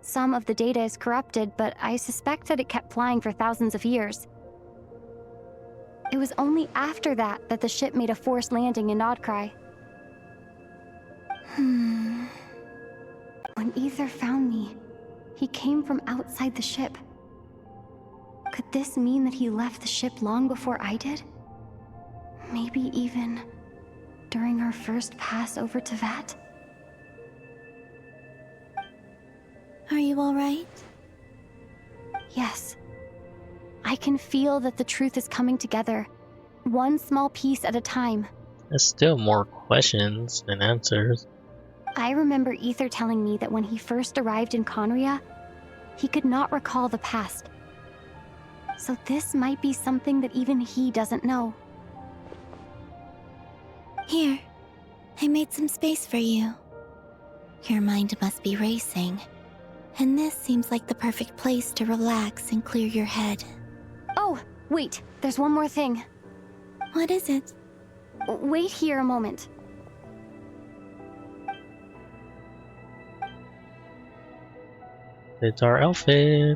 Some of the data is corrupted, but I suspect that it kept flying for thousands of years. It was only after that that the ship made a forced landing in Nodcry. When Ether found me, he came from outside the ship. Could this mean that he left the ship long before I did? Maybe even during our first pass over Teyvat? Are you alright? Yes. I can feel that the truth is coming together, one small piece at a time. There's still more questions than answers. I remember Ether telling me that when he first arrived in Conria, he could not recall the past. So this might be something that even he doesn't know. Here, I made some space for you. Your mind must be racing, and this seems like the perfect place to relax and clear your head. Oh, wait, there's one more thing. What is it? Wait here a moment. It's our outfit.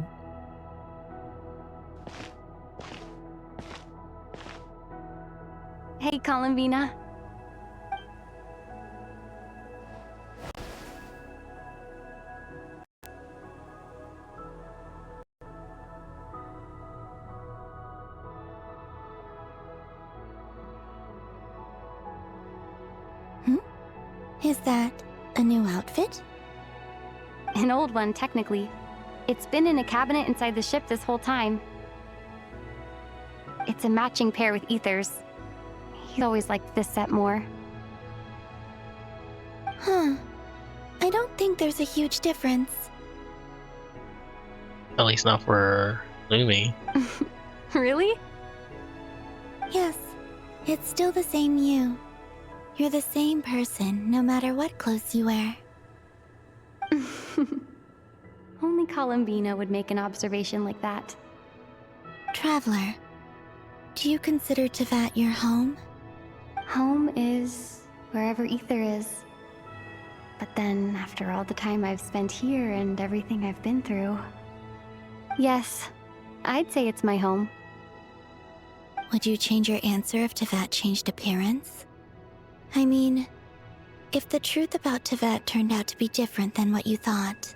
Hey, Columbina. Is that a new outfit? An old one, technically. It's been in a cabinet inside the ship this whole time. It's a matching pair with Ether's. He's always liked this set more. Huh. I don't think there's a huge difference. At least not for Lumi. Really? Yes. It's still the same you. You're the same person, no matter what clothes you wear. Only Columbina would make an observation like that. Traveler, do you consider Teyvat your home? Home is wherever Ether is. But then, after all the time I've spent here and everything I've been through... Yes, I'd say it's my home. Would you change your answer if Teyvat changed appearance? I mean, if the truth about Teyvat turned out to be different than what you thought.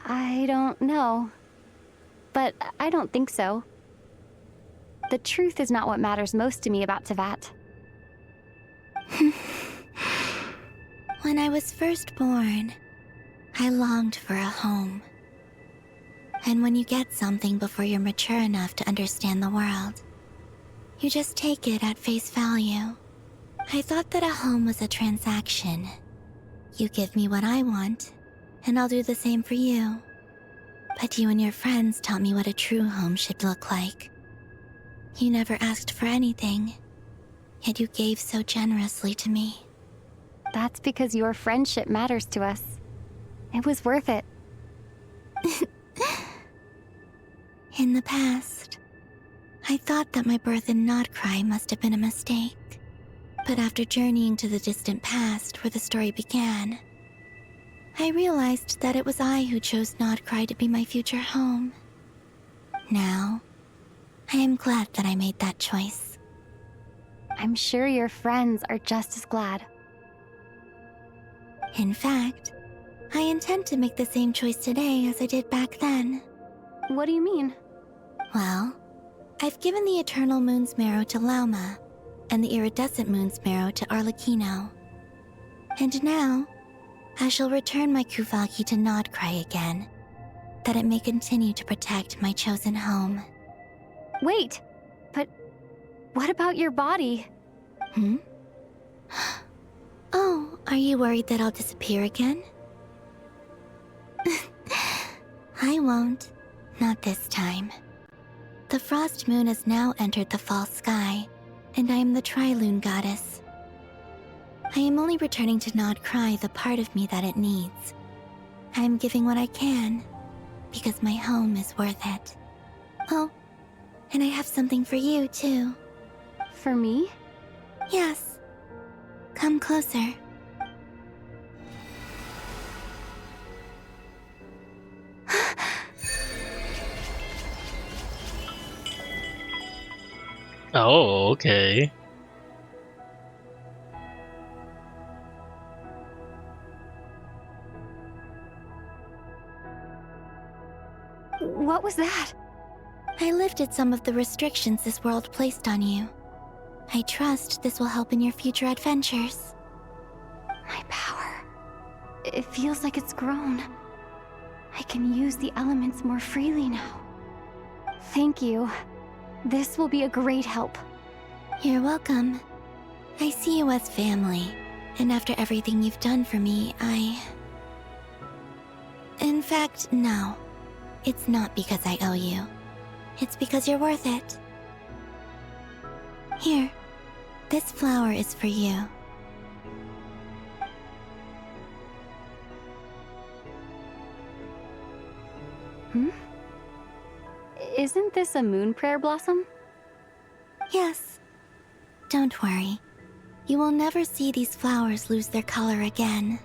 I don't know. But I don't think so. The truth is not what matters most to me about Teyvat. When I was first born, I longed for a home. And when you get something before you're mature enough to understand the world, you just take it at face value. I thought that a home was a transaction. You give me what I want, and I'll do the same for you. But you and your friends taught me what a true home should look like. You never asked for anything, yet you gave so generously to me. That's because your friendship matters to us. It was worth it. In the past, I thought that my birth in Nodcry must have been a mistake. But after journeying to the distant past where the story began, I realized that it was I who chose Nodcry to be my future home. Now, I am glad that I made that choice. I'm sure your friends are just as glad. In fact, I intend to make the same choice today as I did back then. What do you mean? Well, I've given the Eternal Moon's marrow to Lauma, and the Iridescent Moon's marrow to Arlecchino. And now, I shall return my Kuvagi to Nodcry again, that it may continue to protect my chosen home. Wait, but what about your body? Oh, are you worried that I'll disappear again? I won't. Not this time. The Frost Moon has now entered the fall sky, and I am the Trilune goddess. I am only returning to Nodcry the part of me that it needs. I am giving what I can, because my home is worth it. Oh, and I have something for you, too. For me? Yes. Come closer. Oh, okay. What was that? I lifted some of the restrictions this world placed on you. I trust this will help in your future adventures. My power. It feels like it's grown. I can use the elements more freely now. Thank you. This will be a great help. You're welcome. I see you as family, and after everything you've done for me, In fact, no. It's not because I owe you. It's because you're worth it. Here, this flower is for you. Isn't this a moon prayer blossom? Yes. Don't worry. You will never see these flowers lose their color again.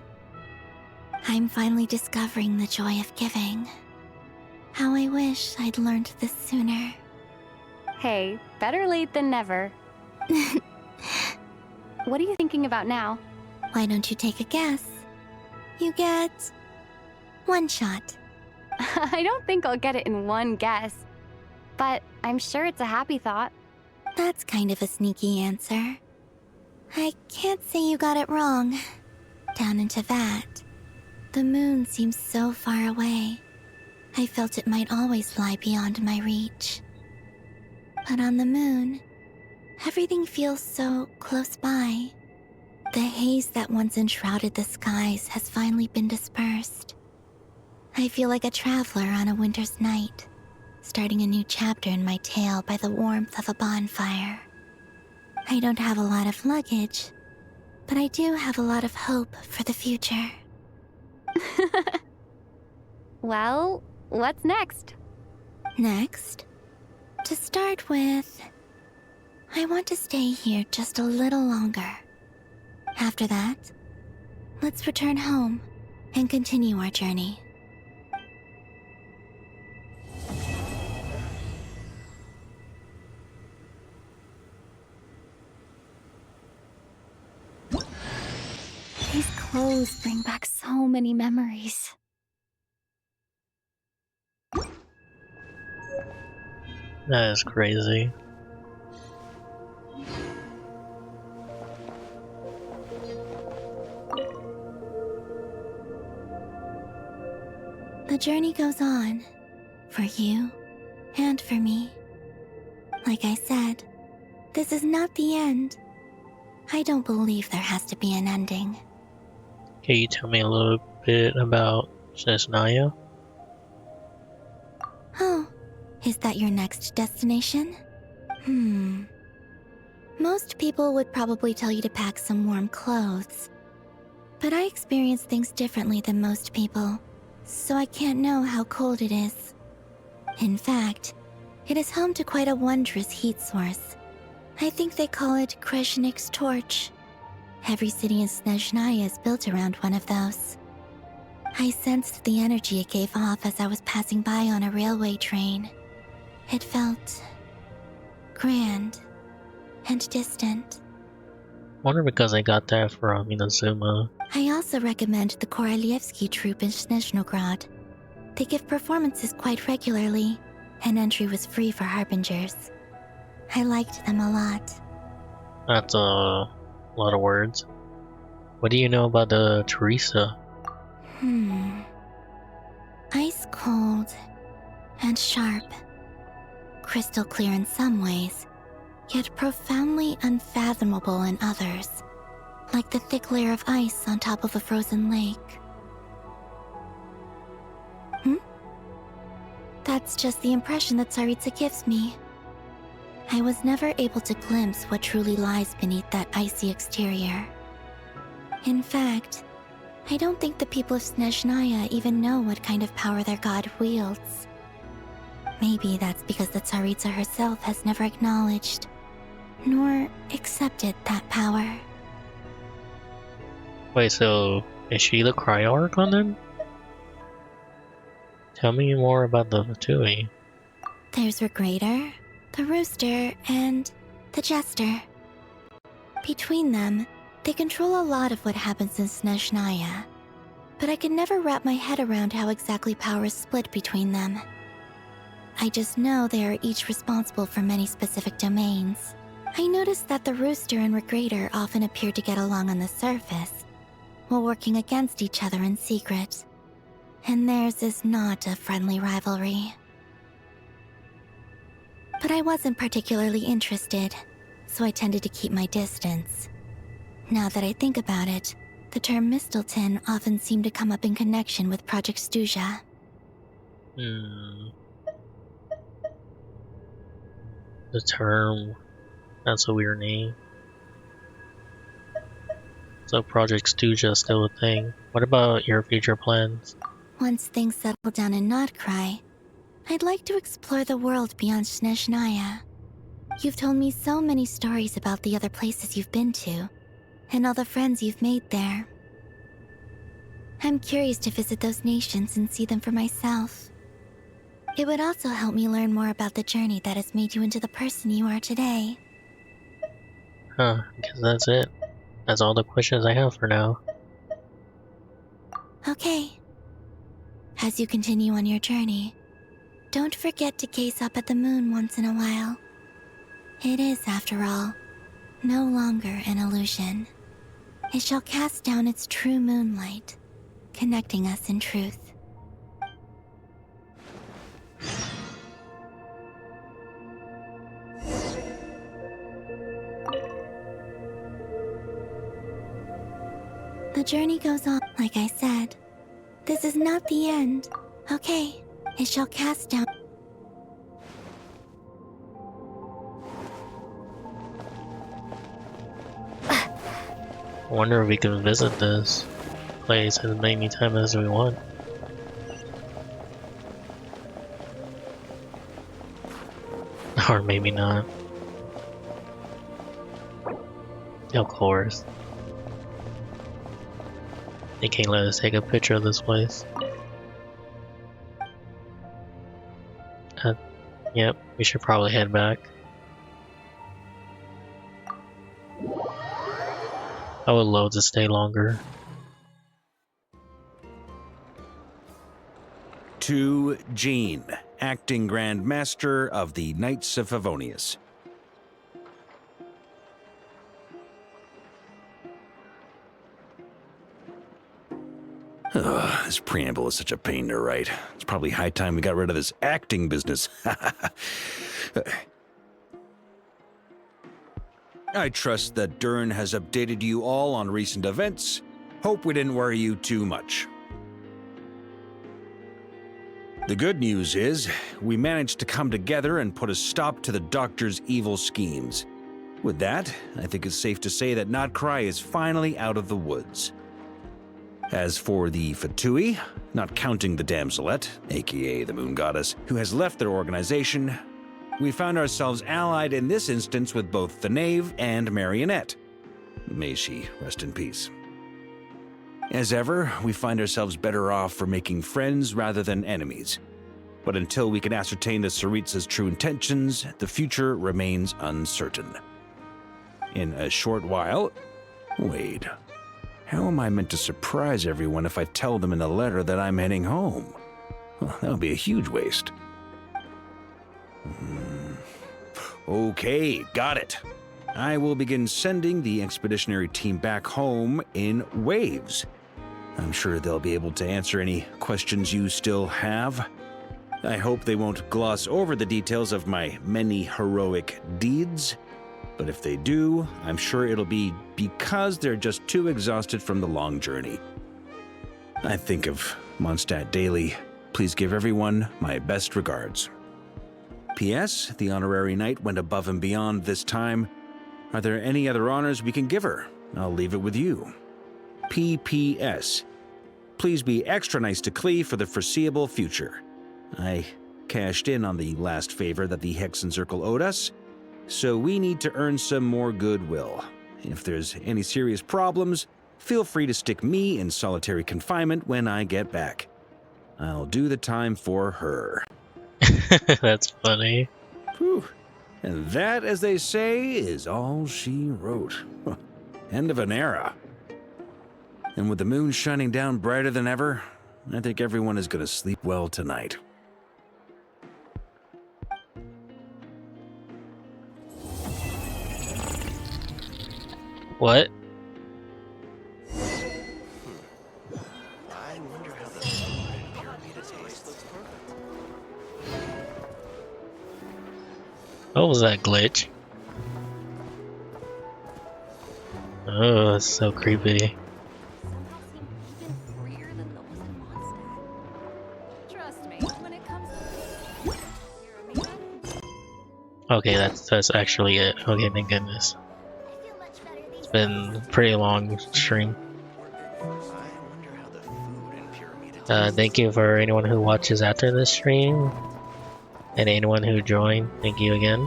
I'm finally discovering the joy of giving. How I wish I'd learned this sooner. Hey, better late than never. What are you thinking about now? Why don't you take a guess? You get... one shot. I don't think I'll get it in one guess. But I'm sure it's a happy thought. That's kind of a sneaky answer. I can't say you got it wrong. Down into that. The moon seems so far away. I felt it might always lie beyond my reach. But on the moon, everything feels so close by. The haze that once enshrouded the skies has finally been dispersed. I feel like a traveler on a winter's night, starting a new chapter in my tale by the warmth of a bonfire. I don't have a lot of luggage, but I do have a lot of hope for the future. Well, what's next? Next? To start with, I want to stay here just a little longer. After that, let's return home and continue our journey. These clothes bring back so many memories. That is crazy. The journey goes on, for you and for me. Like I said, this is not the end. I don't believe there has to be an ending. Can you tell me a little bit about Cesnaya? Oh, is that your next destination? Most people would probably tell you to pack some warm clothes. But I experience things differently than most people, so I can't know how cold it is. In fact, it is home to quite a wondrous heat source. I think they call it Kreshnik's torch. Every city in Snezhnaya is built around one of those. I sensed the energy it gave off as I was passing by on a railway train. It felt grand and distant. Wonder because I got that from Inazuma. I also recommend the Korolievsky troupe in Snezhnograd. They give performances quite regularly, and entry was free for Harbingers. I liked them a lot. That's a lot of words. What do you know about the Teresa? Ice cold and sharp. Crystal clear in some ways, yet profoundly unfathomable in others. Like the thick layer of ice on top of a frozen lake. That's just the impression that Tsaritsa gives me. I was never able to glimpse what truly lies beneath that icy exterior. In fact, I don't think the people of Snezhnaya even know what kind of power their god wields. Maybe that's because the Tsaritsa herself has never acknowledged, nor accepted that power. Wait, so is she the Cryarchon then? Tell me more about the Fatui. There's Regrator, the Rooster, and the Jester. Between them, they control a lot of what happens in Snezhnaya, but I could never wrap my head around how exactly power is split between them. I just know they are each responsible for many specific domains. I noticed that the Rooster and Regrator often appear to get along on the surface, while working against each other in secret. And theirs is not a friendly rivalry. But I wasn't particularly interested, so I tended to keep my distance. Now that I think about it, the term Mistelton often seemed to come up in connection with Project Stuja. The term, that's a weird name. So Project Stuja is still a thing. What about your future plans? Once things settle down in Notcry, I'd like to explore the world beyond Snezhnaya. You've told me so many stories about the other places you've been to, and all the friends you've made there. I'm curious to visit those nations and see them for myself. It would also help me learn more about the journey that has made you into the person you are today. I guess that's it. That's all the questions I have for now. Okay. As you continue on your journey, don't forget to gaze up at the moon once in a while. It is, after all, no longer an illusion. It shall cast down its true moonlight, connecting us in truth. The journey goes on, like I said. This is not the end. Okay, it shall cast down. I wonder if we can visit this place as many times as we want. Or maybe not. Of course. They can't let us take a picture of this place. Yep, we should probably head back. I would love to stay longer. To Jean, acting Grand Master of the Knights of Favonius. Ugh, this preamble is such a pain to write. It's probably high time we got rid of this acting business. I trust that Dern has updated you all on recent events. Hope we didn't worry you too much. The good news is, we managed to come together and put a stop to the Doctor's evil schemes. With that, I think it's safe to say that Notcry is finally out of the woods. As for the Fatui, not counting the Damselette, aka the Moon Goddess, who has left their organization, we found ourselves allied in this instance with both the Knave and Marionette. May she rest in peace. As ever, we find ourselves better off for making friends rather than enemies. But until we can ascertain the Tsaritsa's true intentions, the future remains uncertain. In a short while... Wait. How am I meant to surprise everyone if I tell them in a letter that I'm heading home? Well, that would be a huge waste. Okay, got it. I will begin sending the expeditionary team back home in waves. I'm sure they'll be able to answer any questions you still have. I hope they won't gloss over the details of my many heroic deeds. But if they do, I'm sure it'll be because they're just too exhausted from the long journey. I think of Mondstadt daily. Please give everyone my best regards. P.S. The honorary knight went above and beyond this time. Are there any other honors we can give her? I'll leave it with you. P.P.S. Please be extra nice to Klee for the foreseeable future. I cashed in on the last favor that the Hexen Circle owed us, so we need to earn some more goodwill. If there's any serious problems, feel free to stick me in solitary confinement when I get back. I'll do the time for her. That's funny. Whew. And that, as they say, is all she wrote. End of an era. And with the moon shining down brighter than ever, I think everyone is going to sleep well tonight. What? What was that glitch? Oh, that's so creepy. Okay, that's actually it. Okay, thank goodness. It's been a pretty long stream. Thank you for anyone who watches after this stream. And anyone who joined, thank you again.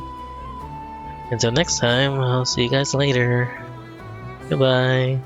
Until next time, I'll see you guys later. Goodbye.